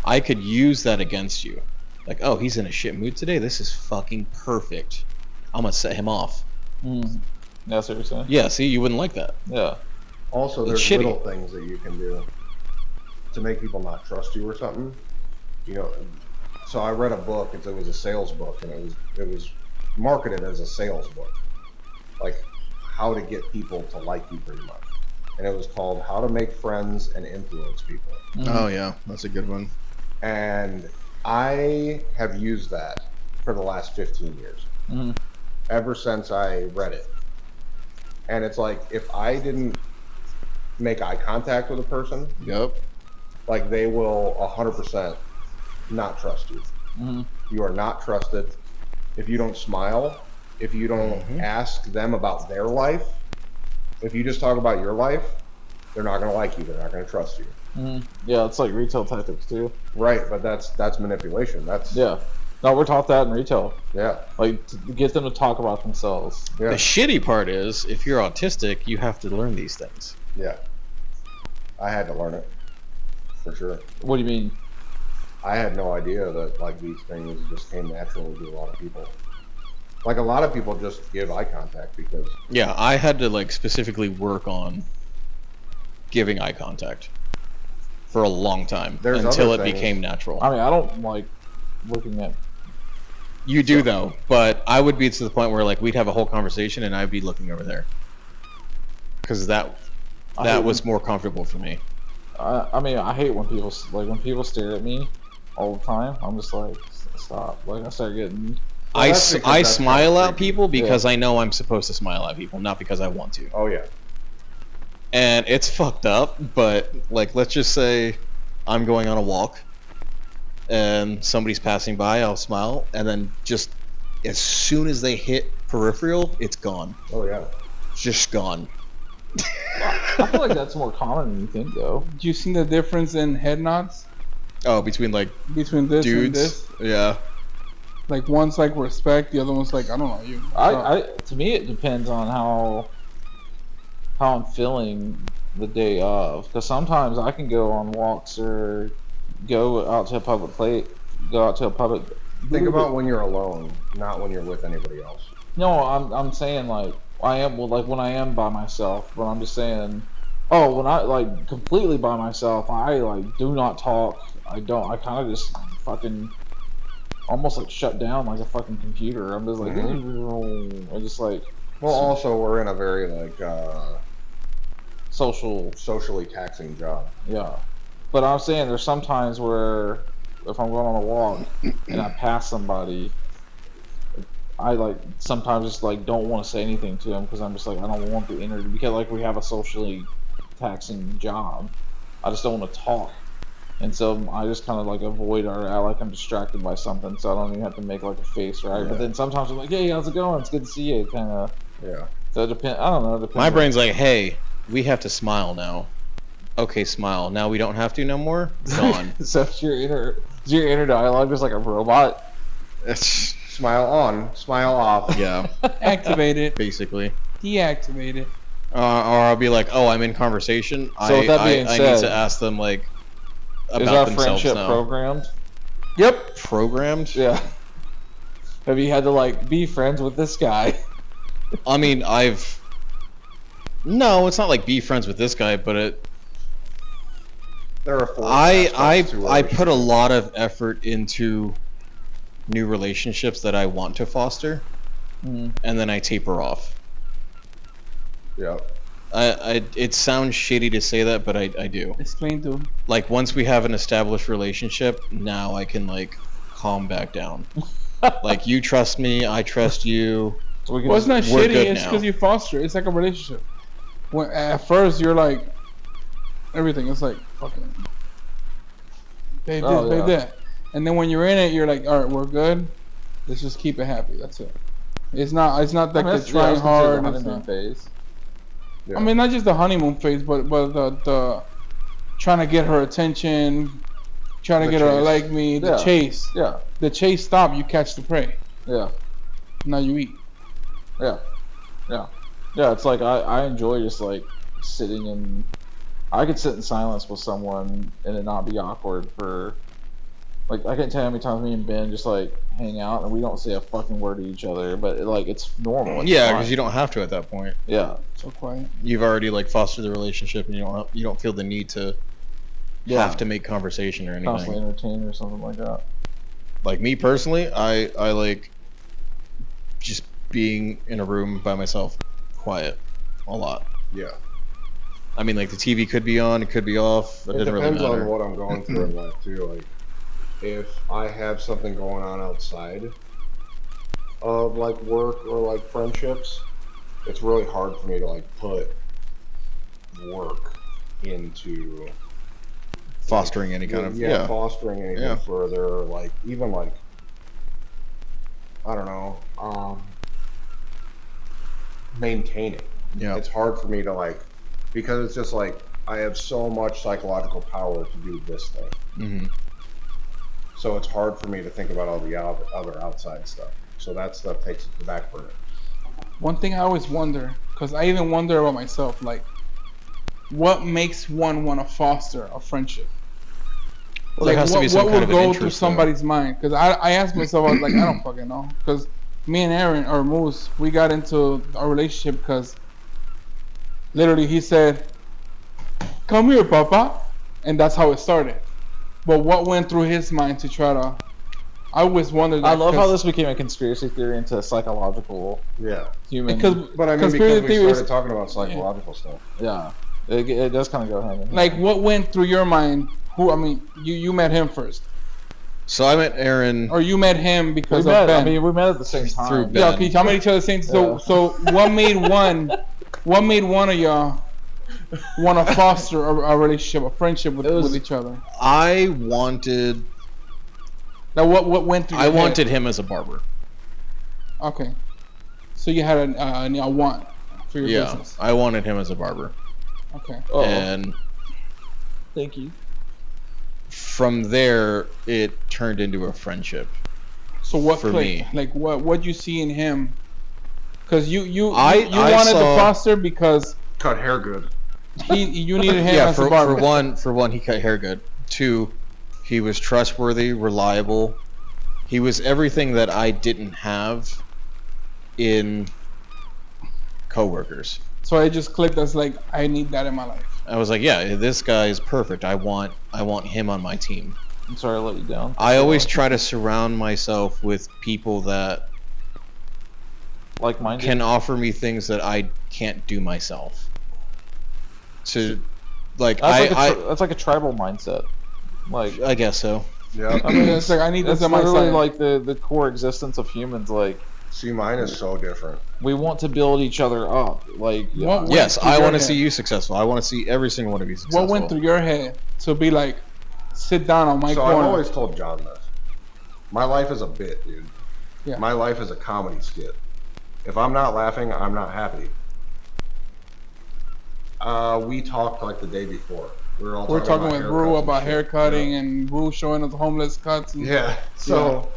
Speaker 4: I could use that against you. Like, oh, he's in a shit mood today. This is fucking perfect. I'm gonna set him off.
Speaker 1: That's what you're saying?
Speaker 4: Yeah, see, you wouldn't like that.
Speaker 1: Yeah.
Speaker 5: Also, there's little things that you can do to make people not trust you or something. You know, so I read a book. It was a sales book, and it was marketed as a sales book, like how to get people to like you, pretty much. and it was called How to Make Friends and Influence People.
Speaker 4: Oh yeah, that's a good one.
Speaker 5: And I have used that for the last 15 years. Ever since I read it. And it's like, if I didn't make eye contact with a person,
Speaker 4: Yep.
Speaker 5: like they will 100% not trust you. You are not trusted. If you don't smile, if you don't ask them about their life, if you just talk about your life, they're not going to like you. They're not going to trust you.
Speaker 1: Yeah, it's like retail tactics too.
Speaker 5: Right, but that's manipulation. That's
Speaker 1: No, we're taught that in retail.
Speaker 5: Yeah.
Speaker 1: Like to get them to talk about themselves.
Speaker 5: Yeah.
Speaker 4: The shitty part is, if you're autistic, you have to learn these things.
Speaker 5: Yeah. I had to learn it. For sure.
Speaker 1: What do you mean?
Speaker 5: I had no idea that like these things just came naturally to a lot of people. Like a lot of people just give eye contact because
Speaker 4: Yeah, I had to like specifically work on giving eye contact for a long time until it became natural.
Speaker 1: I mean, I don't like looking at.
Speaker 4: You do though, but I would be to the point where like we'd have a whole conversation and I'd be looking over there because that was more comfortable for me.
Speaker 1: I mean, I hate when people stare at me all the time. I'm just like, stop. Like I start getting.
Speaker 4: I smile at people because I know I'm supposed to smile at people, not because I want to.
Speaker 5: Oh yeah.
Speaker 4: And it's fucked up, but like let's just say I'm going on a walk and somebody's passing by, I'll smile, and then just as soon as they hit peripheral, it's gone.
Speaker 5: Oh yeah.
Speaker 4: It's just gone.
Speaker 1: I feel like that's more common than you think, though.
Speaker 2: Do you see the difference in head nods?
Speaker 4: Oh, between this
Speaker 2: dudes and this?
Speaker 4: Yeah.
Speaker 2: Like one's like respect, the other one's like I don't know you.
Speaker 1: To me, it depends on how I'm feeling the day of. Because sometimes I can go on walks or go out to a public
Speaker 5: Think about when you're alone, not when you're with anybody else.
Speaker 1: No, I'm saying like I am when I am by myself. But I'm just saying, when I like completely by myself, I like do not talk. I kind of just fucking almost like shut down like a fucking computer. I'm just like, I just like.
Speaker 5: Well, also we're in a very like
Speaker 1: socially
Speaker 5: taxing job.
Speaker 1: Yeah, but I'm saying there's some times where if I'm going on a walk and I pass somebody, I like sometimes just like don't want to say anything to them because I'm just like I don't want the energy because like we have a socially taxing job. I just don't want to talk, and so I just kind of like avoid I'm distracted by something, so I don't even have to make like a face, right? But then sometimes I'm like, hey, how's it going? It's good to see you, kind of.
Speaker 5: Yeah.
Speaker 1: So it depends. I don't know. It depends.
Speaker 4: My brain's like, hey, we have to smile now. Okay, smile. Now we don't have to no more. Gone.
Speaker 1: So your inner dialogue is like a robot.
Speaker 5: Smile on, smile off.
Speaker 4: Yeah.
Speaker 2: Activate it.
Speaker 4: Basically.
Speaker 2: Deactivate it.
Speaker 4: Or I'll be like, oh, I'm in conversation.
Speaker 1: So with that being
Speaker 4: I
Speaker 1: said,
Speaker 4: need to ask them like about
Speaker 1: is our
Speaker 4: themselves
Speaker 1: friendship
Speaker 4: now.
Speaker 1: programmed?
Speaker 2: Yep.
Speaker 4: Programmed?
Speaker 1: Yeah. Have you had to like be friends with this guy?
Speaker 4: I mean, no, it's not like be friends with this guy, but
Speaker 5: There are
Speaker 4: I put a lot of effort into new relationships that I want to foster, and then I taper off.
Speaker 5: Yeah.
Speaker 4: It sounds shitty to say that, but I do.
Speaker 2: Explain to him.
Speaker 4: Like once we have an established relationship, now I can like calm back down. Like you trust me, I trust you.
Speaker 2: Well, it's not shitty. It's because you foster. It's like a relationship. When at first you're like everything. It's like fucking. They did that, and then when you're in it, you're like, all right, we're good. Let's just keep it happy. That's it. It's not like they're trying hard.
Speaker 1: The honeymoon phase.
Speaker 2: Yeah. I mean, not just the honeymoon phase, but the trying to get her attention, trying to get her to like me. The chase. Yeah. The chase stop. You catch the prey.
Speaker 1: Yeah.
Speaker 2: Now you eat.
Speaker 1: Yeah. Yeah, it's like I enjoy just like sitting in. I could sit in silence with someone and it not be awkward for. Like I can't tell you how many times me and Ben just like hang out and we don't say a fucking word to each other, but it's normal. It's
Speaker 4: yeah, because you don't have to at that point.
Speaker 1: Yeah.
Speaker 2: So quiet.
Speaker 4: You've already like fostered the relationship, and you don't feel the need to have to make conversation or anything.
Speaker 1: Constantly entertain or something like that.
Speaker 4: Like me personally, I like just being in a room by myself, quiet, a lot.
Speaker 5: Yeah.
Speaker 4: I mean, like the TV could be on, it could be off. It doesn't really
Speaker 5: depends
Speaker 4: matter.
Speaker 5: on what I'm going through in life too. Like, if I have something going on outside of like work or like friendships, it's really hard for me to like put work into
Speaker 4: Fostering any kind of
Speaker 5: fostering anything further. Like even like I don't know, maintaining.
Speaker 4: Yeah.
Speaker 5: It's hard for me to like because it's just like I have so much psychological power to do this thing.
Speaker 4: Mm-hmm.
Speaker 5: So it's hard for me to think about all the other outside stuff. So that stuff takes the back burner.
Speaker 2: One thing I always wonder, because I even wonder about myself, like, what makes one want to foster a friendship?
Speaker 4: Well,
Speaker 2: like,
Speaker 4: there has to be some
Speaker 2: what
Speaker 4: kind
Speaker 2: would
Speaker 4: of an
Speaker 2: go
Speaker 4: interest,
Speaker 2: through somebody's mind? Because I asked myself, I was like, I don't fucking know. Because me and Aaron, or Moose, we got into our relationship because literally he said, "Come here, Papa," and that's how it started. But what went through his mind to try to? I always wondered.
Speaker 1: I love how this became a conspiracy theory into psychological human.
Speaker 5: But I mean, because we started talking about psychological stuff.
Speaker 1: Yeah, it does kind of go hand in hand.
Speaker 2: Like, what went through your mind? Who? I mean, you met him first.
Speaker 4: So I met Aaron.
Speaker 2: Or you met him because of
Speaker 1: Ben.
Speaker 2: Ben.
Speaker 1: I mean, we met at the same time.
Speaker 4: Through Ben.
Speaker 2: Yeah, okay, y'all met each other the same. So what made one? What made one of y'all want to foster a relationship, a friendship with each other?
Speaker 4: I wanted.
Speaker 2: Now, what went through?
Speaker 4: I
Speaker 2: your head?
Speaker 4: wanted him as a barber.
Speaker 2: Okay, so you had a want for your business.
Speaker 4: I wanted him as a barber.
Speaker 2: Okay.
Speaker 1: Oh.
Speaker 4: And
Speaker 1: Thank you.
Speaker 4: from there, it turned into a friendship.
Speaker 2: So what
Speaker 4: for
Speaker 2: clicked?
Speaker 4: me?
Speaker 2: Like what you see in him? Because you
Speaker 4: I
Speaker 2: wanted
Speaker 4: saw-
Speaker 2: to foster because
Speaker 5: Cut hair good.
Speaker 2: you needed him
Speaker 4: Yeah,
Speaker 2: as a barber.
Speaker 4: for one, he cut hair good. Two, he was trustworthy, reliable. He was everything that I didn't have in coworkers.
Speaker 2: So I just clicked as like, I need that in my life.
Speaker 4: I was like, yeah, this guy is perfect. I want him on my team.
Speaker 1: I'm sorry I let you down.
Speaker 4: I always try to surround myself with people that
Speaker 1: Like-minded.
Speaker 4: can offer me things that I can't do myself. So, like,
Speaker 1: That's like a tribal mindset. Like,
Speaker 4: I guess so.
Speaker 5: Yeah.
Speaker 2: I mean, it's like, I need this
Speaker 1: that's
Speaker 2: in my
Speaker 1: literally
Speaker 2: life.
Speaker 1: like the core existence of humans. Like,
Speaker 5: See, mine is so different.
Speaker 1: we want to build each other up. Like,
Speaker 2: What went
Speaker 4: Yes,
Speaker 2: through
Speaker 4: I
Speaker 2: your
Speaker 4: want to
Speaker 2: head?
Speaker 4: see you successful. I want to see every single one of you successful.
Speaker 2: What went through your head to be like, sit down on my
Speaker 5: So
Speaker 2: corner?
Speaker 5: I've always told John this. My life is a bit, dude.
Speaker 2: Yeah.
Speaker 5: My life is a comedy skit. If I'm not laughing, I'm not happy. We talked like the day before. We were all
Speaker 2: We're talking with Rue
Speaker 5: haircuts
Speaker 2: about
Speaker 5: and shit.
Speaker 2: haircutting
Speaker 5: Yeah.
Speaker 2: and Rue showing us homeless cuts. And,
Speaker 5: Yeah. So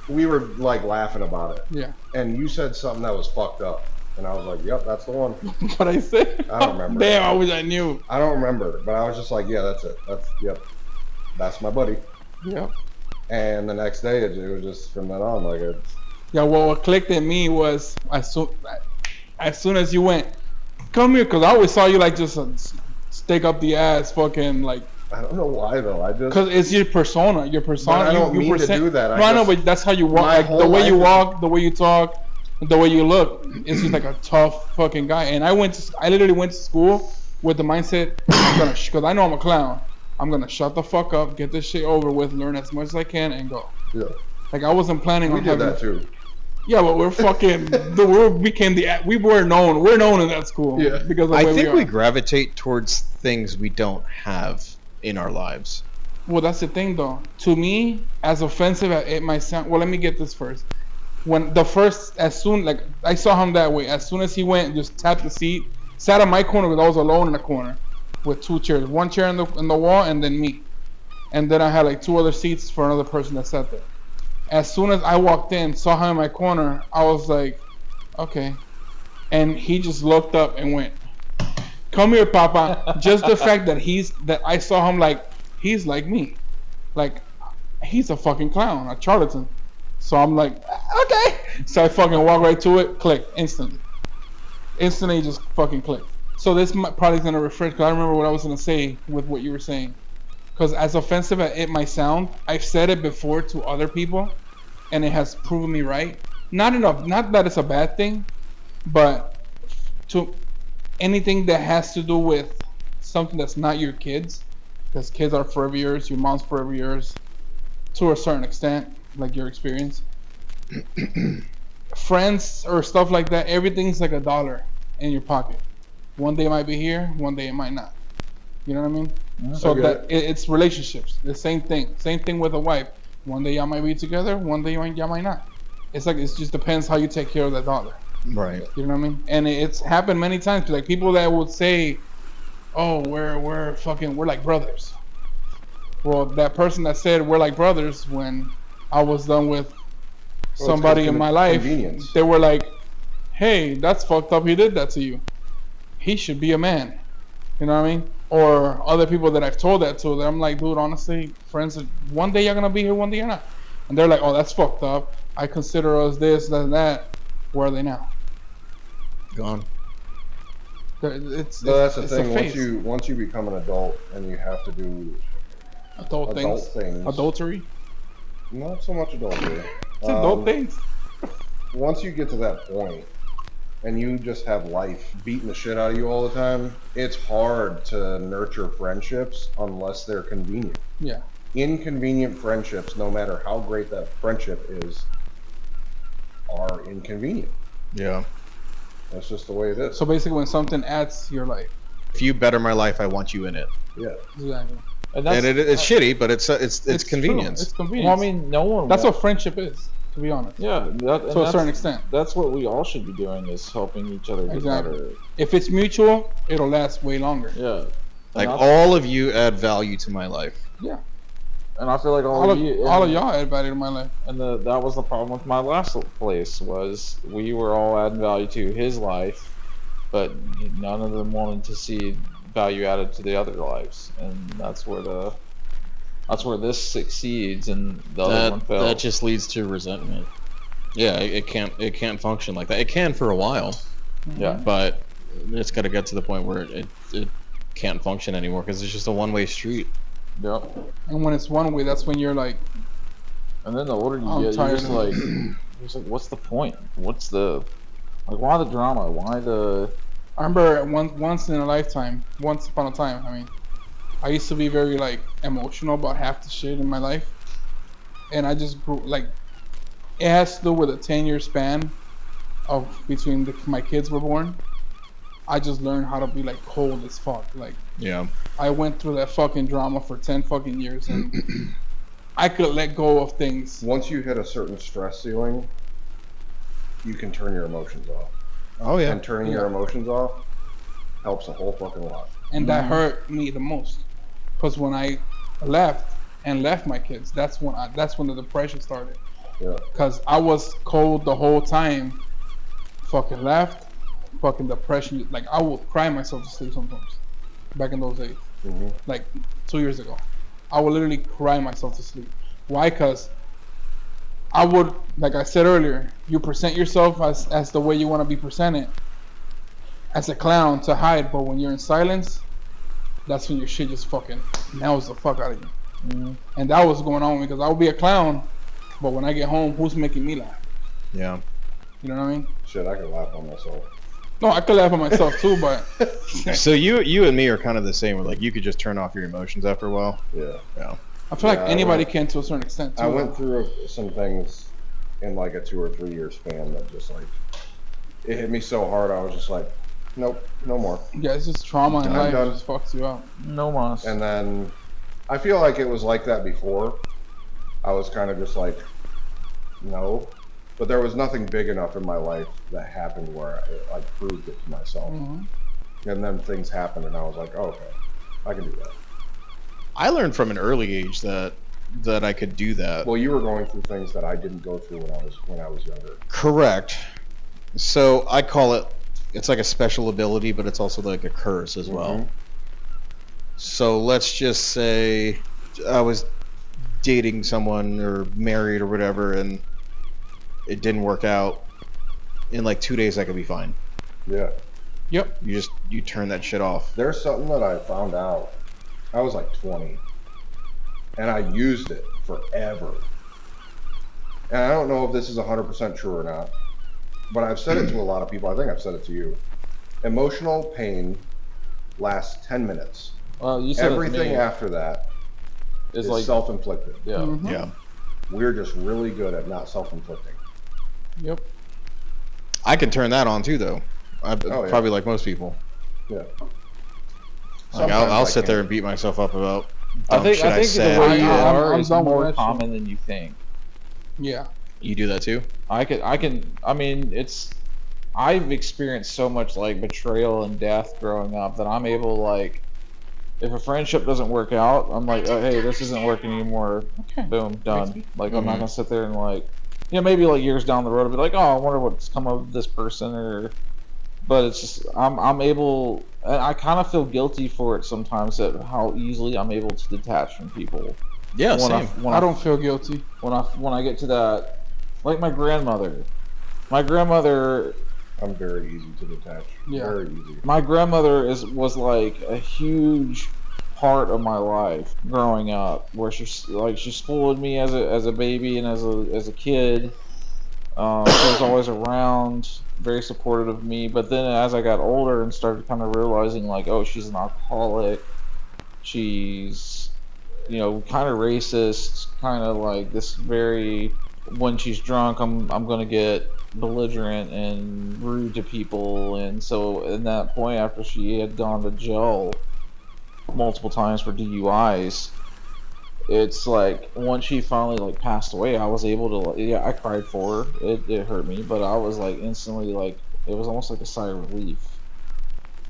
Speaker 5: we were like laughing about it.
Speaker 2: yeah.
Speaker 5: And you said something that was fucked up. And I was like, yep, that's the one.
Speaker 2: What I said?
Speaker 5: I don't remember.
Speaker 2: Damn, I wish I knew.
Speaker 5: I don't remember, but I was just like, yeah, that's it. That's my buddy.
Speaker 2: Yeah.
Speaker 5: And the next day, it was just from then on, like it's.
Speaker 2: Yeah, what clicked in me was as soon as you went, come here, because I always saw you like just stick up the ass, fucking like.
Speaker 5: I don't know why though. I just.
Speaker 2: Because it's your persona. Your persona.
Speaker 5: But I don't mean to do that.
Speaker 2: No, I know, but that's how you walk.
Speaker 5: My
Speaker 2: Like the
Speaker 5: whole
Speaker 2: way you
Speaker 5: life
Speaker 2: walk, the way you talk, the way you look. It's just like a tough fucking guy. And I literally went to school with the mindset, because I know I'm a clown. I'm gonna shut the fuck up, get this shit over with, learn as much as I can, and go.
Speaker 5: Yeah.
Speaker 2: Like I wasn't planning
Speaker 5: We
Speaker 2: on
Speaker 5: did
Speaker 2: having.
Speaker 5: that too.
Speaker 2: Yeah, but we're fucking. We're known. We're known in that school.
Speaker 5: Yeah.
Speaker 2: Because of the
Speaker 4: I
Speaker 2: way
Speaker 4: think
Speaker 2: we
Speaker 4: we
Speaker 2: are.
Speaker 4: gravitate towards things we don't have in our lives.
Speaker 2: Well, that's the thing, though. To me, as offensive as it might sound, well, let me get this first. Like, I saw him that way. As soon as he went, just tapped the seat, sat on my corner because I was alone in the corner with two chairs. One chair in the wall, and then me. And then I had like two other seats for another person that sat there. As soon as I walked in, saw him in my corner, I was like, okay. And he just looked up and went, come here, Papa. Just the fact that I saw him like, he's like me. Like, he's a fucking clown, a charlatan. So I'm like, okay. So I fucking walk right to it, click, instantly. Instantly just fucking click. So this probably gonna refresh, because I remember what I was gonna say with what you were saying. Because as offensive as it might sound, I've said it before to other people, and it has proven me right. Not that it's a bad thing, but to anything that has to do with something that's not your kids, because kids are forever yours, your mom's forever yours, to a certain extent, like your experience. Friends or stuff like that, everything's like $1 in your pocket. One day it might be here, one day it might not. You know what I mean? So that it's relationships. The same thing. Same thing with a wife. One day y'all might be together, one day y'all might not. It's like, it just depends how you take care of that $1.
Speaker 4: Right.
Speaker 2: You know what I mean? And it's happened many times. Like people that would say, "Oh, we're like brothers." Well, that person that said we're like brothers, when I was done with somebody in my life, they were like, "Hey, that's fucked up. He did that to you. He should be a man." You know what I mean? Or other people that I've told that to, that I'm like, dude, honestly, friends, one day you're gonna be here, one day you're not. And they're like, "Oh, that's fucked up. I consider us this, that, and that." Where are they now?
Speaker 4: Gone.
Speaker 5: That's the thing. Once you become an adult and you have to do
Speaker 2: adult things, adultery.
Speaker 5: Not so much adultery.
Speaker 2: It's adult things.
Speaker 5: Once you get to that point, and you just have life beating the shit out of you all the time, it's hard to nurture friendships unless they're convenient.
Speaker 2: Yeah.
Speaker 5: Inconvenient friendships, no matter how great that friendship is, are inconvenient.
Speaker 4: Yeah.
Speaker 5: That's just the way it is.
Speaker 2: So basically, when something adds to your life,
Speaker 4: if you better my life, I want you in it.
Speaker 5: Yeah.
Speaker 2: Exactly.
Speaker 4: And it's shitty, but it's convenience.
Speaker 2: True. It's convenience.
Speaker 1: Well, I mean, no one.
Speaker 2: That's what friendship is, to be honest.
Speaker 1: Yeah.
Speaker 2: To a certain extent.
Speaker 1: That's what we all should be doing, is helping each other get better.
Speaker 2: If it's mutual, it'll last way longer.
Speaker 1: Yeah.
Speaker 4: Like all of you add value to my life.
Speaker 2: Yeah.
Speaker 1: And I feel like all of
Speaker 2: y'all add value to my life.
Speaker 1: And that was the problem with my last place, was we were all adding value to his life, but none of them wanted to see value added to the other lives, and that's where this succeeds and the other one fails.
Speaker 4: That just leads to resentment. Yeah, it can't function like that. It can for a while.
Speaker 1: Yeah.
Speaker 4: But it's got to get to the point where it can't function anymore, because it's just a one-way street.
Speaker 1: Yep.
Speaker 2: And when it's one way, that's when you're like.
Speaker 1: And then the older you get, you're just like, what's the point? What's the, like, why the drama? Why the?
Speaker 2: I remember once upon a time. I mean, I used to be very like emotional about half the shit in my life, and I just grew like. It has to do with a 10-year span of between my kids were born. I just learned how to be like cold as fuck. Like,
Speaker 4: yeah,
Speaker 2: I went through that fucking drama for 10 fucking years, and I could let go of things.
Speaker 5: Once you hit a certain stress ceiling, you can turn your emotions off.
Speaker 4: Oh yeah.
Speaker 5: And turning your emotions off helps a whole fucking lot.
Speaker 2: And that hurt me the most, because when I left my kids, that's when the depression started.
Speaker 5: Yeah.
Speaker 2: Because I was cold the whole time. Fucking left. Fucking depression. Like, I would cry myself to sleep sometimes. Back in those days.
Speaker 5: Mm-hmm.
Speaker 2: Like 2 years ago, I would literally cry myself to sleep. Why? Because I would, like I said earlier, you present yourself as the way you want to be presented, as a clown to hide. But when you're in silence, that's when your shit just fucking nails the fuck out of you. Mm-hmm. And that was going on because I would be a clown, but when I get home, who's making me laugh?
Speaker 4: Yeah.
Speaker 2: You know what I mean?
Speaker 5: Shit, I could laugh on myself.
Speaker 2: No, I could laugh at myself too, but.
Speaker 4: So you and me are kind of the same. Where like you could just turn off your emotions after a while.
Speaker 5: Yeah.
Speaker 4: Yeah.
Speaker 2: I feel like anybody can to a certain extent too.
Speaker 5: I went through some things in like a 2 or 3 year span that just like it hit me so hard. I was just like, nope, no more.
Speaker 2: Yeah, it's just trauma in life that just fucks you up.
Speaker 1: No mas.
Speaker 5: And then I feel like it was like that before. I was kind of just like, no. But there was nothing big enough in my life that happened where I proved it to myself. Mm-hmm. And then things happened, and I was like, oh, okay, I can do that.
Speaker 4: I learned from an early age that I could do that.
Speaker 5: Well, you were going through things that I didn't go through when I was younger.
Speaker 4: Correct. So I call it, it's like a special ability, but it's also like a curse as well. Mm-hmm. So let's just say I was dating someone or married or whatever, and it didn't work out. In like 2 days, I could be fine.
Speaker 5: Yeah.
Speaker 2: Yep.
Speaker 4: You turn that shit off.
Speaker 5: There's something that I found out. I was like 20, and I used it forever. And I don't know if this is 100% true or not, but I've said it to a lot of people. I think I've said it to you. Emotional pain lasts 10 minutes.
Speaker 1: Well, you said
Speaker 5: Everything after that is
Speaker 1: like
Speaker 5: self-inflicted.
Speaker 1: Yeah.
Speaker 2: Mm-hmm.
Speaker 4: Yeah.
Speaker 5: We're just really good at not self-inflicting.
Speaker 2: Yep.
Speaker 4: I can turn that on too, though. Probably like most people.
Speaker 5: Yeah.
Speaker 4: Like I'll sit there and beat myself up about.
Speaker 1: I think the way you are
Speaker 2: I'm
Speaker 1: is
Speaker 2: done with
Speaker 1: more
Speaker 2: that
Speaker 1: common than you think.
Speaker 2: Yeah.
Speaker 4: You do that too?
Speaker 1: I mean, I've experienced so much like betrayal and death growing up that I'm able to, like, if a friendship doesn't work out, I'm like, oh, hey, this isn't working anymore.
Speaker 2: Okay.
Speaker 1: Boom, done. Like, I'm not
Speaker 4: Mhm.
Speaker 1: gonna sit there and like, maybe like years down the road, I'll be like, oh, I wonder what's come of this person, but it's just I'm able, and I kind of feel guilty for it sometimes at how easily I'm able to detach from people.
Speaker 4: Yeah, same.
Speaker 2: I don't feel guilty
Speaker 1: when I get to that, like my grandmother. My grandmother.
Speaker 5: I'm very easy to detach.
Speaker 2: Yeah.
Speaker 5: Very easy.
Speaker 1: My grandmother was like a huge part of my life growing up, where she spoiled me as a baby and as a kid. She was always around, very supportive of me. But then as I got older and started kind of realizing, like, oh, she's an alcoholic. She's, kind of racist, kind of like this very, when she's drunk, I'm gonna get belligerent and rude to people. And so in that point, after she had gone to jail multiple times for DUIs, it's like once she finally like passed away, I was able to, yeah, I cried for her. It hurt me, but I was like instantly, like, it was almost like a sigh of relief.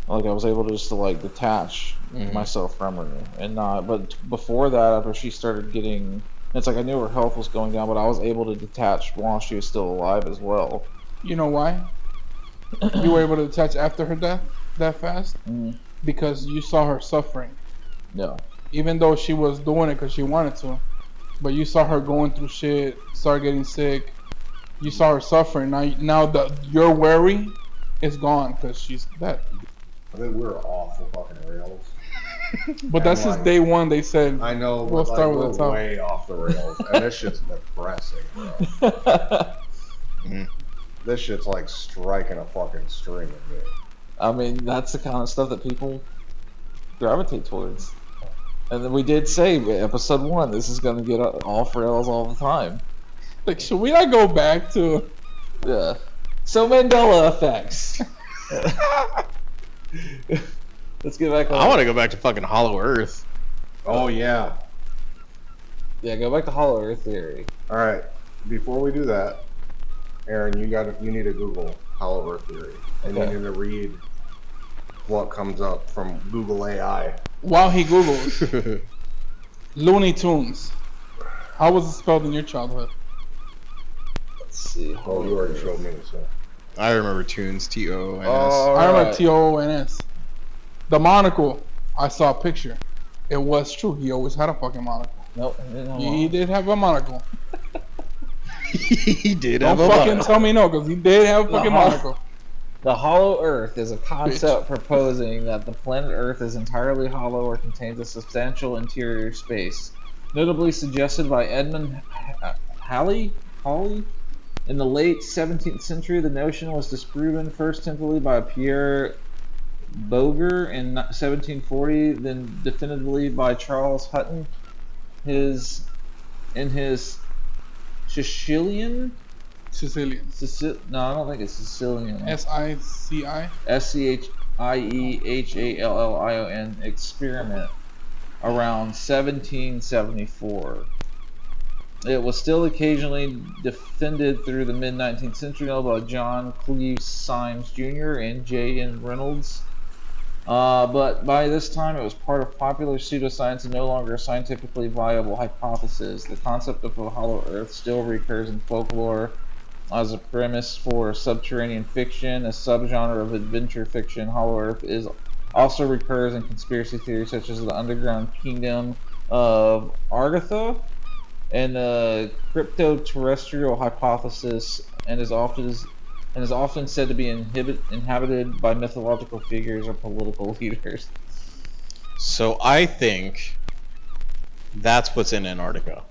Speaker 1: Like I was able to just to like detach myself from her and not. But before that, after she started getting, it's like I knew her health was going down, but I was able to detach while she was still alive as well.
Speaker 2: You know why? You were able to detach after her death that fast? Because you saw her suffering.
Speaker 1: No.
Speaker 2: Even though she was doing it because she wanted to, but you saw her going through shit, start getting sick. You saw her suffering. Now your worry is gone because she's dead.
Speaker 5: I think we're off the fucking rails.
Speaker 2: But that's since day one. They said
Speaker 5: I know,
Speaker 2: we'll
Speaker 5: but
Speaker 2: start
Speaker 5: like,
Speaker 2: with the
Speaker 5: we're
Speaker 2: top.
Speaker 5: way off the rails, and this shit's depressing, bro. This shit's like striking a fucking string at me.
Speaker 1: I mean, that's the kind of stuff that people gravitate towards. And then we did say, episode 1, this is going to get off rails all the time.
Speaker 2: Like, should we not go back to?
Speaker 1: Yeah. So Mandela effects. Let's get back on.
Speaker 4: I want to go back to fucking Hollow Earth.
Speaker 5: Oh yeah.
Speaker 1: Yeah, go back to Hollow Earth theory.
Speaker 5: All right. Before we do that, Aaron, you need to Google Hollow Earth theory, and you need to read what comes up from Google AI.
Speaker 2: While he Googles, Looney Tunes. How was it spelled in your childhood?
Speaker 1: Let's see.
Speaker 5: Oh, you already showed me, so.
Speaker 4: I remember Tunes, T-O-O-N-S.
Speaker 1: Oh,
Speaker 2: I remember
Speaker 1: right.
Speaker 2: T-O-O-N-S. The monocle, I saw a picture. It was true. He always had a fucking monocle.
Speaker 1: Nope.
Speaker 2: He did have a monocle.
Speaker 4: He did
Speaker 2: Don't
Speaker 4: have a
Speaker 2: fucking
Speaker 4: monocle.
Speaker 2: tell me no, because he did have a fucking monocle.
Speaker 1: The hollow Earth is a concept proposing that the planet Earth is entirely hollow or contains a substantial interior space. Notably suggested by Edmund Halley? In the late 17th century, the notion was disproven first tentatively by Pierre Boger in 1740, then definitively by Charles Hutton in his Sicilian? No, I don't think it's Sicilian.
Speaker 2: S-I-C-I?
Speaker 1: Schiehallion experiment around 1774. It was still occasionally defended through the mid-19th century by John Cleves Symes Jr. and J.N. Reynolds. But by this time, it was part of popular pseudoscience and no longer a scientifically viable hypothesis. The concept of a hollow Earth still recurs in folklore as a premise for subterranean fiction, a subgenre of adventure fiction. Hollow Earth also recurs in conspiracy theories such as the underground kingdom of Argatha and the crypto-terrestrial hypothesis, and is often said to be inhabited by mythological figures or political leaders.
Speaker 4: So I think that's what's in Antarctica.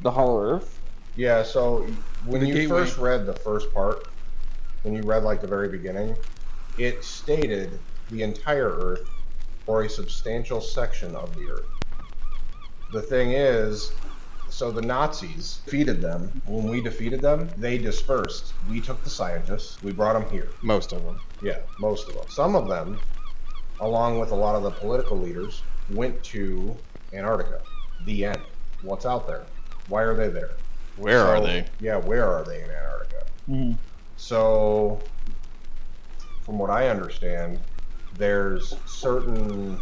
Speaker 1: The Hollow Earth?
Speaker 5: Yeah, so when
Speaker 2: The
Speaker 5: you
Speaker 2: gateway.
Speaker 5: first read the first part, when you read like the very beginning, it stated the entire Earth or a substantial section of the Earth. The thing is, so the Nazis defeated them. When we defeated them, they dispersed. We took the scientists, we brought them here.
Speaker 4: Most of them.
Speaker 5: Yeah, most of them. Some of them, along with a lot of the political leaders, went to Antarctica. The end. What's out there? Why are they there?
Speaker 4: Where are they?
Speaker 5: Yeah, where are they in Antarctica?
Speaker 1: Mm-hmm.
Speaker 5: So, from what I understand, there's certain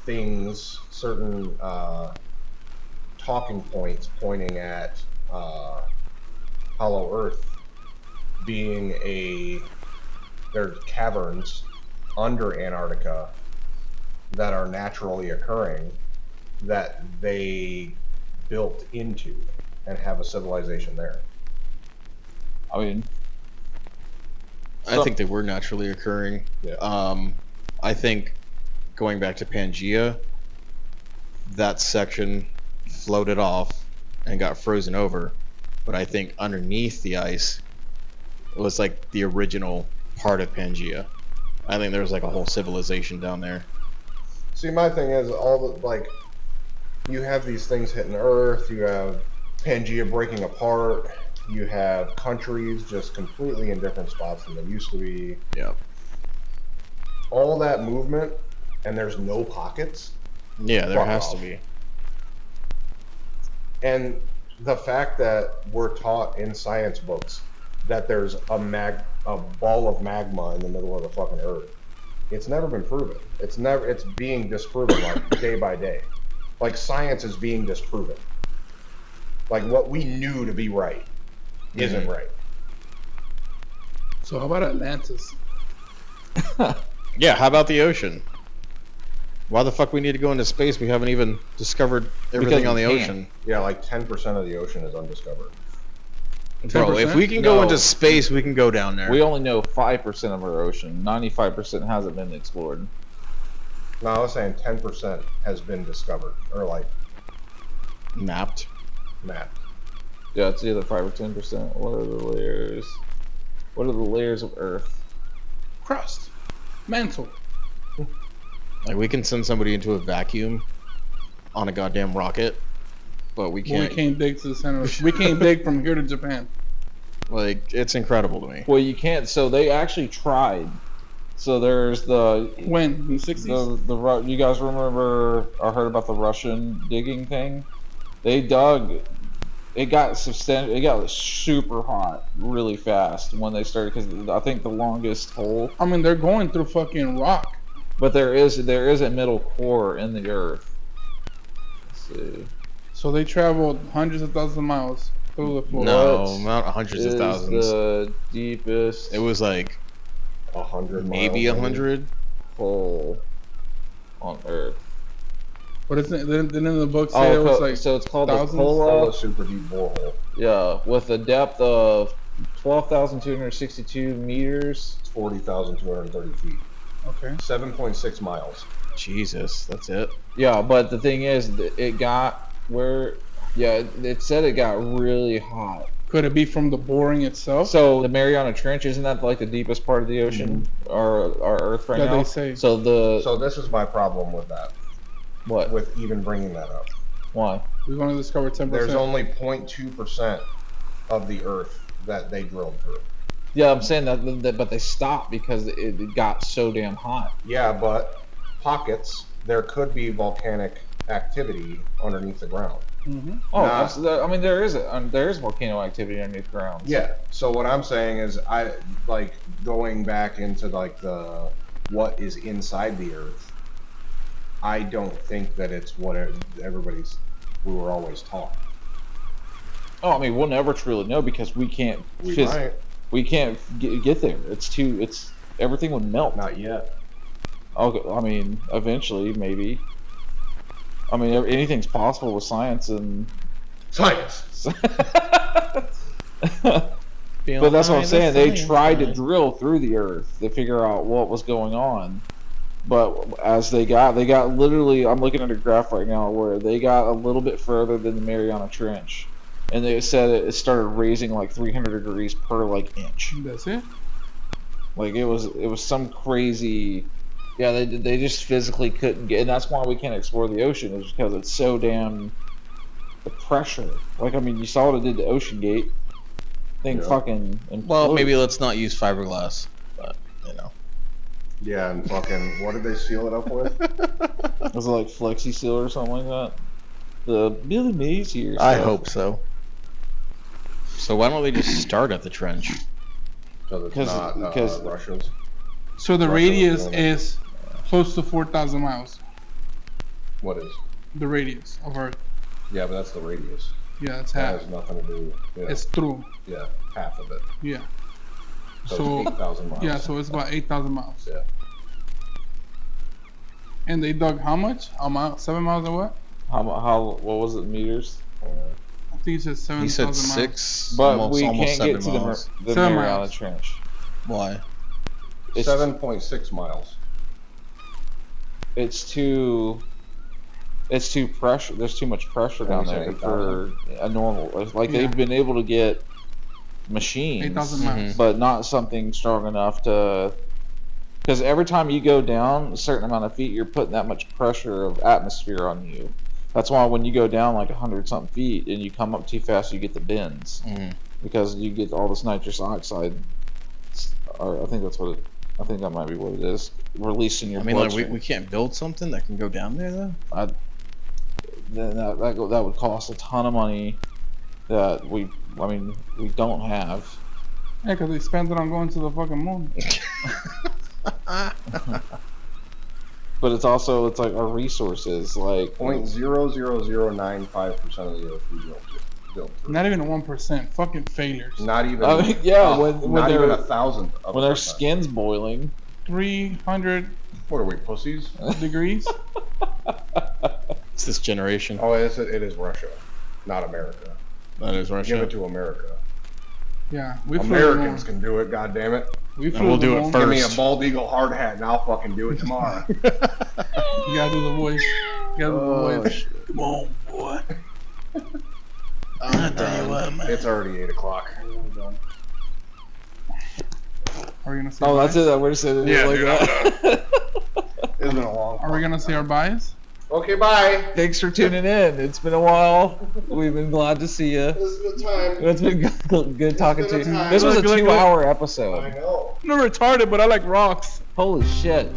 Speaker 5: things, certain talking points pointing at Hollow Earth being there's caverns under Antarctica that are naturally occurring that they built into and have a civilization there.
Speaker 1: I mean,
Speaker 4: I think they were naturally occurring.
Speaker 5: Yeah.
Speaker 4: I think going back to Pangea, that section floated off and got frozen over, but I think underneath the ice was like the original part of Pangea. I think there was like a whole civilization down there.
Speaker 5: See, my thing is you have these things hitting Earth, you have Pangea breaking apart, you have countries just completely in different spots than they used to be.
Speaker 4: Yeah.
Speaker 5: All that movement, and there's no pockets.
Speaker 4: Yeah, there has to be.
Speaker 5: And the fact that we're taught in science books that there's a ball of magma in the middle of the fucking Earth, it's never been proven. It's being disproven like day by day. Like science is being disproven. Like what we knew to be right isn't right.
Speaker 2: So how about Atlantis?
Speaker 4: Yeah, how about the ocean? Why the fuck we need to go into space? We haven't even discovered everything on the ocean.
Speaker 5: Yeah, like 10% of the ocean is undiscovered.
Speaker 4: Bro, if we can go into space, we can go down there.
Speaker 1: We only know 5% of our ocean. 95% hasn't been explored.
Speaker 5: No, I was saying 10% has been discovered, or like
Speaker 4: mapped.
Speaker 1: Yeah, it's either 5 or 10%. What are the layers? What are the layers of Earth?
Speaker 2: Crust. Mantle.
Speaker 4: Like we can send somebody into a vacuum on a goddamn rocket, but we can't.
Speaker 2: We can't dig to the center. We can't dig from here to Japan.
Speaker 4: Like it's incredible to me.
Speaker 1: Well, you can't. So they actually tried. So there's
Speaker 2: when in the 60s.
Speaker 1: You guys remember or heard about the Russian digging thing? They dug. It got substantial. It got super hot really fast when they started because I think the longest hole.
Speaker 2: I mean, they're going through fucking rock.
Speaker 1: But there is a middle core in the Earth. Let's see.
Speaker 2: So they traveled hundreds of thousands of miles through the floor.
Speaker 4: No, not hundreds of thousands.
Speaker 1: The deepest.
Speaker 4: It was like
Speaker 5: 100,
Speaker 4: maybe 100
Speaker 1: hole on Earth.
Speaker 2: What is it? Didn't the book say it was like
Speaker 1: so it's called
Speaker 2: thousands?
Speaker 1: the Kola.
Speaker 5: A super deep borehole.
Speaker 1: Yeah, with a depth of 12,262 meters.
Speaker 5: It's 40,230 feet.
Speaker 2: Okay.
Speaker 5: 7.6 miles.
Speaker 4: Jesus, that's it.
Speaker 1: Yeah, but the thing is, it got where. Yeah, it said it got really hot.
Speaker 2: Could it be from the boring itself?
Speaker 1: So the Mariana Trench, isn't that like the deepest part of the ocean, or our Earth right now?
Speaker 2: They say.
Speaker 1: So
Speaker 5: this is my problem with that.
Speaker 1: What?
Speaker 5: With even bringing that up.
Speaker 1: Why?
Speaker 2: We want to discover 10%.
Speaker 5: There's only 0.2% of the Earth that they drilled through.
Speaker 1: Yeah, I'm saying that, but they stopped because it got so damn hot.
Speaker 5: Yeah, but pockets, there could be volcanic activity underneath the ground.
Speaker 2: Mm-hmm.
Speaker 1: Oh, I mean, there is volcano activity underneath the ground.
Speaker 5: Yeah. So what I'm saying is, I like going back into like what is inside the Earth. I don't think that it's what we were always taught.
Speaker 1: Oh, I mean, we'll never truly know because we can't. We can't get there. It's everything would melt.
Speaker 5: Not yet.
Speaker 1: Okay, I mean, eventually, maybe. I mean, anything's possible with science and
Speaker 5: science.
Speaker 1: But that's what I'm saying. They tried to drill through the Earth to figure out what was going on. But as they got literally, I'm looking at a graph right now where they got a little bit further than the Mariana Trench. And they said it started raising like 300 degrees per like inch.
Speaker 2: That's it.
Speaker 1: Like it was some crazy Yeah, they just physically couldn't get, and that's why we can't explore the ocean, is because it's so damn the pressure. Like, I mean, you saw what it did to Ocean Gate. Thing fucking imploded.
Speaker 4: Well, maybe let's not use fiberglass, but you know.
Speaker 5: Yeah, and fucking, what did they seal it up with?
Speaker 1: Was it like Flexi Seal or something like that? The Billy Mays here.
Speaker 4: I hope so. So why don't they just start at the trench?
Speaker 5: Because it's not Russia's.
Speaker 2: So the radius is close to 4,000 miles.
Speaker 5: What is?
Speaker 2: The radius of Earth.
Speaker 5: Yeah, but that's the radius.
Speaker 2: Yeah, it's
Speaker 5: That
Speaker 2: half.
Speaker 5: has nothing to do. Yeah,
Speaker 2: It's true.
Speaker 5: yeah, half of it.
Speaker 2: Yeah.
Speaker 5: So it's 8,000 miles.
Speaker 2: Yeah, so it's about 8,000 miles.
Speaker 5: Yeah.
Speaker 2: And they dug how much? A mile? 7 miles or what?
Speaker 1: What was it, meters?
Speaker 2: I think he said 7,000
Speaker 4: He said
Speaker 2: miles.
Speaker 4: 6,
Speaker 1: But
Speaker 4: almost,
Speaker 1: we
Speaker 4: almost
Speaker 1: can't get
Speaker 4: 7
Speaker 1: to
Speaker 4: miles.
Speaker 1: the
Speaker 2: 7
Speaker 1: Mariana
Speaker 2: miles.
Speaker 1: Trench.
Speaker 4: Why?
Speaker 1: It's
Speaker 5: 7.6 miles.
Speaker 1: It's too pressure. There's too much pressure down
Speaker 5: you
Speaker 1: there
Speaker 5: said
Speaker 1: for a normal. Like
Speaker 2: Yeah.
Speaker 1: they've been able to get machines,
Speaker 2: 8,000 miles.
Speaker 1: but not something strong enough to. Because every time you go down a certain amount of feet, you're putting that much pressure of atmosphere on you. That's why when you go down like 100-something feet and you come up too fast, you get the bends because you get all this nitrous oxide. Or I think that's what it. I think that might be what it is. Released in your
Speaker 4: I mean, like
Speaker 1: bloodstream.
Speaker 4: we can't build something that can go down there though.
Speaker 1: Then that would cost a ton of money that we don't have.
Speaker 2: Yeah, because they spent it on going to the fucking moon.
Speaker 1: But it's like our resources, like
Speaker 5: 0.00095% of the earth we built through.
Speaker 2: Not even 1%. Fucking failures.
Speaker 5: Not even.
Speaker 1: I mean, yeah, when
Speaker 5: not
Speaker 1: they're
Speaker 5: even 1,000th of
Speaker 1: when
Speaker 5: a
Speaker 1: their
Speaker 5: percent.
Speaker 1: skin's boiling.
Speaker 2: 300
Speaker 5: What are we, pussies?
Speaker 2: degrees.
Speaker 4: It's this generation.
Speaker 5: Oh, it is Russia, not America.
Speaker 4: That is Russia.
Speaker 5: Give it to America.
Speaker 2: Yeah, we flew
Speaker 5: Americans
Speaker 2: the moon.
Speaker 5: can do it. God damn it!
Speaker 2: We flew
Speaker 4: we'll
Speaker 2: the
Speaker 4: do it
Speaker 2: moon.
Speaker 4: first.
Speaker 5: Give me a bald eagle hard hat, and I'll fucking do it tomorrow.
Speaker 2: You gotta do the voice. You gotta do the voice.
Speaker 4: Shit.
Speaker 2: Come on, boy.
Speaker 4: I'll tell you what, man.
Speaker 5: It's already 8 o'clock.
Speaker 2: Are we gonna say?
Speaker 1: Oh,
Speaker 2: bias?
Speaker 1: that's it. We're just saying it like that.
Speaker 5: It's been a long.
Speaker 2: Are we gonna say our bias?
Speaker 5: Okay, bye.
Speaker 1: Thanks for tuning in. It's been a while. We've been glad to see you.
Speaker 5: This is the time.
Speaker 1: It's been good talking
Speaker 5: been
Speaker 1: to
Speaker 5: a
Speaker 1: you.
Speaker 5: time.
Speaker 1: This was a
Speaker 2: Look,
Speaker 1: 2-hour episode.
Speaker 5: I know.
Speaker 2: I'm not retarded, but I like rocks.
Speaker 1: Holy shit.